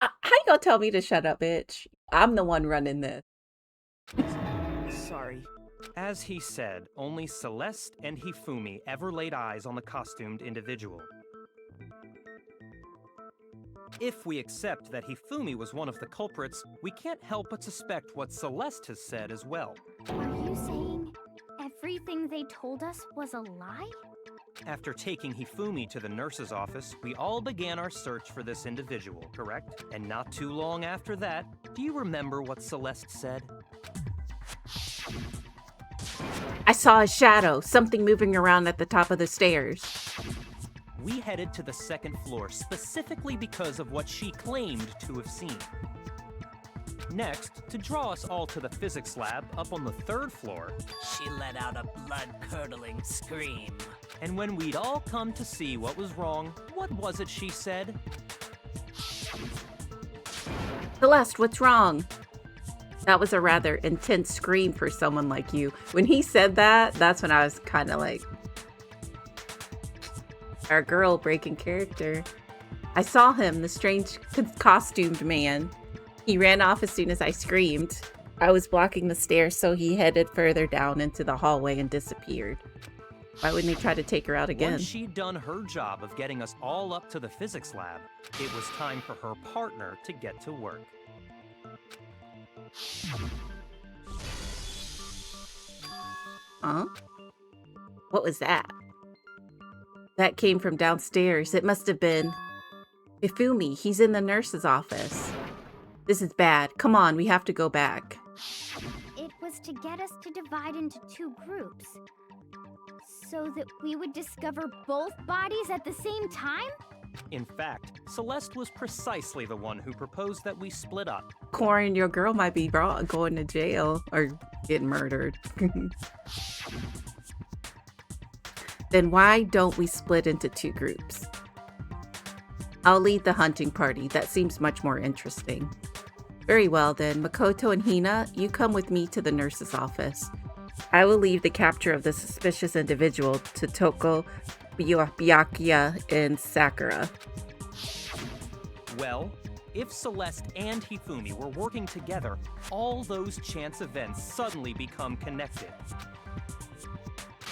How you gonna tell me to shut up, bitch? I'm the one running this. Sorry. As he said, only Celeste and Hifumi ever laid eyes on the costumed individual. If we accept that Hifumi was one of the culprits, we can't help but suspect what Celeste has said as well. Are you saying everything they told us was a lie? After taking Hifumi to the nurse's office, we all began our search for this individual, correct? And not too long after that, do you remember what Celeste said? I saw a shadow, something moving around at the top of the stairs. We headed to the second floor specifically because of what she claimed to have seen. Next, to draw us all to the physics lab up on the third floor, She let out a blood-curdling scream. and when we'd all come to see what was wrong, what was it she said? Celeste, what's wrong? That was a rather intense scream for someone like you. When he said that, that's when I was kind of like, our girl breaking character. I saw him, the strange costumed man. He ran off as soon as I screamed. I was blocking the stairs, so he headed further down into the hallway and disappeared. Why wouldn't he try to take her out again? Once she'd done her job of getting us all up to the physics lab, it was time for her partner to get to work. Huh? What was that? That came from downstairs. It must have been Hifumi. He's in the nurse's office. This is bad. Come on, we have to go back. It was to get us to divide into two groups. So that we would discover both bodies at the same time? In fact, Celeste was precisely the one who proposed that we split up. Corin, your girl might be going to jail or getting murdered. Then why don't we split into two groups? I'll lead the hunting party. That seems much more interesting. Very well then, Makoto and Hina, you come with me to the nurse's office. I will leave the capture of the suspicious individual to Toko, Byakuya, and Sakura. Well, if Celeste and Hifumi were working together, all those chance events suddenly become connected.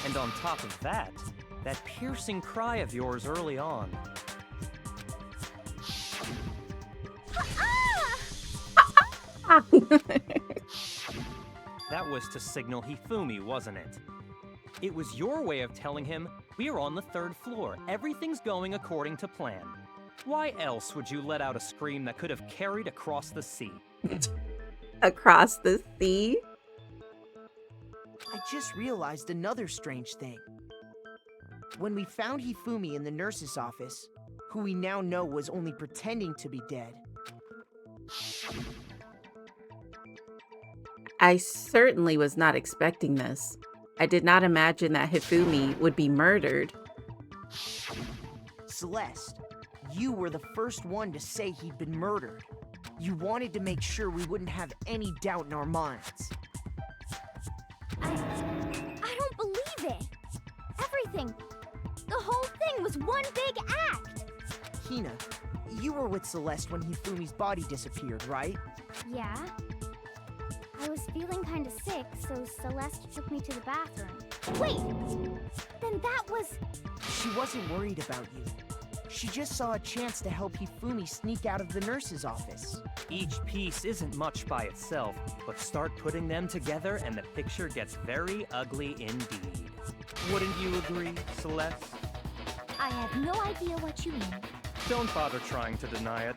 And on top of that, that piercing cry of yours early on. That was to signal Hifumi, wasn't it? It was your way of telling him, we're on the third floor, everything's going according to plan. Why else would you let out a scream that could have carried across the sea? Across the sea? I just realized another strange thing. When we found Hifumi in the nurse's office, who we now know was only pretending to be dead, I certainly was not expecting this. I did not imagine that Hifumi would be murdered. Celeste, you were the first one to say he'd been murdered. You wanted to make sure we wouldn't have any doubt in our minds. I don't believe it. Everything, the whole thing was one big act. Hina, you were with Celeste when Hifumi's body disappeared, right? Yeah. I was feeling kind of sick, so Celeste took me to the bathroom. Wait! Then that was... She wasn't worried about you. She just saw a chance to help Hifumi sneak out of the nurse's office. Each piece isn't much by itself, but start putting them together and the picture gets very ugly indeed. Wouldn't you agree, Celeste? I have no idea what you mean. Don't bother trying to deny it.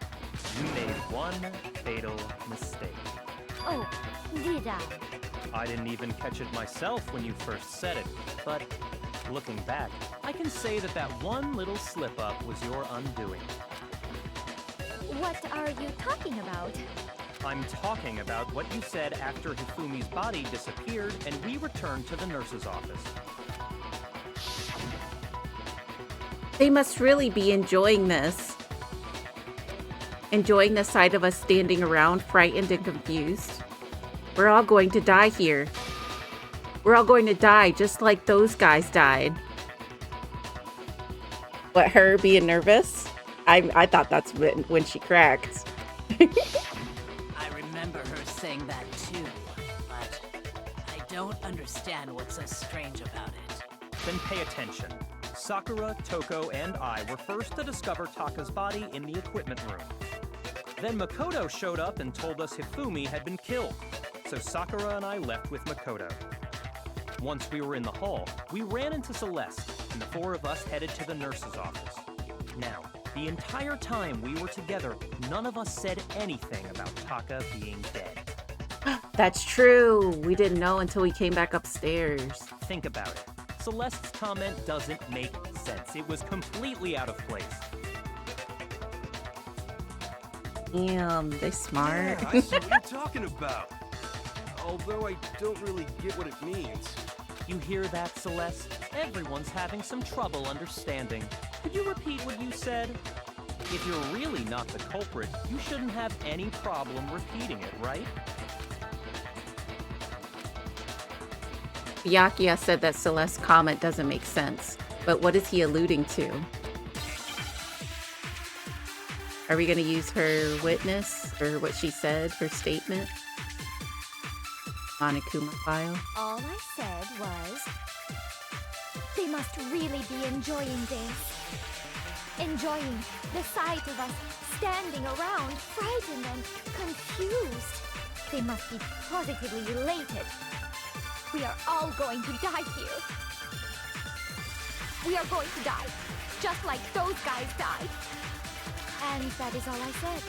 You made one fatal mistake. Oh, did I? I didn't even catch it myself when you first said it, but looking back, I I can say that that one little slip-up was your undoing. What are you talking about? I'm talking about what you said after Hifumi's body disappeared and we returned to the nurse's office. They must really be enjoying this. Enjoying the sight of us standing around, frightened and confused. We're all going to die here. We're all going to die just like those guys died. What, her being nervous? I thought that's when she cracked. I remember her saying that too, but I don't understand what's so strange about it. Then pay attention. Sakura, Toko, and I were first to discover Taka's body in the equipment room. Then Makoto showed up and told us Hifumi had been killed, so Sakura and I left with Makoto. Once we were in the hall, we ran into Celeste, and the four of us headed to the nurse's office. Now, the entire time we were together, none of us said anything about Taka being dead. That's true. We didn't know until we came back upstairs. Think about it. Celeste's comment doesn't make sense. It was completely out of place. Damn, they smart. Yeah, I see what you're talking about. Although I don't really get what it means. You hear that, Celeste? Everyone's having some trouble understanding. Could you repeat what you said? If you're really not the culprit, you shouldn't have any problem repeating it, right? Byakuya said that Celeste's comment doesn't make sense, but what is he alluding to? Are we going to use her witness, or what she said, her statement? Monokuma file? All I said was, they must really be enjoying this. Enjoying the sight of us standing around, frightened and confused. They must be positively elated. We are all going to die here. We are going to die, just like those guys died. And that is all I said.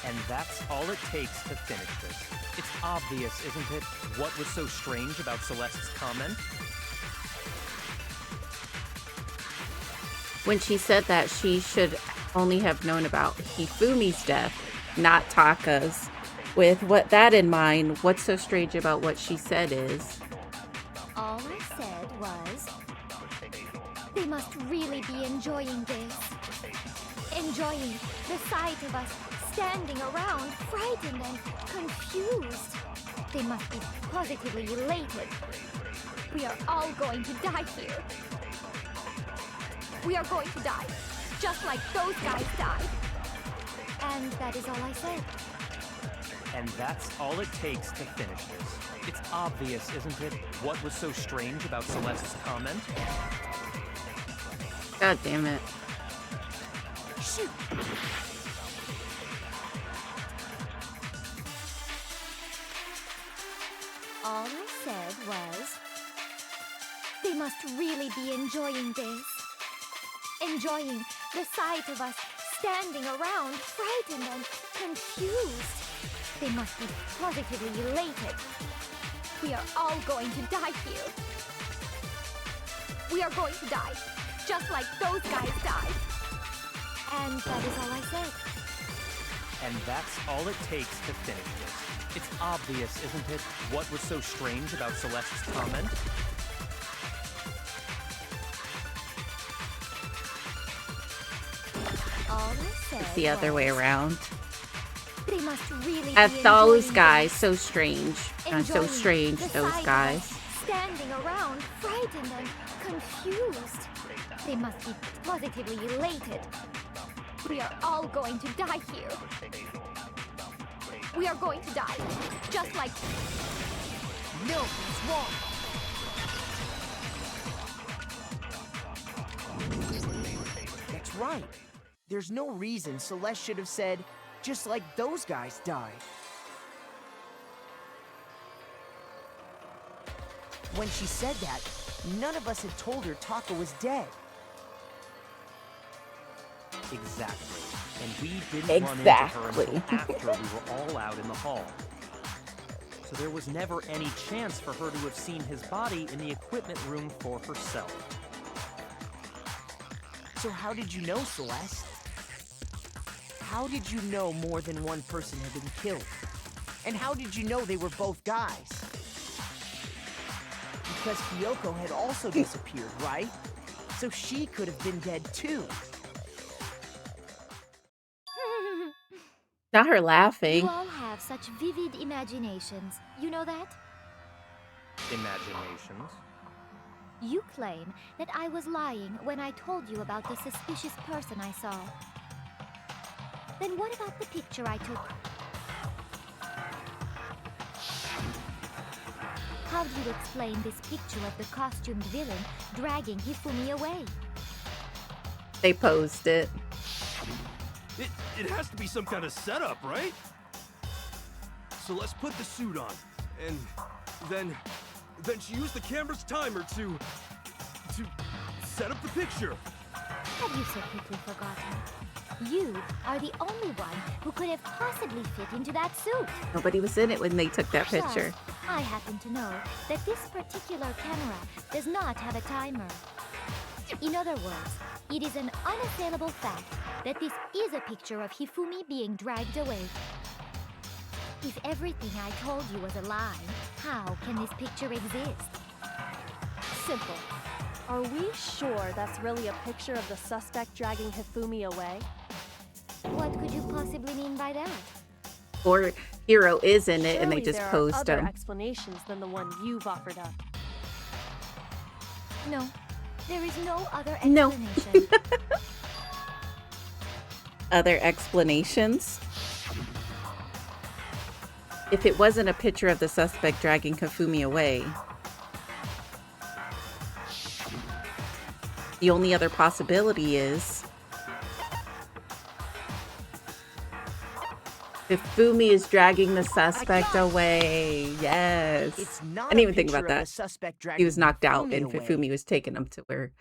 And that's all it takes to finish this. It's obvious, isn't it, what was so strange about Celeste's comment? When she said that, she should only have known about Hifumi's death, not Taka's. With that in mind, what's so strange about what she said is... All I said was, they must really be enjoying this. Enjoying the sight of us standing around, frightened and confused. They must be positively elated. We are all going to die here. We are going to die, just like those guys died. And that is all I said. And that's all it takes to finish this. It's obvious, isn't it, what was so strange about Celeste's comment? God damn it. Shoot! All I said was, they must really be enjoying this. Enjoying the sight of us standing around, frightened and confused. They must be positively elated. We are all going to die here. We are going to die, just like those guys died. And that is all I said. And that's all it takes to finish this. It's obvious, isn't it, what was so strange about Celeste's comment? All I said It's the other way around. They must really At be those enjoying guys, this. so strange. Not so Enjoying strange, the those sight of guys. us standing around, frightened and confused. They must be positively elated. We are all going to die here. We are going to die, just like... No, it's wrong. That's right. There's no reason Celeste should have said, just like those guys died. When she said that, none of us had told her Taka was dead. Exactly. And we didn't run into her until after we were all out in the hall. So there was never any chance for her to have seen his body in the equipment room for herself. So how did you know, Celeste? How did you know more than one person had been killed? And how did you know they were both guys? Because Kyoko had also disappeared, right? So she could have been dead too. Not her laughing. You all have such vivid imaginations. You know that? Imaginations. You claim that I was lying when I told you about the suspicious person I saw. Then what about the picture I took? How do you explain this picture of the costumed villain dragging Hifumi away? They posed it. It has to be some kind of setup, right? So let's put the suit on, and then she used the camera's timer to set up the picture. Have you so quickly forgotten? You are the only one who could have possibly fit into that suit. Nobody was in it when they took that Plus, picture. I happen to know that this particular camera does not have a timer. In other words, it is an unassailable fact that this is a picture of Hifumi being dragged away. If everything I told you was a lie, how can this picture exist? Simple. Are we sure that's really a picture of the suspect dragging Hifumi away? What could you possibly mean by that? Or Hiro is in it and they Surely just there posed are other him. explanations than the one you've offered up. No, there is no other No. explanation. Other explanations? If it wasn't a picture of the suspect dragging Hifumi away, the only other possibility is Hifumi is dragging the suspect away. Yes. It's I not didn't a even think picture about of the that. suspect He dragging was knocked out Hifumi and away. Hifumi was taking him to where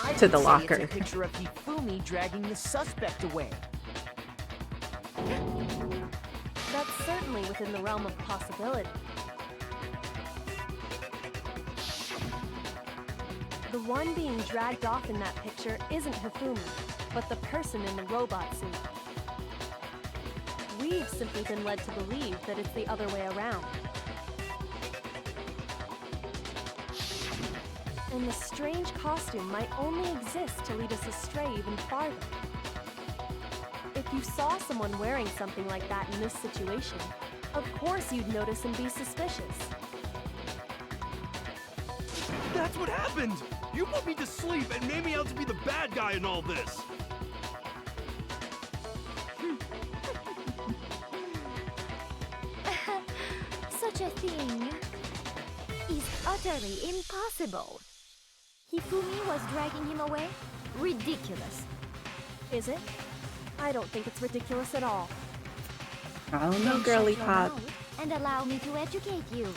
I to the would say locker. It's a picture of Hifumi dragging the suspect away. That's certainly within the realm of possibility. The one being dragged off in that picture isn't Hifumi, but the person in the robot suit. We've simply been led to believe that it's the other way around. And the strange costume might only exist to lead us astray even farther. If you saw someone wearing something like that in this situation, of course you'd notice and be suspicious. That's what happened! You put me to sleep and made me out to be the bad guy in all this! Such a thing is utterly impossible. Hifumi was dragging him away? Ridiculous. Is it? I don't think it's ridiculous at all. Oh no, Then girly shut your pop. mouth and allow me to educate you.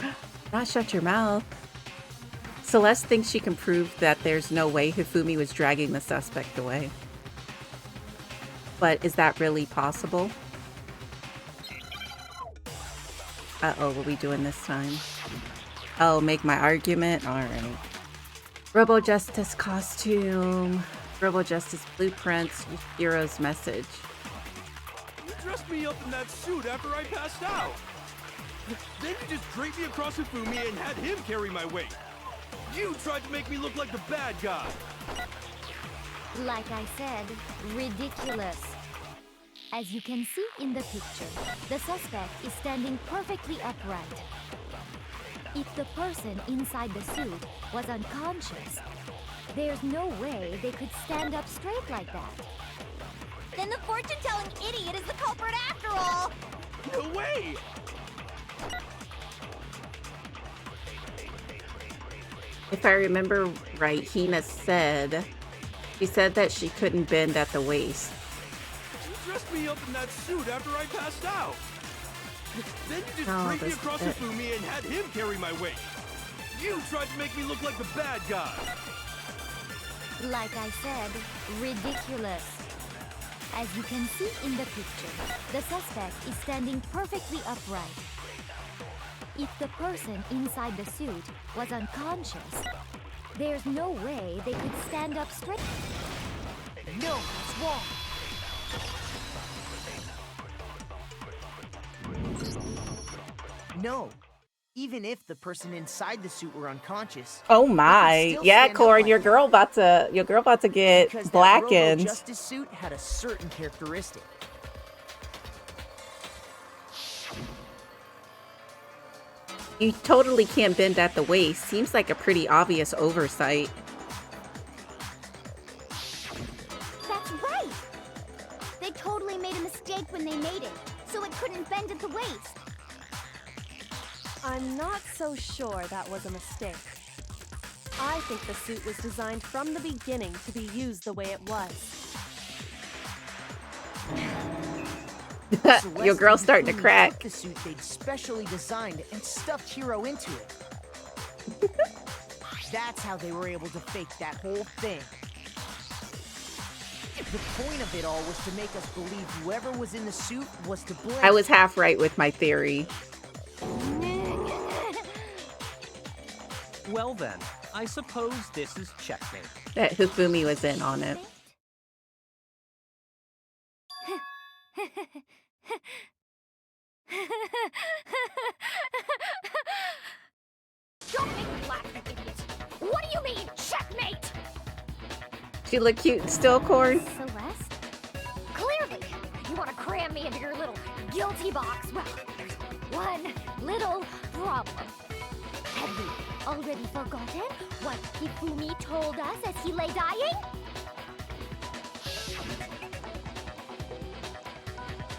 Not shut your mouth. Celeste thinks she can prove that there's no way Hifumi was dragging the suspect away. But is that really possible? Uh-oh, what are we doing this time? Oh, make my argument? Alright. Robo Justice costume. Robo Justice blueprints. Hero's message. You dressed me up in that suit after I passed out! Then you just draped me across Hifumi and had him carry my weight! You tried to make me look like the bad guy! Like I said, ridiculous. As you can see in the picture, the suspect is standing perfectly upright. If the person inside the suit was unconscious, there's no way they could stand up straight like that. Then the fortune-telling idiot is the culprit after all! No way! If I remember right, Hina said, she said that she couldn't bend at the waist. You dressed me up in that suit after I passed out! Then you just Oh, draped me this across is it. Hifumi and had him carry my weight! You tried to make me look like the bad guy! Like I said, ridiculous. As you can see in the picture, the suspect is standing perfectly upright. If the person inside the suit was unconscious, there's no way they could stand up straight. No, it's wrong. No. Even if the person inside the suit were unconscious. Oh they could my. still Yeah, stand up Corn, like your that. girl about to get Because that blackened. Robo-Justice suit had a certain characteristic. You totally can't bend at the waist. Seems like a pretty obvious oversight. That's right! They totally made a mistake when they made it, so it couldn't bend at the waist. I'm not so sure that was a mistake. I think the suit was designed from the beginning to be used the way it was. Your girl's Celeste starting to and Hifumi crack. took the suit they'd specially designed and stuffed Hero into it. That's how they were able to fake that whole thing. The point of it all was to make us believe whoever was in the suit was to blame. I was half right with my theory. Well then, I suppose this is checkmate. That Hifumi was in on it. Don't make me laugh, you idiot! What do you mean, checkmate? She look cute still, Corn. Celeste? Clearly, you want to cram me into your little guilty box. Well, there's one little problem. Have you already forgotten what Hifumi told us as he lay dying?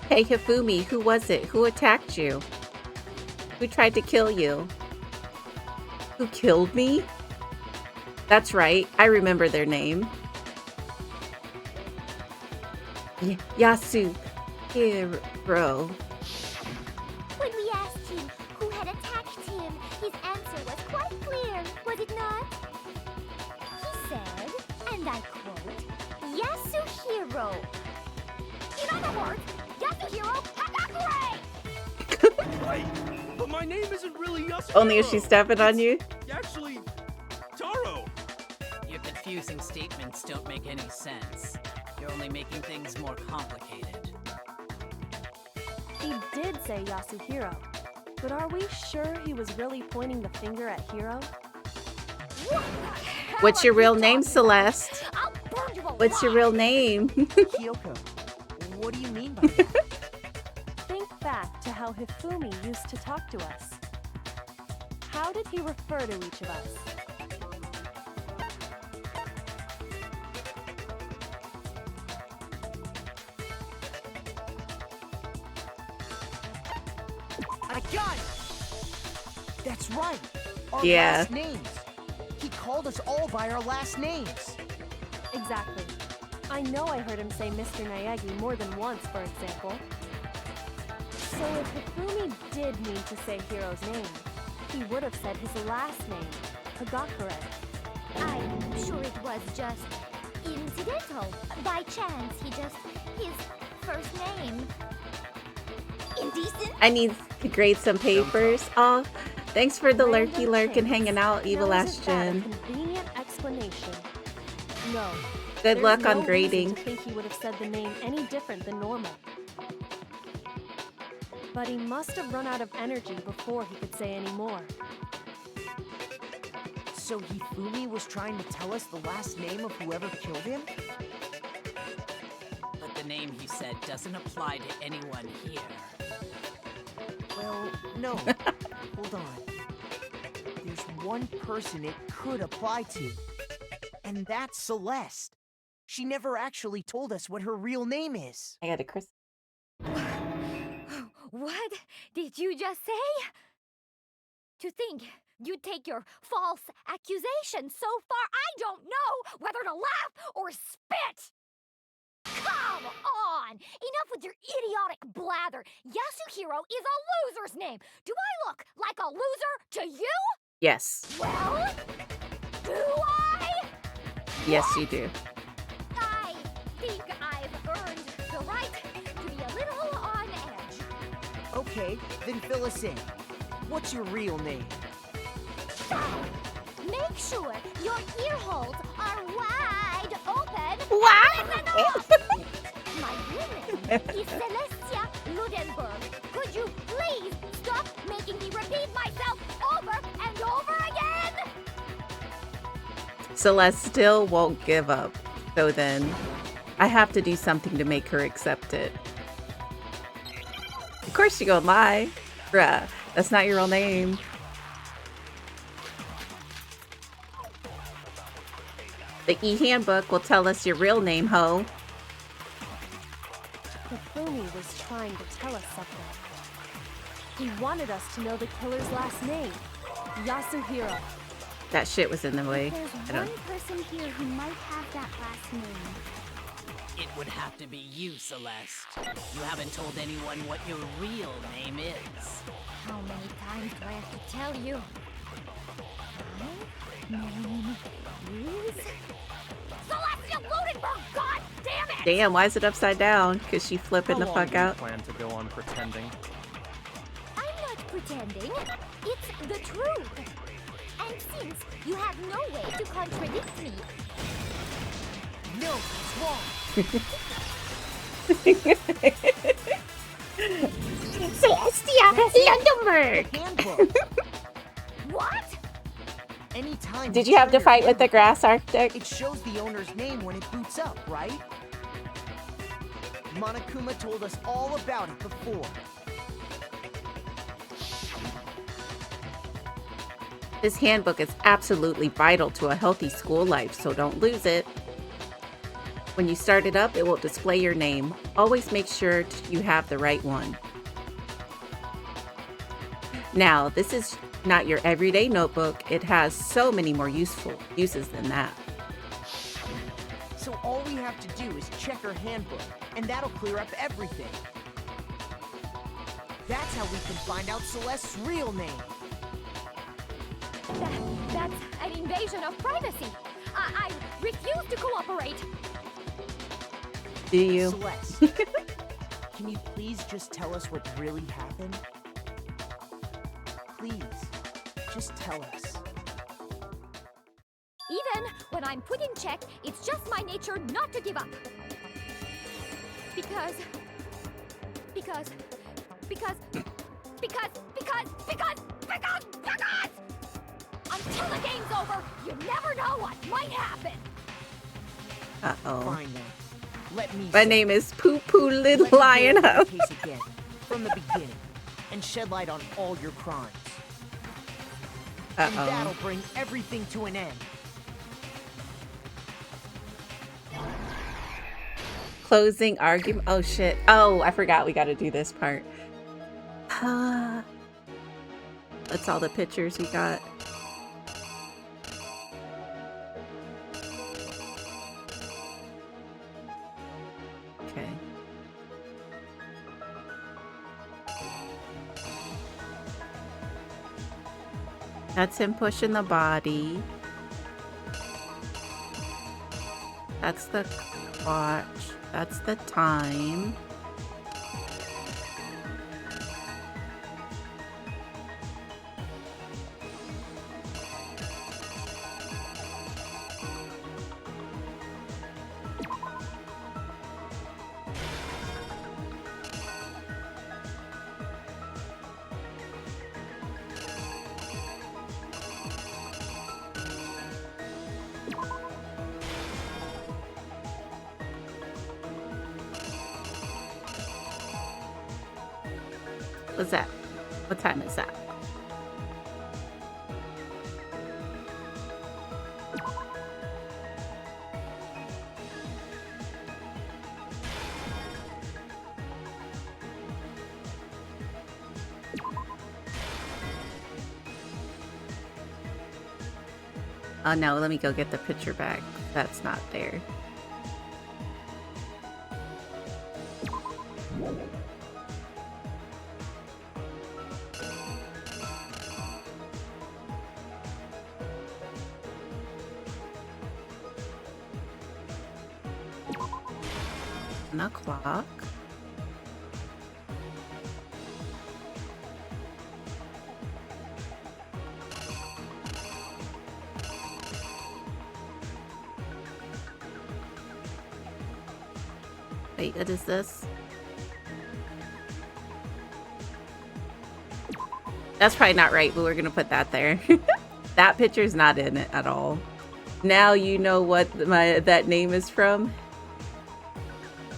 Hey Hifumi, who was it? Who attacked you? Who tried to kill you? Who killed me? That's right, I remember their name. Yasuhiro. When we asked him who had attacked him, his answer was quite clear, was it not? He said, and I quote, Yasuhiro. In other words, Yasuhiro Hakakure! Wait, but my name isn't really Yasuhiro. Only if she's stepping on you? Actually, Taro. Your confusing statements don't make any sense. You're only making things more complicated. He did say Yasuhiro, but are we sure he was really pointing the finger at Hiro? What's your real name, Celeste? I'll burn you alive! What's your real name? Kyoko, what do you mean by that? Think back to how Hifumi used to talk to us. How did he refer to each of us? I got it! That's right! Our Yeah. last names! He called us all by our last names! Exactly. I know I heard him say Mr. Naegi more than once, for example. So if Hifumi did mean to say Hiro's name, he would have said his last name, Hagakure. I'm sure it was just incidental. By chance, his first name. Indecent? I need to grade some papers. Oh, thanks for the lurky lurk and hanging out, Evil Now, Last isn't that a Gen. convenient explanation? No. Good There's luck on no grading. reason to think he would have said the name any different than normal. But he must have run out of energy before he could say any more. So Hifumi was trying to tell us the last name of whoever killed him? But the name he said doesn't apply to anyone here. Well, no. Hold on. There's one person it could apply to. And that's Celeste. She never actually told us what her real name is. I got a Chris. What did you just say? To think you'd take your false accusation so far, I don't know whether to laugh or spit! Come on! Enough with your idiotic blather. Yasuhiro is a loser's name. Do I look like a loser to you? Yes. Well, do I? Yes, you do. I think I've earned the right to be a little on edge. Okay, then fill us in. What's your real name? Make sure your ear holes are wide open Wow! My real name is Celestia Ludenberg. Could you please stop making me repeat myself over and over again? Celeste still won't give up. So then, I have to do something to make her accept it. Of course she gonna lie. Bruh, that's not your real name. The e-handbook will tell us your real name, ho. Hifumi was trying to tell us something. He wanted us to know the killer's last name, Yasuhiro. That shit was in the way. There's one person here who might have that last name. It would have to be you, Celeste. You haven't told anyone what your real name is. How many times do I have to tell you? My name is Celestia Ludenberg. God damn it! Damn, why is it upside down? Cause she flipping the fuck out. Plan to go on pretending. I'm not pretending. It's the truth. And since you have no way to contradict me, No, it's wrong. Celestia Ludenberg. Handbook. What? Anytime Did you have to turn your fight with the handbook, grass architect? it shows the owner's name when it boots up, right? Monokuma told us all about it before. This handbook is absolutely vital to a healthy school life, so don't lose it. When you start it up, it will display your name. Always make sure you have the right one. Now, this is not your everyday notebook. It has so many more useful uses than that. So all we have to do is check her handbook, and that'll clear up everything. That's how we can find out Celeste's real name. That's an invasion of privacy. I refuse to cooperate. Do you? Celeste, can you please just tell us what really happened? Please, just tell us. Even when I'm put in check, it's just my nature not to give up. Because until the game's over, you never know what might happen. Uh-oh. Fine then. Let me My say, name is Poo Poo Little let me Lion go over Ho. the case again, from the beginning, and shed light on all your crimes. And Uh-oh. that'll bring everything to an end. Closing argument. Oh shit. Oh, I forgot we gotta do this part. That's all the pictures we got. Okay. That's him pushing the body. That's the watch. That's the time. What's that? What time is that? Oh no, let me go get the picture back. That's not there. O'clock. Wait, what is this? That's probably not right, but we're gonna put that there. That picture's not in it at all. Now you know what that name is from?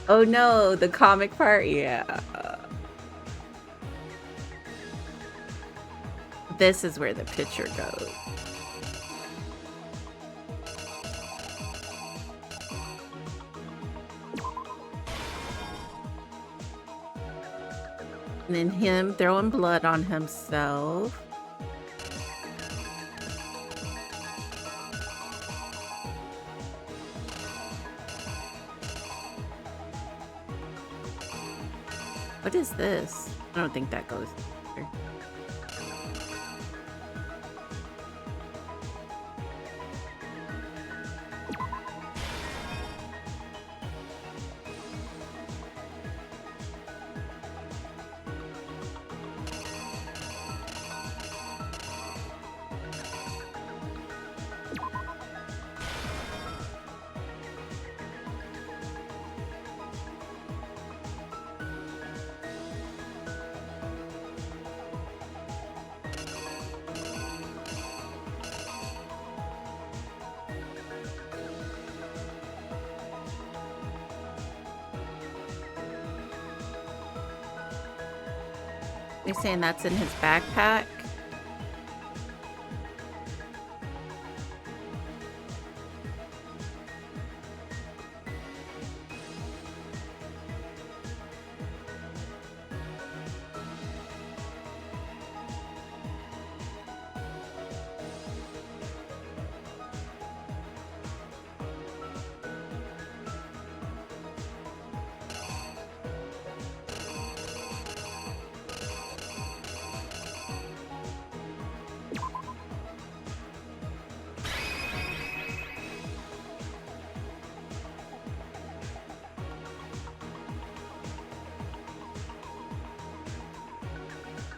Oh no, the comic part? Yeah. This is where the picture goes. And then him throwing blood on himself. What is this? I don't think that goes there. You're saying that's in his backpack?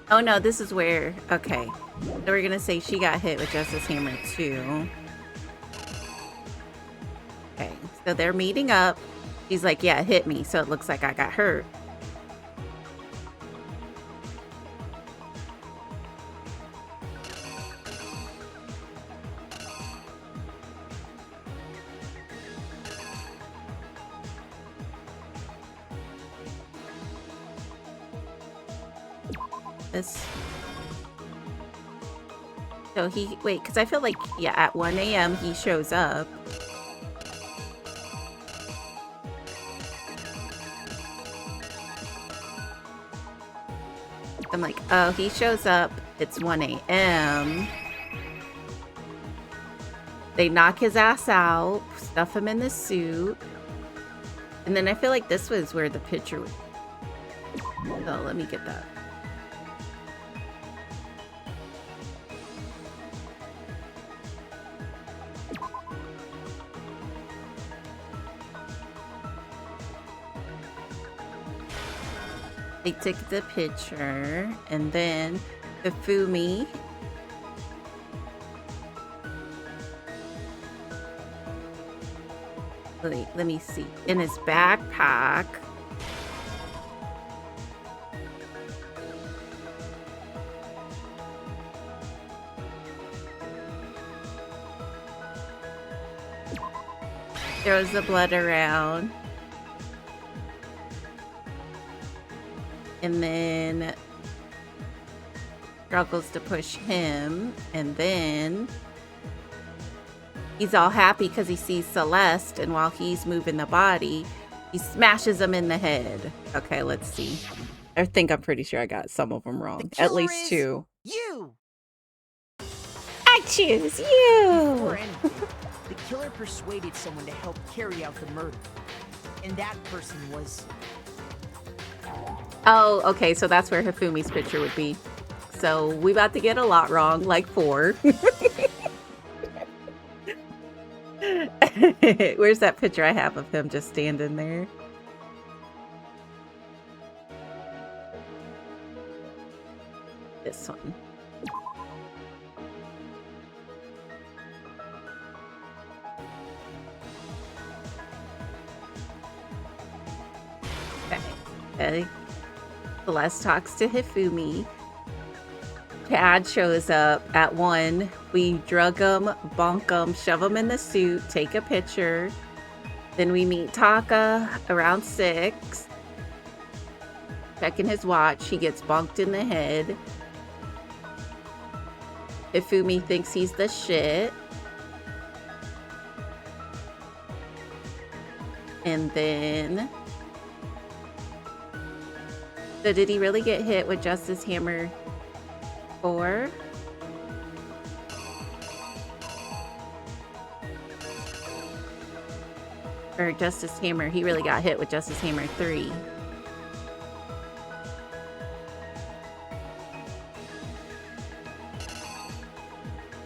Oh no, this is where, okay. So we're gonna say she got hit with Justice Hammer too. Okay, so they're meeting up. He's like, yeah, it hit me, so it looks like I got hurt. So he, wait, because I feel like, yeah, at 1 a.m. he shows up. I'm like, oh, he shows up. It's 1 a.m. They knock his ass out, stuff him in the suit. And then I feel like this was where the picture was. So let me get that. They took the picture, and then Hifumi wait, let me see. In his backpack, throws the blood around. And then struggles to push him, and then he's all happy because he sees Celeste, and while he's moving the body, he smashes him in the head. Okay, let's see. I think I'm pretty sure I got some of them wrong. At least two. You! I choose you! Before anything, the killer persuaded someone to help carry out the murder. And that person was... Oh, okay, so that's where Hifumi's picture would be. So we about to get a lot wrong, like 4. Where's that picture I have of him just standing there? This one. Okay. Celeste talks to Hifumi. Chad shows up at 1. We drug him, bonk him, shove him in the suit, take a picture. Then we meet Taka around 6. Checking his watch, he gets bonked in the head. Hifumi thinks he's the shit. And then... So did he really get hit with Justice Hammer 4? Or Justice Hammer, he really got hit with Justice Hammer 3.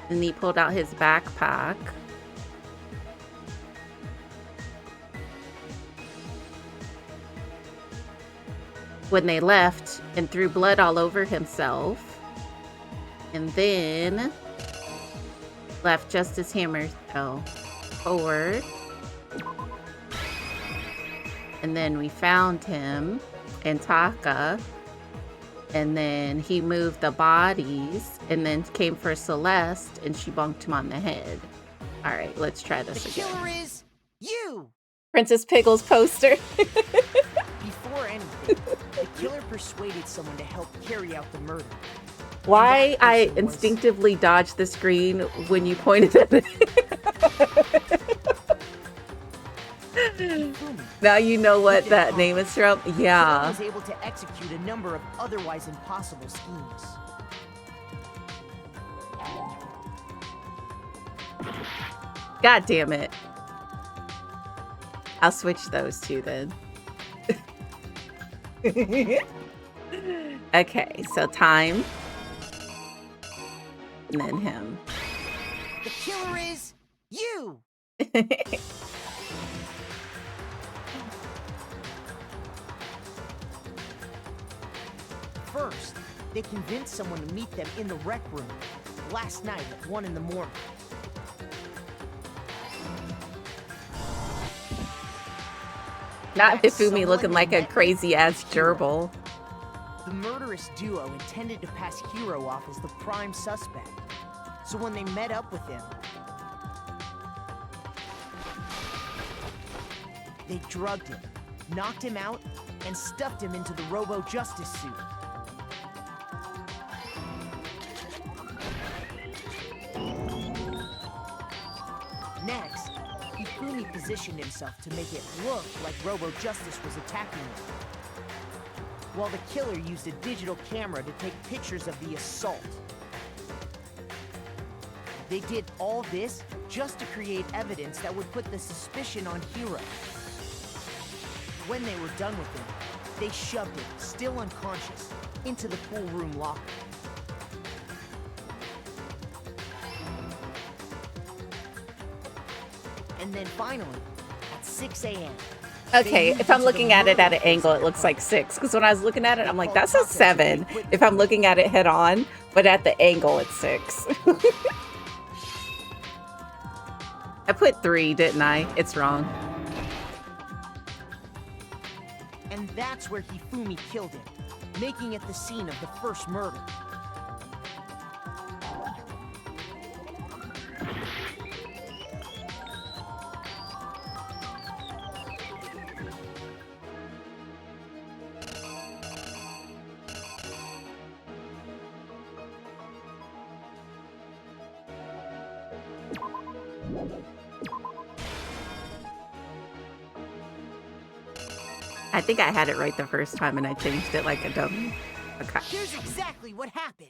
And he pulled out his backpack. When they left and threw blood all over himself. And then left Justice Hammer 4. And then we found him and Taka. And then he moved the bodies and then came for Celeste and she bonked him on the head. All right, let's try this again. The killer is you! Princess Piggles poster. Before anything, the killer persuaded someone to help carry out the murder. Why I instinctively dodged the screen when you pointed at it. Now you know what that name is from? Yeah. He was able to execute a number of otherwise impossible schemes. God damn it. I'll switch those two then. Okay, so time. And then him. The killer is you! First, they convinced someone to meet them in the rec room last night at 1 in the morning. Not Hifumi looking like a crazy ass gerbil. The murderous duo intended to pass Hiro off as the prime suspect. So when they met up with him, they drugged him, knocked him out, and stuffed him into the Robo-Justice suit. Next, Hifumi positioned himself to make it look like Robo-Justice was attacking him, while the killer used a digital camera to take pictures of the assault. They did all this just to create evidence that would put the suspicion on Hiro. When they were done with him, they shoved him, still unconscious, into the pool room locker. And then finally, at 6 a.m. Okay, if I'm looking at it at an angle, it looks like 6. Because when I was looking at it, I'm like, that's a 7. If I'm looking at it head on, but at the angle, it's 6. I put 3, didn't I? It's wrong. And that's where Hifumi killed him, making it the scene of the first murder. I think I had it right the first time and I changed it like a dummy. Okay. Here's exactly what happened.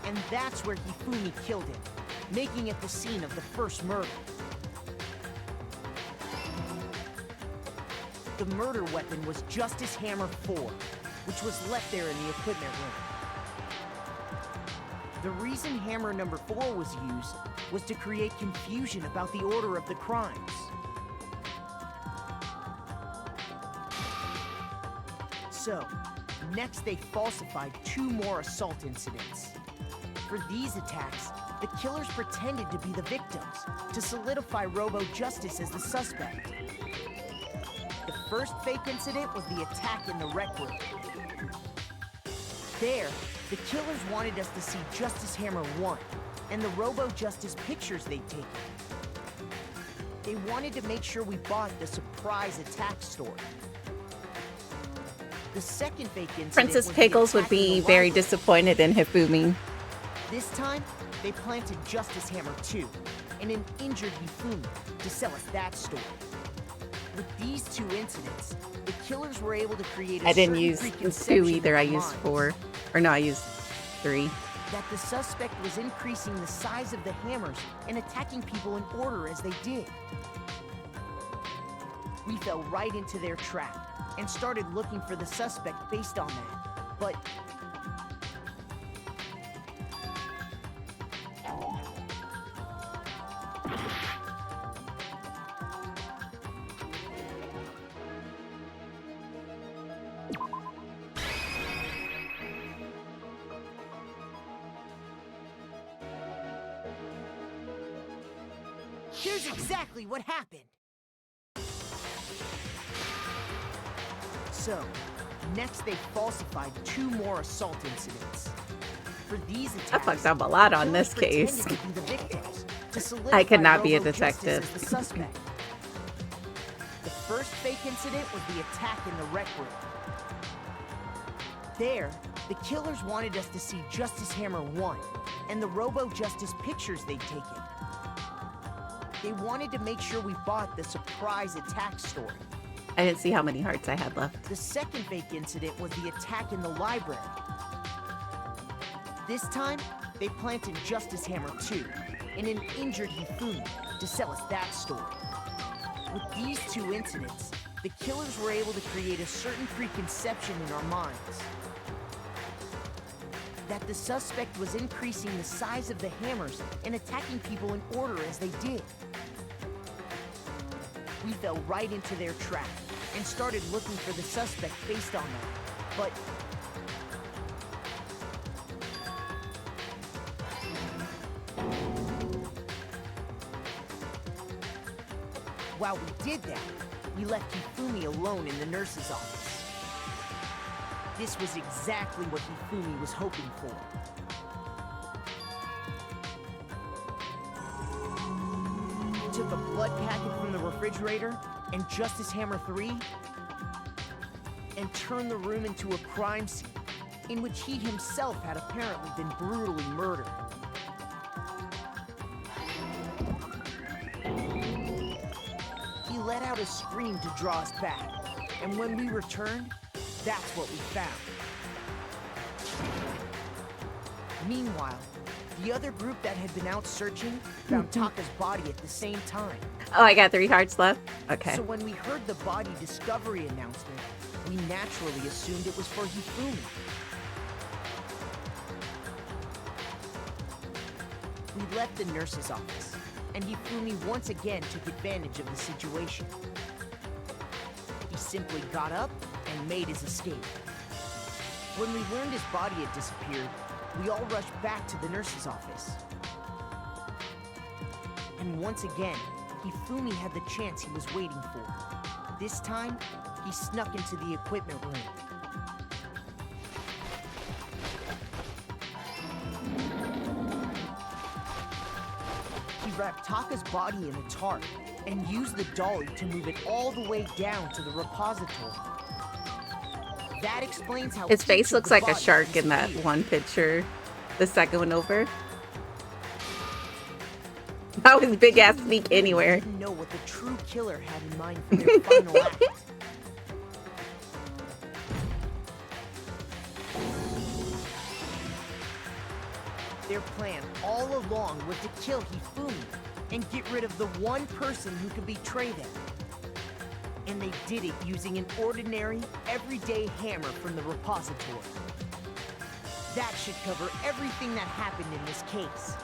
And that's where Hifumi killed him, making it the scene of the first murder. The murder weapon was Justice Hammer 4, which was left there in the equipment room. The reason hammer number 4 was used was to create confusion about the order of the crimes. So, next they falsified 2 more assault incidents. For these attacks, the killers pretended to be the victims to solidify Robo Justice as the suspect. The first fake incident was the attack in the rec room. There, the killers wanted us to see Justice Hammer 1 and the Robo Justice pictures they'd taken. They wanted to make sure we bought the surprise attack story. The second fake incident Princess was the Pickles would attack in be the very library. disappointed in Hifumi. This time, they planted Justice Hammer 2 and an injured Hifumi to sell us that story. With these two incidents, the killers were able to create a I didn't certain use preconception 2 either, I in our used minds 4. Or no, I used 3. that the suspect was increasing the size of the hammers and attacking people in order as they did. We fell right into their trap and started looking for the suspect based on that. But here's exactly what happened. So, next they falsified 2 more assault incidents. For these attacks, I fucked up a lot on killers this case. pretended to be the victims to I solidify could not be a Robo Justice detective. as the suspect. The first fake incident was the attack in the rec room. There, the killers wanted us to see Justice Hammer 1 and the Robo Justice pictures they'd taken. They wanted to make sure we bought the surprise attack story. I didn't see how many hearts I had left. The second fake incident was the attack in the library. This time, they planted Justice Hammer 2 and an injured Hifumi to sell us that story. With these two incidents, the killers were able to create a certain preconception in our minds. That the suspect was increasing the size of the hammers and attacking people in order as they did. We fell right into their trap and started looking for the suspect based on that. But while we did that, we left Hifumi alone in the nurse's office. This was exactly what Hifumi was hoping for. He took a blood packet from the refrigerator and Justice Hammer 3 and turned the room into a crime scene in which he himself had apparently been brutally murdered. He let out a scream to draw us back, and when we returned, that's what we found. Meanwhile, the other group that had been out searching found Taka's body at the same time. Oh, I got 3 hearts left? Okay. So when we heard the body discovery announcement, we naturally assumed it was for Hifumi. We left the nurse's office, and Hifumi once again took advantage of the situation. He simply got up and made his escape. When we learned his body had disappeared, we all rushed back to the nurse's office. And once again, Hifumi had the chance he was waiting for. This time, he snuck into the equipment room. He wrapped Taka's body in a tarp and used the dolly to move it all the way down to the repository. That explains how His each face of looks the like a bodies shark in that disappeared. one picture. The second one over. How is Big Ass sneak anywhere? Didn't know what the true killer had in mind for their final act. Their plan all along was to kill Hifumi and get rid of the one person who could betray them. And they did it using an ordinary, everyday hammer from the repository. That should cover everything that happened in this case.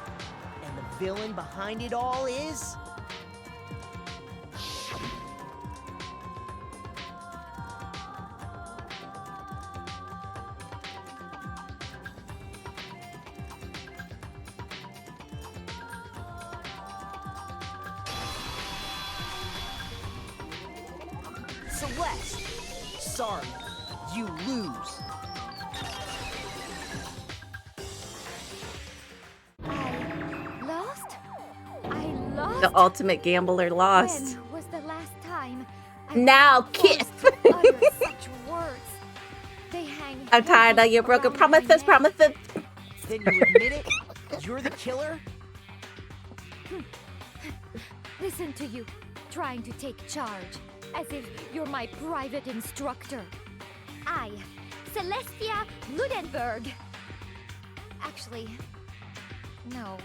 And the villain behind it all is... Celeste! Sorry, you lose. I lost? The ultimate gambler lost. When was the last time I Now kiss. uttered such words? They hang I'm tired of your broken around my promises, neck. Then you admit it? You're the killer? Listen to you, trying to take charge, as if you're my private instructor. I, Celestia Ludenberg. Actually, no.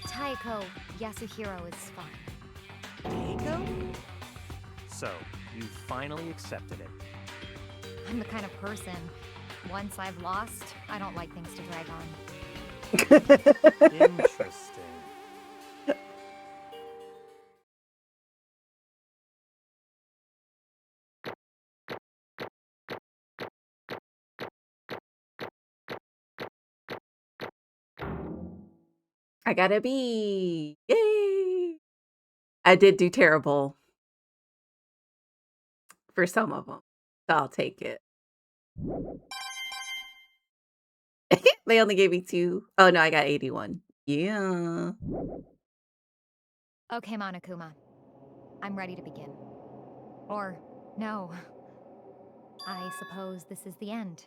Taiko Yasuhiro is fine. Taiko? So, you finally accepted it. I'm the kind of person, once I've lost, I don't like things to drag on. Interesting. I got a B. Yay! I did do terrible for some of them, so I'll take it. They only gave me 2. Oh no, I got 81. Yeah. Okay, Monokuma. I'm ready to begin. Or, no. I suppose this is the end,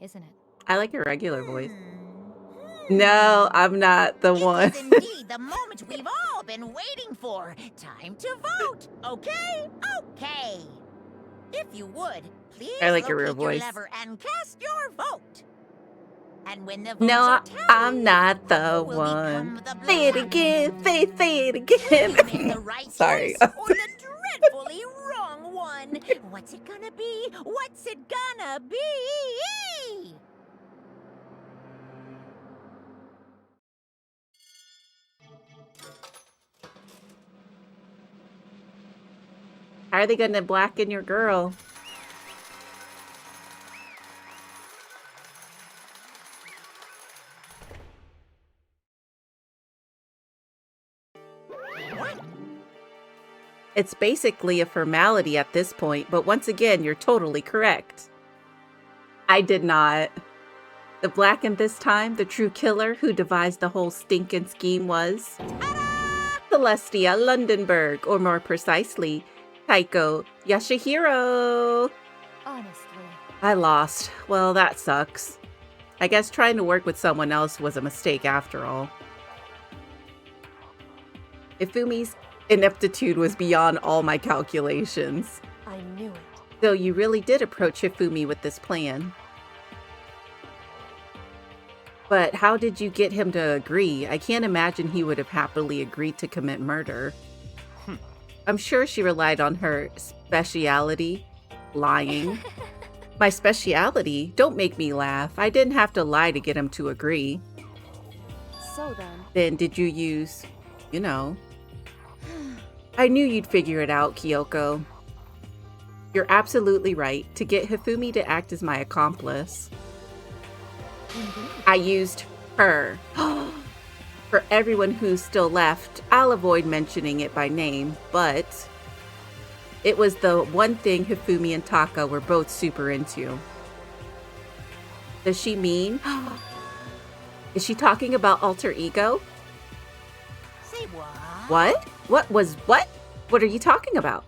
isn't it? I like your regular voice. No, I'm not the one. It is indeed the moment we've all been waiting for. Time to vote, okay? Okay. If you would, please I like your real locate your voice. lever and cast your vote. And when the votes No, are tallied, I'm not the will one. become the Say it black again. Say it Will you make again. the right Sorry. choice or the dreadfully wrong one? What's it gonna be? What's it gonna be? How are they gonna blacken your girl? It's basically a formality at this point, but once again, you're totally correct. I did not. The blackened this time, the true killer who devised the whole stinking scheme was Celestia Lundenberg, or more precisely, Taiko Yasuhiro. Honestly. I lost. Well, that sucks. I guess trying to work with someone else was a mistake after all. Ifumi's ineptitude was beyond all my calculations. I knew it. So you really did approach Hifumi with this plan. But how did you get him to agree? I can't imagine he would have happily agreed to commit murder. I'm sure she relied on her speciality, lying. My speciality? Don't make me laugh. I didn't have to lie to get him to agree. So then. Then did you use, you know... I knew you'd figure it out, Kyoko. You're absolutely right. To get Hifumi to act as my accomplice, I used her. For everyone who's still left, I'll avoid mentioning it by name, but it was the one thing Hifumi and Taka were both super into. Does she mean? Is she talking about alter ego? Say what? What? What? What are you talking about?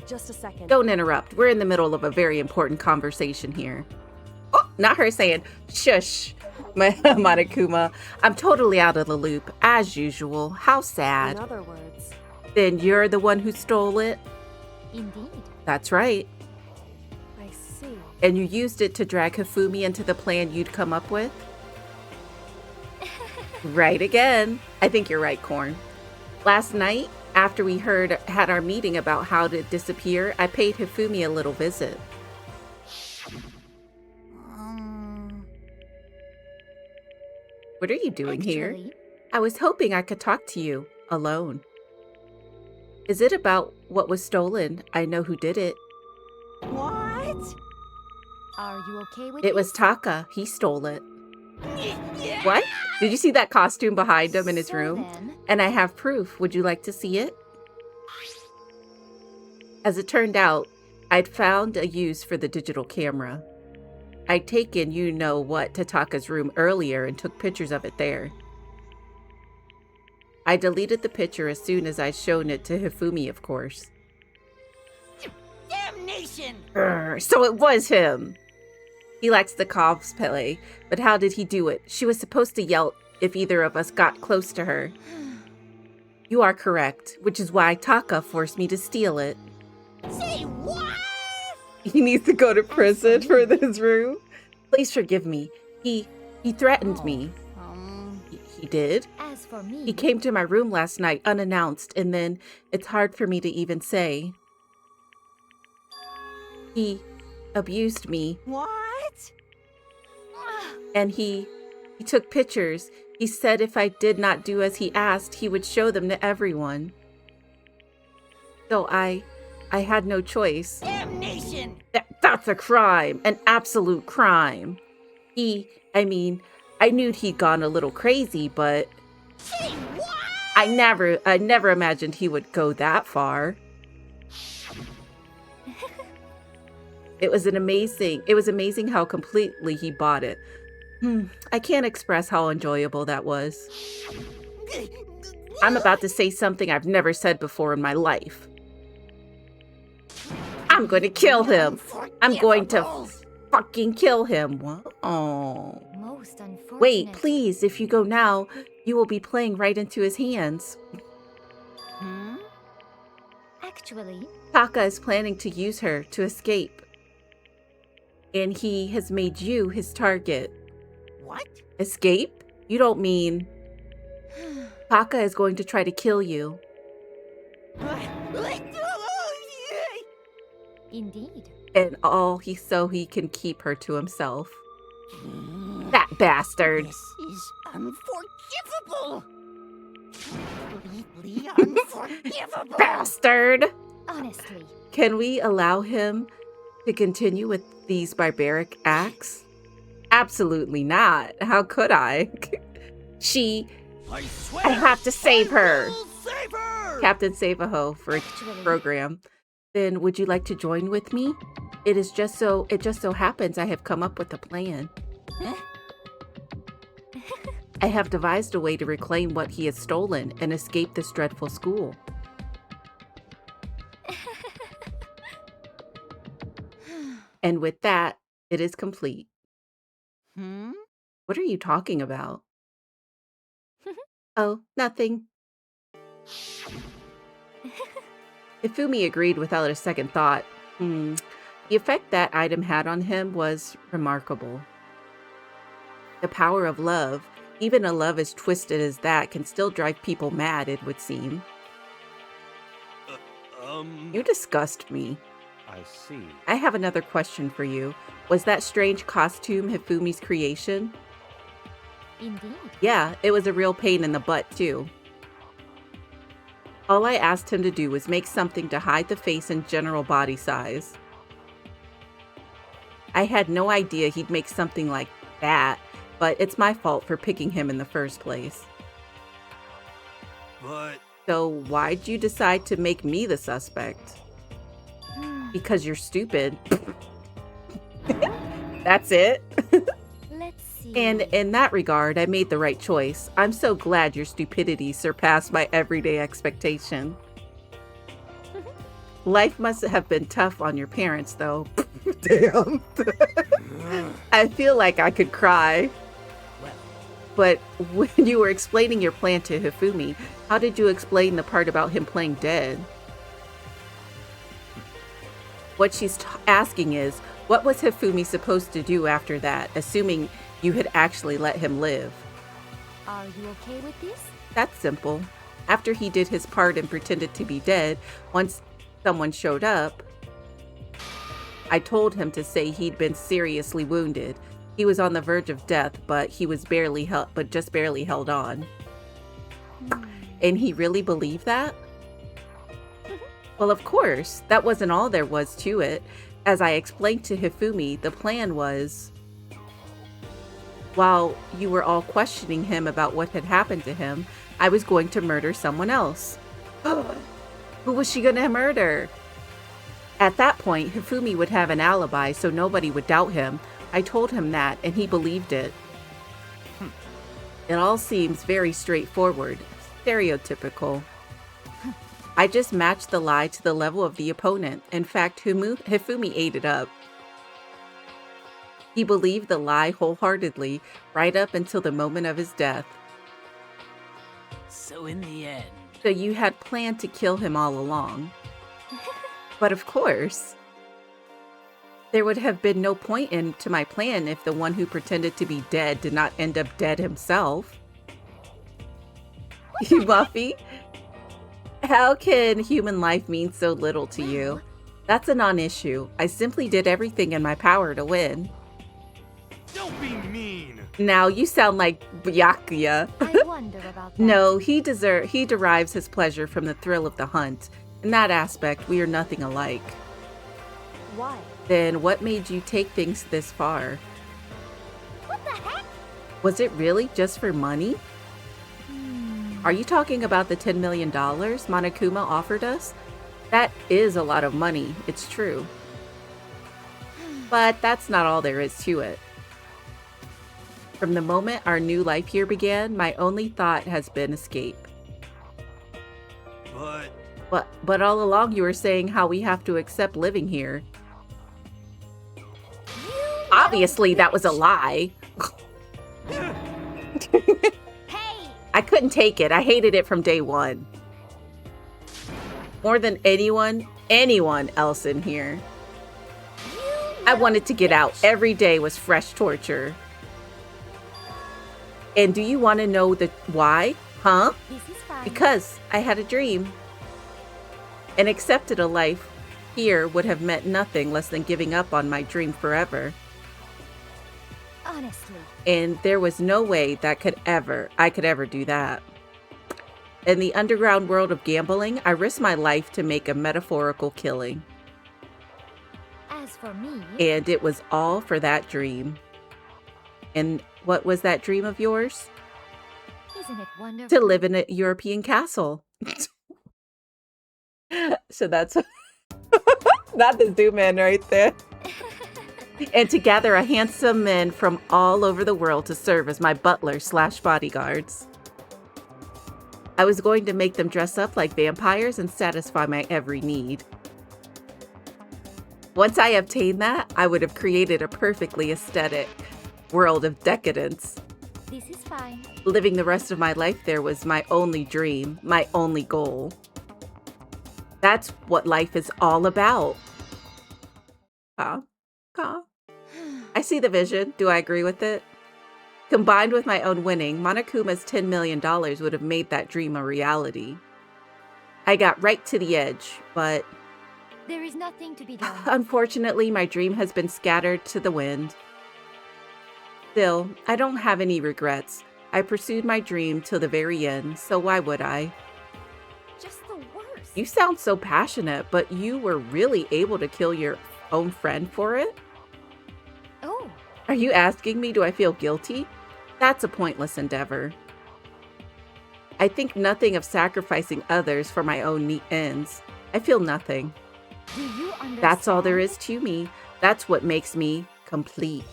Just a second. Don't interrupt. We're in the middle of a very important conversation here. Oh, not her saying, shush, Monokuma. I'm totally out of the loop, as usual. How sad. In other words. Then you're the one who stole it? Indeed. That's right. I see. And you used it to drag Hifumi into the plan you'd come up with? Right again. I think you're right, Korn. Last night, after we had our meeting about how to disappear, I paid Hifumi a little visit. What are you doing here? I was hoping I could talk to you, alone. Is it about what was stolen? I know who did it. What? Are you okay with It was Taka. He stole it. What? Did you see that costume behind him in his room? And I have proof. Would you like to see it? As it turned out, I'd found a use for the digital camera. I'd taken you-know-what to Taka's room earlier and took pictures of it there. I deleted the picture as soon as I'd shown it to Hifumi, of course. Damnation! So it was him! He likes the cosplay, but how did he do it? She was supposed to yell if either of us got close to her. You are correct, which is why Taka forced me to steal it. Say what? He needs to go to prison for this room. Please forgive me. He threatened me. He did? As for me, He came to my room last night unannounced, and then it's hard for me to even say. He abused me, What? and he took pictures. He said if I did not do as he asked, he would show them to everyone. So I had no choice. Damnation! That's a crime, an absolute crime. I knew he'd gone a little crazy, but Say what? I never imagined he would go that far. It was amazing how completely he bought it. I can't express how enjoyable that was. I'm about to say something I've never said before in my life. I'm going to kill him. I'm going to fucking kill him. Oh. most unfortunate. Wait, please, if you go now, you will be playing right into his hands. Actually, Taka is planning to use her to escape. And he has made you his target. What? Escape? You don't mean... Taka is going to try to kill you. Indeed. And all so he can keep her to himself. That bastard. This is unforgivable. Completely unforgivable. Bastard. Honestly. Can we allow him to continue with these barbaric acts? Absolutely not. How could I? I have to save her. Save her! Captain Save-A-Ho for a program. Then would you like to join with me? It just so happens I have come up with a plan. Huh? I have devised a way to reclaim what he has stolen and escape this dreadful school. And with that, it is complete. What are you talking about? Oh, nothing. Ifumi agreed without a second thought. The effect that item had on him was remarkable. The power of love, even a love as twisted as that, can still drive people mad, it would seem. You disgust me. I see. I have another question for you. Was that strange costume Hifumi's creation? Indeed. Yeah, it was a real pain in the butt, too. All I asked him to do was make something to hide the face and general body size. I had no idea he'd make something like that, but it's my fault for picking him in the first place. But... So why'd you decide to make me the suspect? Because you're stupid. That's it? Let's see. And in that regard, I made the right choice. I'm so glad your stupidity surpassed my everyday expectation. Life must have been tough on your parents, though. Damn. I feel like I could cry. But when you were explaining your plan to Hifumi, how did you explain the part about him playing dead? What she's asking is, what was Hifumi supposed to do after that, assuming you had actually let him live? Are you okay with this? That's simple. After he did his part and pretended to be dead, once someone showed up, I told him to say he'd been seriously wounded. He was on the verge of death, but he was just barely held on. And he really believed that? Well, of course, that wasn't all there was to it. As I explained to Hifumi, the plan was, while you were all questioning him about what had happened to him, I was going to murder someone else. Who was she going to murder? At that point, Hifumi would have an alibi, so nobody would doubt him. I told him that, and he believed it. It all seems very straightforward, stereotypical. I just matched the lie to the level of the opponent. In fact, Hifumi ate it up. He believed the lie wholeheartedly, right up until the moment of his death. So in the end... So you had planned to kill him all along. But of course, there would have been no point to my plan if the one who pretended to be dead did not end up dead himself. Buffy, how can human life mean so little to you? That's a non-issue. I simply did everything in my power to win. Don't be mean. Now you sound like Byakuya. I wonder about that. No, he derives his pleasure from the thrill of the hunt. In that aspect, we are nothing alike. Why? Then what made you take things this far? What the heck? Was it really just for money? Are you talking about the $10 million Monokuma offered us? That is a lot of money, it's true. But that's not all there is to it. From the moment our new life here began, my only thought has been escape. But all along you were saying how we have to accept living here. Obviously that was a lie. I couldn't take it. I hated it from day one. More than anyone else in here. I wanted to get out. Every day was fresh torture. And do you want to know the why? Huh? Because I had a dream. And accepted a life here would have meant nothing less than giving up on my dream forever. Honestly. And there was no way that I could ever do that. In the underground world of gambling, I risked my life to make a metaphorical killing. As for me... And it was all for that dream. And what was that dream of yours? Isn't it wonderful? To live in a European castle. So that's not the Zoom man right there. And to gather a handsome men from all over the world to serve as my butler/bodyguards. I was going to make them dress up like vampires and satisfy my every need. Once I obtained that, I would have created a perfectly aesthetic world of decadence. This is fine. Living the rest of my life there was my only dream, my only goal. That's what life is all about. I see the vision. Do I agree with it? Combined with my own winning, Monokuma's $10 million would have made that dream a reality. I got right to the edge, but... There is nothing to be done. Unfortunately, my dream has been scattered to the wind. Still, I don't have any regrets. I pursued my dream till the very end, so why would I? Just the worst. You sound so passionate, but you were really able to kill your own friend for it? Oh. Are you asking me, do I feel guilty? That's a pointless endeavor. I think nothing of sacrificing others for my own neat ends. I feel nothing. Do you understand? That's all there is to me. That's what makes me complete.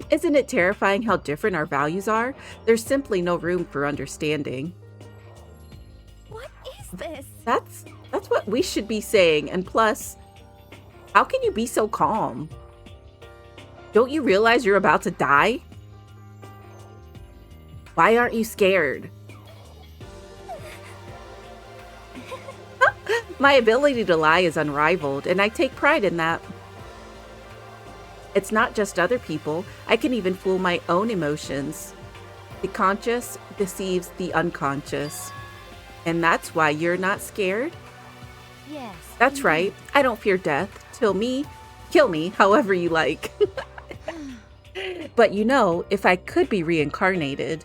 Isn't it terrifying how different our values are? There's simply no room for understanding. What is this? That's what we should be saying. And plus, how can you be so calm? Don't you realize you're about to die? Why aren't you scared? My ability to lie is unrivaled, and I take pride in that. It's not just other people. I can even fool my own emotions. The conscious deceives the unconscious. And that's why you're not scared? Yes. That's right. I don't fear death. Kill me, however you like. But you know, if I could be reincarnated,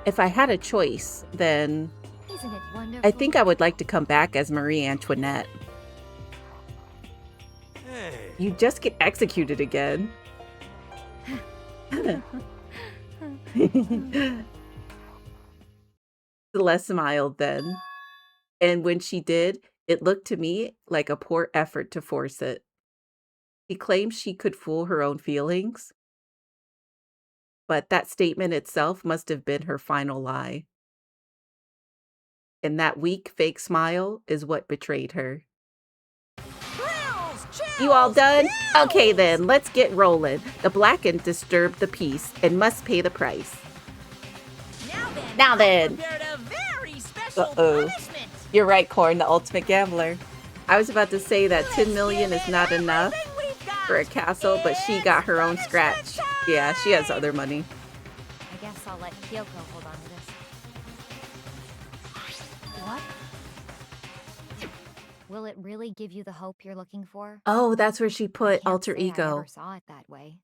if I had a choice, then Isn't it wonderful? I think I would like to come back as Marie Antoinette. Hey. You just get executed again. Celeste smiled then. And when she did, It looked to me like a poor effort to force it. She claimed she could fool her own feelings, but that statement itself must have been her final lie. And that weak, fake smile is what betrayed her. You all done? Okay then, let's get rolling. The blackened disturbed the peace and must pay the price. Now then. Uh-oh. You're right, Corn, the ultimate gambler. I was about to say that 10 million is not enough for a castle, but she got her own scratch. Yeah, she has other money. I guess I'll let Kyoko hold on to this. What? Will it really give you the hope you're looking for? Oh, that's where she put Can't alter say I ego. never saw it that way.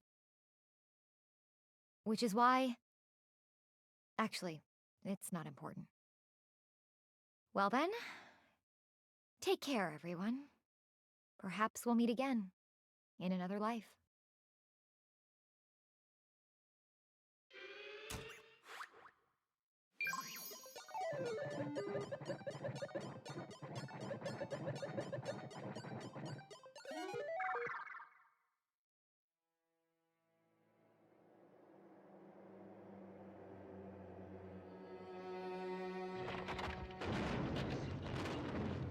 Which is why... Actually, it's not important. Well then, take care, everyone. Perhaps we'll meet again in another life.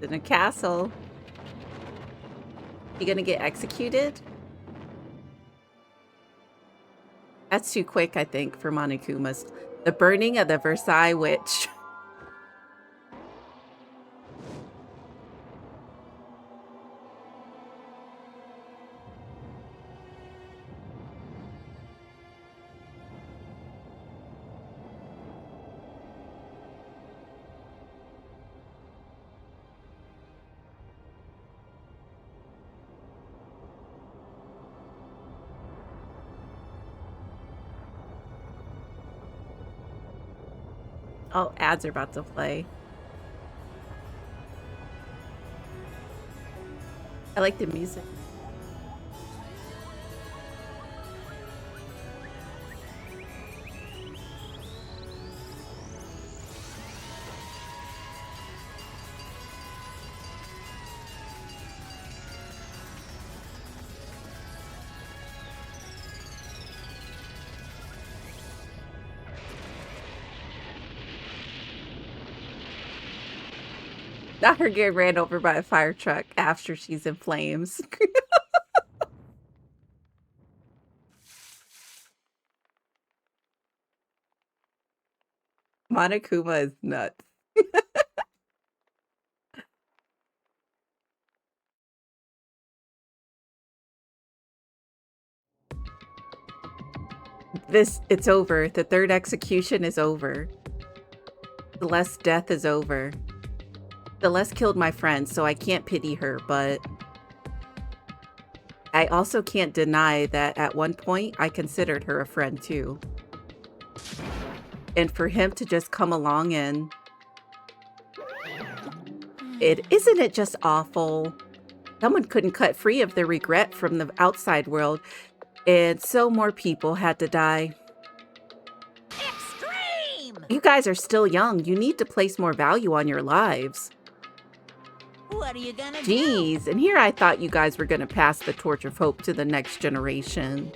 In a castle. You gonna get executed? That's too quick, I think, for Monokuma's. The burning of the Versailles witch. Oh, ads are about to play. I like the music. Not her getting ran over by a fire truck after she's in flames. Monokuma is nuts. It's over. The third execution is over. Celeste's death is over. Celeste killed my friend, so I can't pity her, but I also can't deny that at one point I considered her a friend too. And for him to just come along and isn't it just awful? Someone couldn't cut free of their regret from the outside world, and so more people had to die. Extreme! You guys are still young. You need to place more value on your lives. What are you gonna Jeez, and here I thought you guys were gonna pass the torch of hope to the next generation.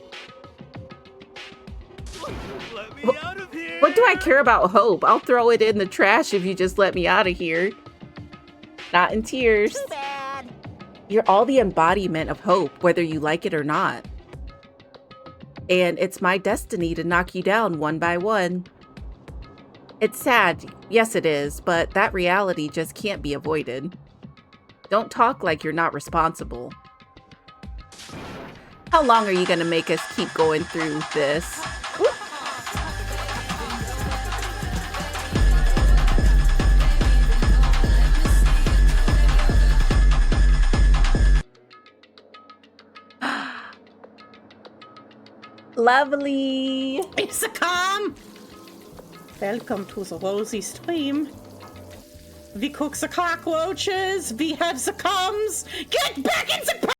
Let me out of here! What do I care about hope? I'll throw it in the trash if you just let me out of here. Not in tears. Too bad. You're all the embodiment of hope, whether you like it or not. And it's my destiny to knock you down one by one. It's sad, yes it is, but that reality just can't be avoided. Don't talk like you're not responsible. How long are you gonna make us keep going through this? Lovely. Isakam! Welcome to the rosy stream. We cook the cockroaches, we have the coms. Get back in the...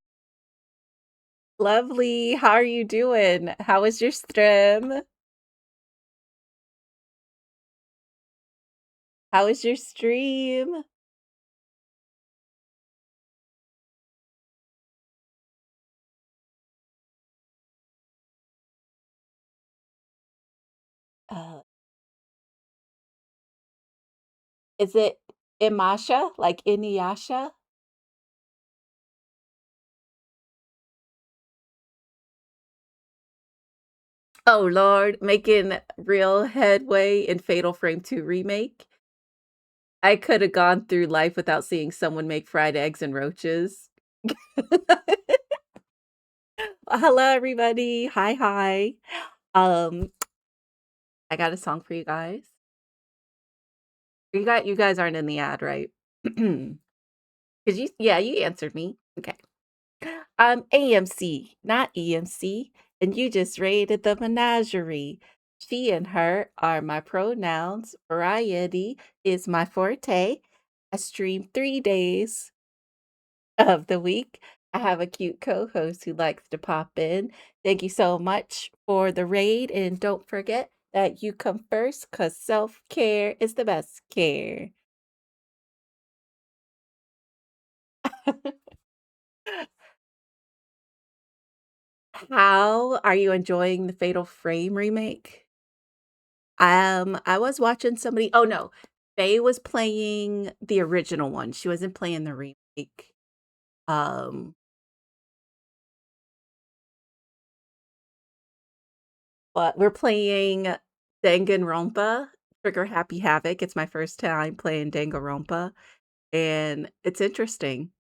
Lovely. How are you doing? How was your stream? How was your stream? Is it Imasha? Like Inuyasha? Oh Lord, making real headway in Fatal Frame 2 remake. I could have gone through life without seeing someone make fried eggs and roaches. Hello, everybody. Hi, hi. I got a song for you guys. You guys aren't in the ad, right? Because you answered me. Okay. I'm AMC, not EMC, and you just raided the menagerie. She and her are my pronouns. Variety is my forte. I stream 3 days of the week. I have a cute co-host who likes to pop in. Thank you so much for the raid, and don't forget that you come first because self-care is the best care. How are you enjoying the Fatal Frame remake? I was watching somebody. Oh no, Faye was playing the original one. She wasn't playing the remake. Um, but we're playing Danganronpa, Trigger Happy Havoc. It's my first time playing Danganronpa, and it's interesting.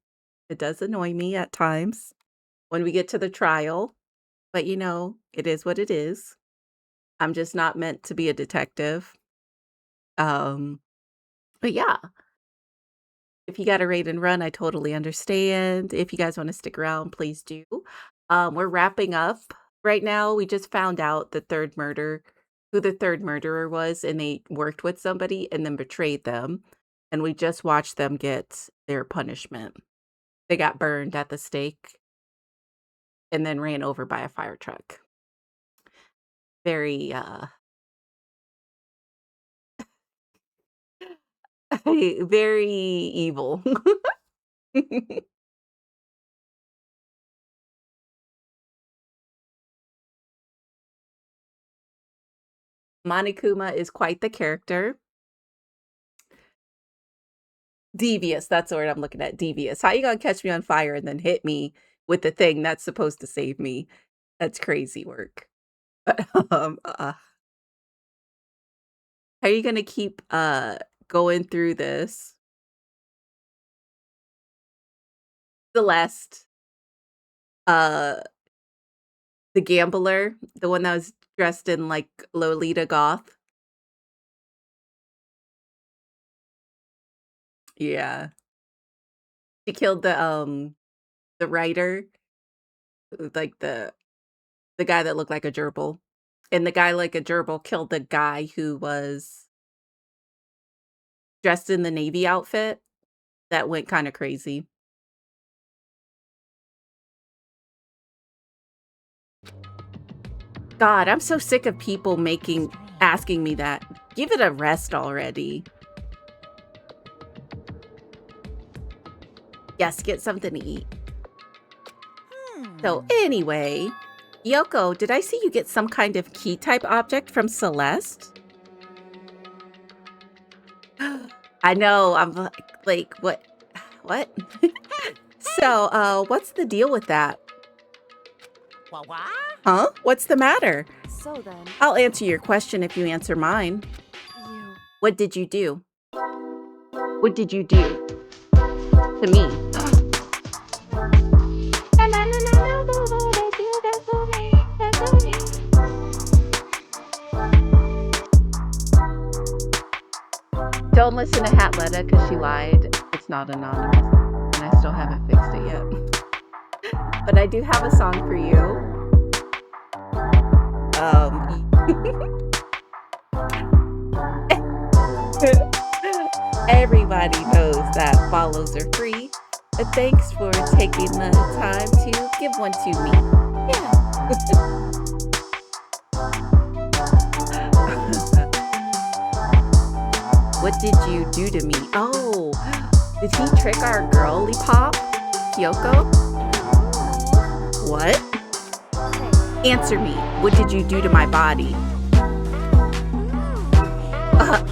It does annoy me at times when we get to the trial, but you know, it is what it is. I'm just not meant to be a detective. Um, but yeah, if you got to raid and run, I totally understand. If you guys want to stick around, please do. We're wrapping up right now. We just found out who the third murderer was, and they worked with somebody and then betrayed them. And we just watched them get their punishment. They got burned at the stake and then ran over by a fire truck. Very, very evil. Monokuma is quite the character. Devious, that's the word I'm looking at, devious. How you gonna catch me on fire and then hit me with the thing that's supposed to save me? That's crazy work. How are you gonna keep, going through this? Celeste, uh, the gambler, the one that was dressed in, like, Lolita Goth? Yeah. She killed the writer, like, the guy that looked like a gerbil. And the guy like a gerbil killed the guy who was dressed in the Navy outfit. That went kinda crazy. God, I'm so sick of people asking me that. Give it a rest already. Yes, get something to eat. So anyway, Yoko, did I see you get some kind of key type object from Celeste? I know, I'm like, what? What? So, what's the deal with that? Huh? What's the matter? So then, I'll answer your question if you answer mine. What did you do? What did you do to me? Don't listen to Hatletta because she lied. It's not anonymous, and I still haven't fixed it yet. But I do have a song for you. Everybody knows that follows are free. But thanks for taking the time to give one to me. Yeah. What did you do to me? Oh, did he trick our girly pop, Kyoko? What? Answer me. What did you do to my body?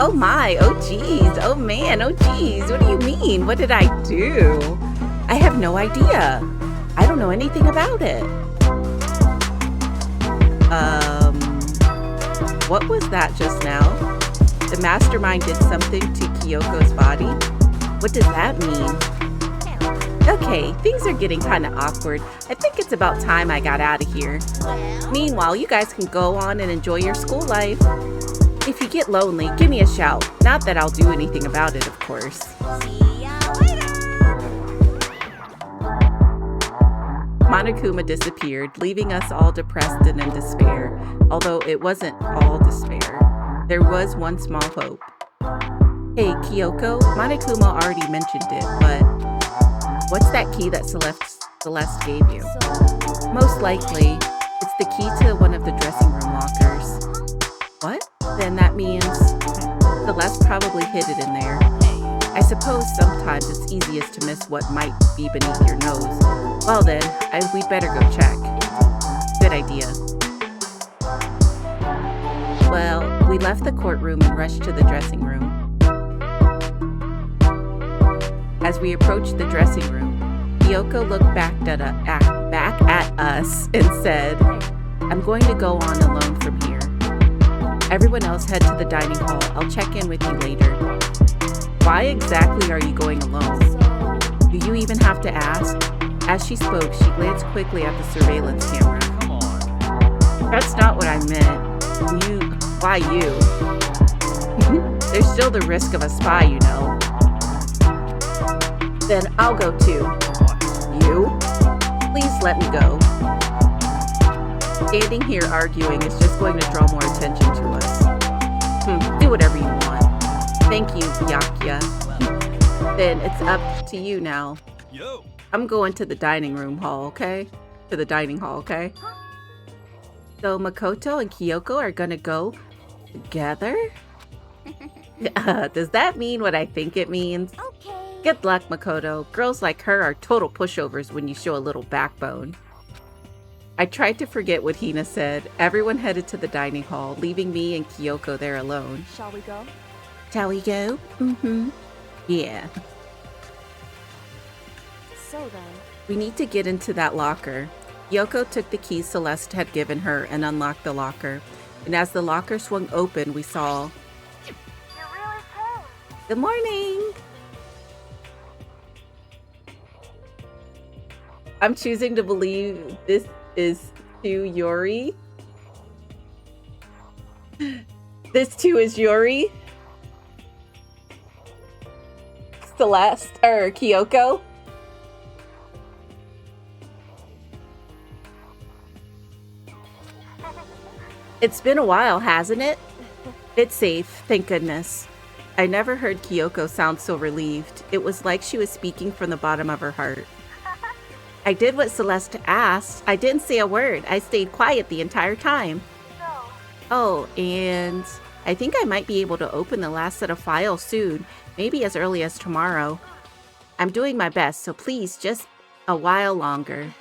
Oh my, oh geez, oh man, oh geez, what do you mean? What did I do? I have no idea. I don't know anything about it. What was that just now? The mastermind did something to Kyoko's body? What does that mean? Okay, things are getting kind of awkward. I think it's about time I got out of here. Meanwhile, you guys can go on and enjoy your school life. If you get lonely, give me a shout. Not that I'll do anything about it, of course. See ya later! Monokuma disappeared, leaving us all depressed and in despair. Although it wasn't all despair. There was one small hope. Hey, Kyoko, Monokuma already mentioned it, but what's that key that Celeste gave you? Most likely, it's the key to one of the dressing room lockers. What? Then that means Celeste probably hid it in there. I suppose sometimes it's easiest to miss what might be beneath your nose. Well then, we'd better go check. Good idea. Well, we left the courtroom and rushed to the dressing room. As we approached the dressing room, Kyoko looked back at us and said, I'm going to go on alone from here. Everyone else head to the dining hall. I'll check in with you later. Why exactly are you going alone? Do you even have to ask? As she spoke, she glanced quickly at the surveillance camera. Come on. That's not what I meant. Why you? There's still the risk of a spy, you know. Then I'll go too. You? Please let me go. Standing here arguing is just going to draw more attention to us. Do whatever you want. Thank you, Byakuya. Then it's up to you now. Yo. I'm going to the dining room hall, okay? To the dining hall, okay? So Makoto and Kyoko are gonna go together? Does that mean what I think it means? Okay. Good luck, Makoto. Girls like her are total pushovers when you show a little backbone. I tried to forget what Hina said. Everyone headed to the dining hall, leaving me and Kyoko there alone. Shall we go? Shall we go? Mm-hmm. Yeah. So then, We need to get into that locker. Kyoko took the key Celeste had given her and unlocked the locker. And as the locker swung open, we saw... You're really cold. Good morning! I'm choosing to believe this is to Yuri. This too is Yuri. Celeste, or Kyoko. It's been a while, hasn't it? It's safe, thank goodness. I never heard Kyoko sound so relieved. It was like she was speaking from the bottom of her heart. I did what Celeste asked. I didn't say a word. I stayed quiet the entire time. Oh, and I think I might be able to open the last set of files soon, maybe as early as tomorrow. I'm doing my best, so please, just a while longer.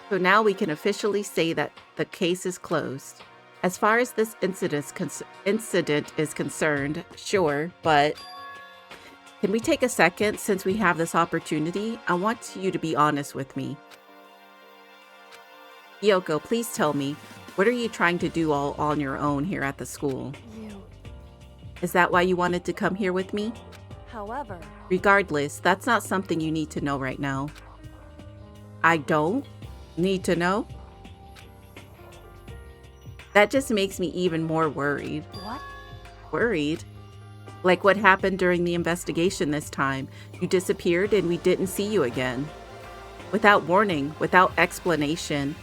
So now we can officially say that the case is closed. As far as this incident is concerned, sure, but can we take a second since we have this opportunity? I want you to be honest with me. Kyoko, please tell me, what are you trying to do all on your own here at the school? Is that why you wanted to come here with me? However, regardless, that's not something you need to know right now. I don't need to know? That just makes me even more worried. What? Worried? Like what happened during the investigation this time. You disappeared and we didn't see you again. Without warning, without explanation.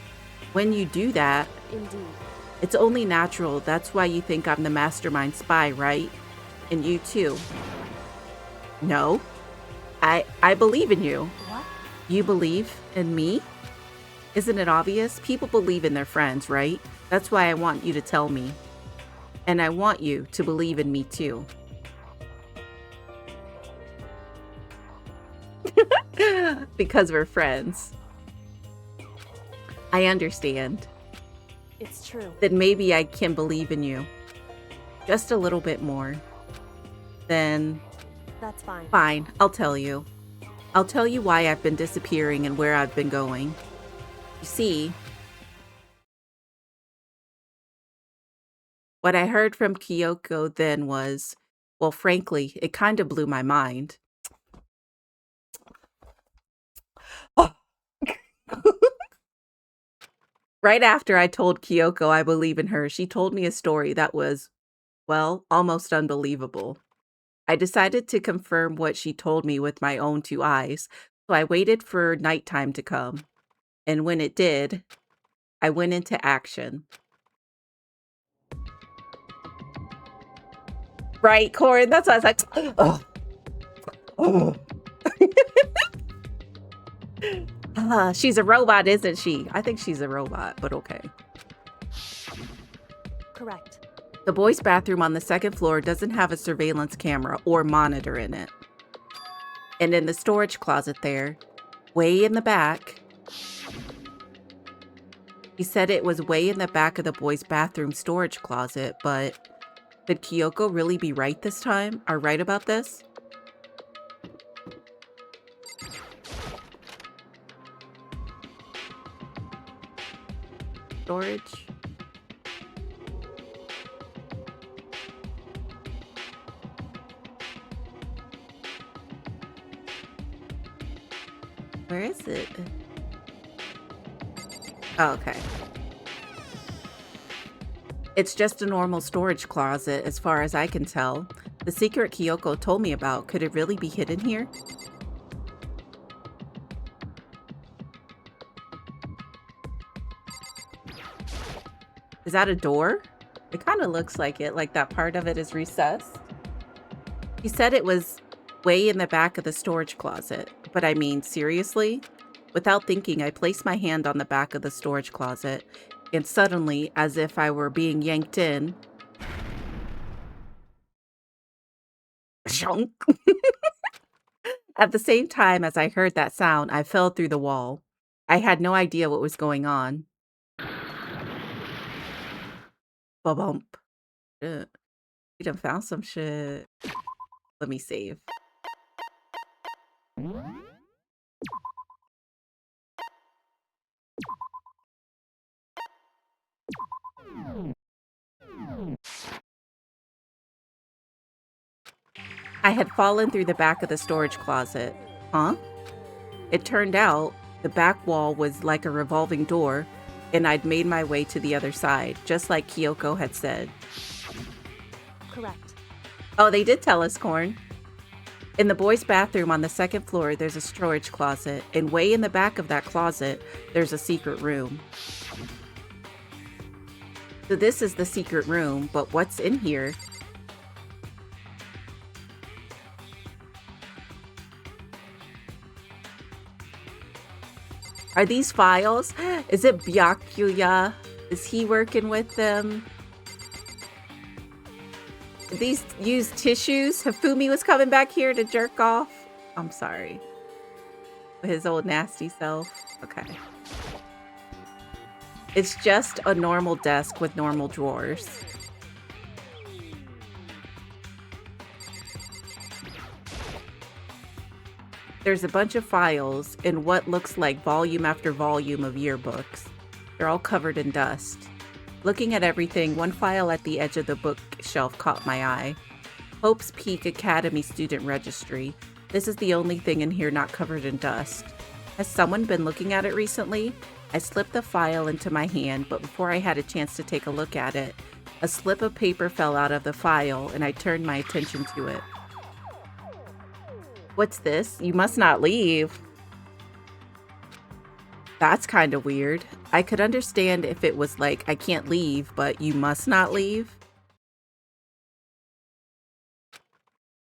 When you do that, Indeed. It's only natural. That's why you think I'm the mastermind spy, right? And you too. No. I believe in you. What? You believe in me? Isn't it obvious? People believe in their friends, right? That's why I want you to tell me. And I want you to believe in me too. Because we're friends. I understand. It's true. Then maybe I can believe in you. just a little bit more, then That's fine. fine, I'll tell you. I'll tell you why I've been disappearing and where I've been going. You see, what I heard from Kyoko then was, well, frankly, it kind of blew my mind. Right after I told Kyoko I believe in her, she told me a story that was, well, almost unbelievable. I decided to confirm what she told me with my own two eyes, so I waited for nighttime to come. And when it did, I went into action. Right, Corin? That's why I was like, oh. She's a robot, isn't she? I think she's a robot, but okay. Correct. The boys' bathroom on the second floor doesn't have a surveillance camera or monitor in it. And in the storage closet there, way in the back, he said it was way in the back of the boys' bathroom storage closet, but could Kyoko really be right this time? Or right about this? Storage? Where is it? Oh, okay. It's just a normal storage closet as far as I can tell. The secret Kyoko told me about, could it really be hidden here? Is that a door? It kind of looks like it, like that part of it is recessed. He said it was way in the back of the storage closet, but I mean, seriously? Without thinking, I placed my hand on the back of the storage closet, and suddenly, as if I were being yanked in, shunk. At the same time as I heard that sound, I fell through the wall. I had no idea what was going on. Ba-bump. You done found some shit. Let me save. I had fallen through the back of the storage closet. Huh? It turned out the back wall was like a revolving door, and I'd made my way to the other side, just like Kyoko had said. Correct. Oh, they did tell us, Corn. In the boys' bathroom on the second floor, there's a storage closet, and way in the back of that closet, there's a secret room. So this is the secret room, but what's in here? Are these files? Is it Byakuya? Is he working with them? Did these use tissues? Hifumi was coming back here to jerk off? I'm sorry. His old nasty self. Okay. It's just a normal desk with normal drawers. There's a bunch of files in what looks like volume after volume of yearbooks. They're all covered in dust. Looking at everything, one file at the edge of the bookshelf caught my eye. Hope's Peak Academy Student Registry. This is the only thing in here not covered in dust. Has someone been looking at it recently? I slipped the file into my hand, but before I had a chance to take a look at it, a slip of paper fell out of the file and I turned my attention to it. What's this? You must not leave. That's kind of weird. I could understand if it was like, I can't leave, but you must not leave.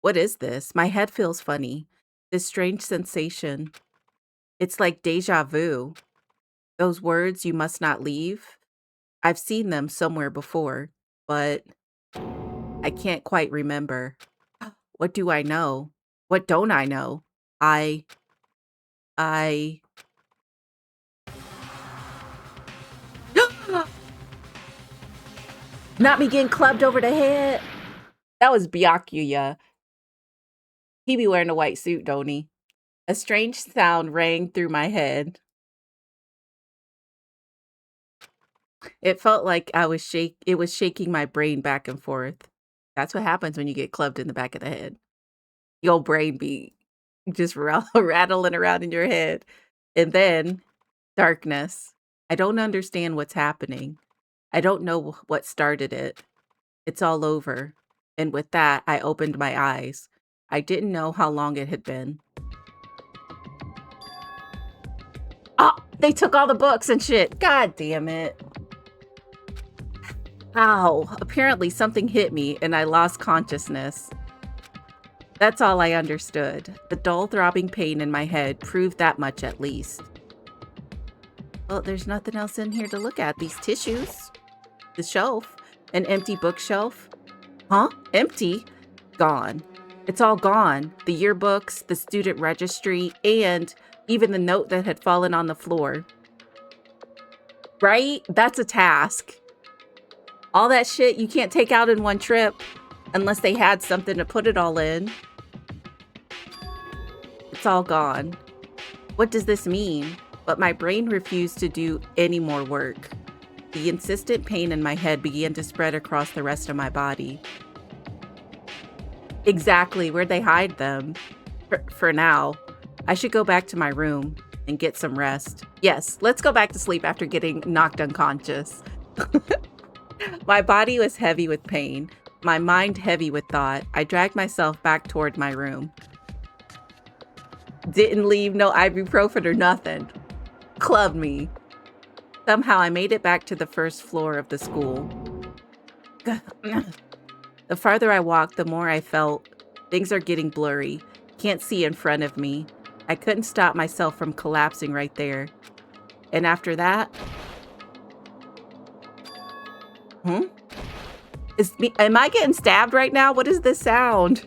What is this? My head feels funny. This strange sensation. It's like deja vu. Those words, you must not leave. I've seen them somewhere before, but I can't quite remember. What do I know? What don't I know? Not me getting clubbed over the head. That was Byakuya. He be wearing a white suit, don't he? A strange sound rang through my head. It felt like it was shaking my brain back and forth. That's what happens when you get clubbed in the back of the head. Your brain be just rattling around in your head. And then darkness. I don't understand what's happening. I don't know what started it. It's all over. And with that, I opened my eyes. I didn't know how long it had been. Oh, they took all the books and shit. God damn it. Ow. Apparently something hit me and I lost consciousness. That's all I understood. The dull throbbing pain in my head proved that much at least. Well, there's nothing else in here to look at. These tissues. The shelf. An empty bookshelf. Huh? Empty? Gone. It's all gone. The yearbooks, the student registry, and even the note that had fallen on the floor. Right? That's a task. All that shit you can't take out in one trip unless they had something to put it all in. It's all gone. What does this mean? But my brain refused to do any more work. The insistent pain in my head began to spread across the rest of my body. Exactly, where'd they hide them? For now, I should go back to my room and get some rest. Yes, let's go back to sleep after getting knocked unconscious. My body was heavy with pain, my mind heavy with thought. I dragged myself back toward my room. Didn't leave no ibuprofen or nothing. Clubbed me. Somehow I made it back to the first floor of the school. The farther I walked, the more I felt things are getting blurry. Can't see in front of me. I couldn't stop myself from collapsing right there. And after that... Am I getting stabbed right now? What is this sound?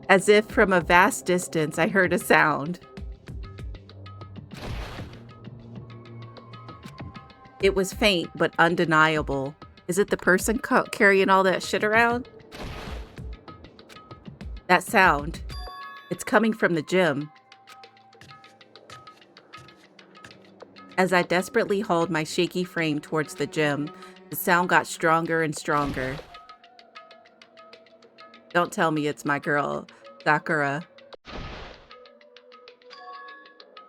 As if from a vast distance, I heard a sound. It was faint, but undeniable. Is it the person carrying all that shit around? That sound. It's coming from the gym. As I desperately hauled my shaky frame towards the gym, the sound got stronger and stronger. Don't tell me it's my girl, Sakura.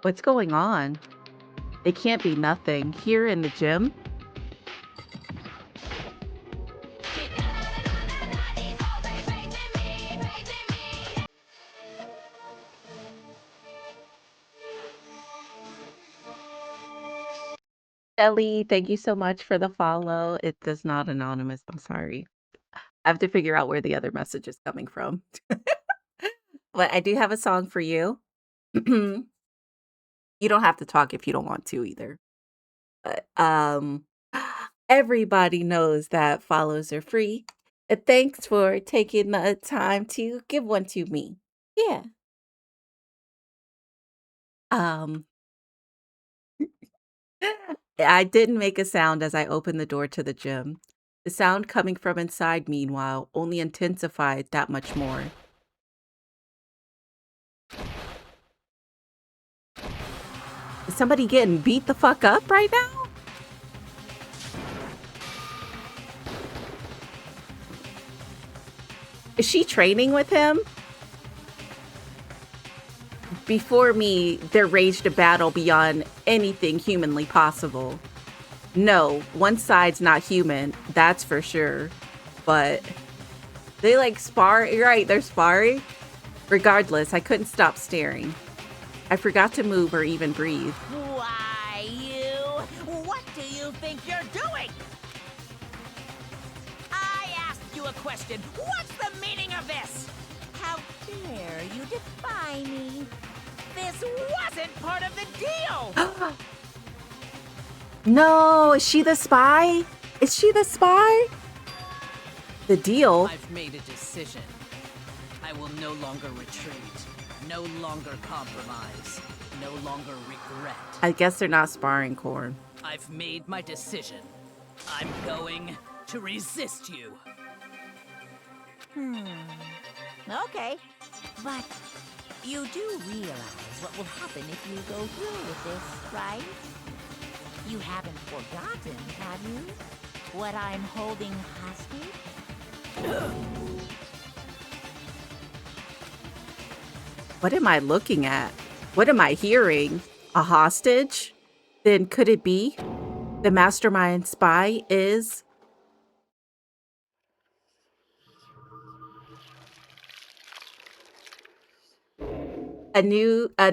What's going on? It can't be nothing. Here in the gym? Ellie, thank you so much for the follow. It does not anonymous. I'm sorry. I have to figure out where the other message is coming from. But I do have a song for you. You don't have to talk if you don't want to either. But everybody knows that follows are free. Thanks for taking the time to give one to me. Yeah. I didn't make a sound as I opened the door to the gym. The sound coming from inside, meanwhile, only intensified that much more. Is somebody getting beat the fuck up right now? Is she training with him? Before me, there raged a battle beyond anything humanly possible. No, one side's not human, that's for sure. But they like spar. You're right, they're sparring. Regardless, I couldn't stop staring. I forgot to move or even breathe. Why, you? What do you think you're doing? I asked you a question. What's the meaning of this? How dare you defy me? This wasn't part of the deal! No, is she the spy? Is she the spy? The deal? I've made a decision. I will no longer retreat, no longer compromise, no longer regret. I guess they're not sparring, Corn. I've made my decision. I'm going to resist you. Okay. But you do realize what will happen if you go through with this, right? You haven't forgotten, have you? What I'm holding hostage? What am I looking at? What am I hearing? A hostage? Then could it be the mastermind spy is a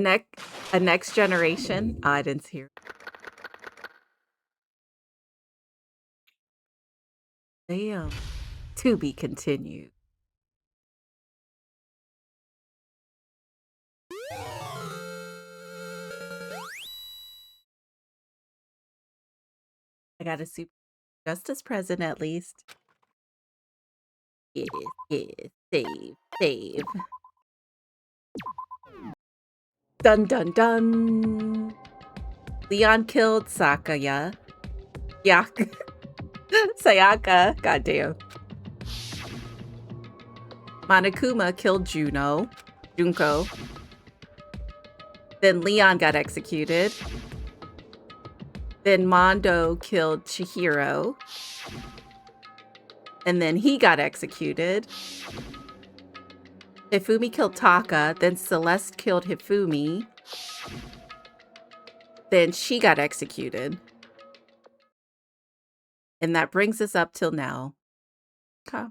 next generation? Oh, I didn't hear. Damn. To be continued. I got a super justice present at least. Yes, yes. Save. Dun dun dun. Leon killed Sakaya. Sayaka. Goddamn. Monokuma killed Junko. Then Leon got executed. Then Mondo killed Chihiro. And then he got executed. Hifumi killed Taka. Then Celeste killed Hifumi. Then she got executed. And that brings us up till now. Okay.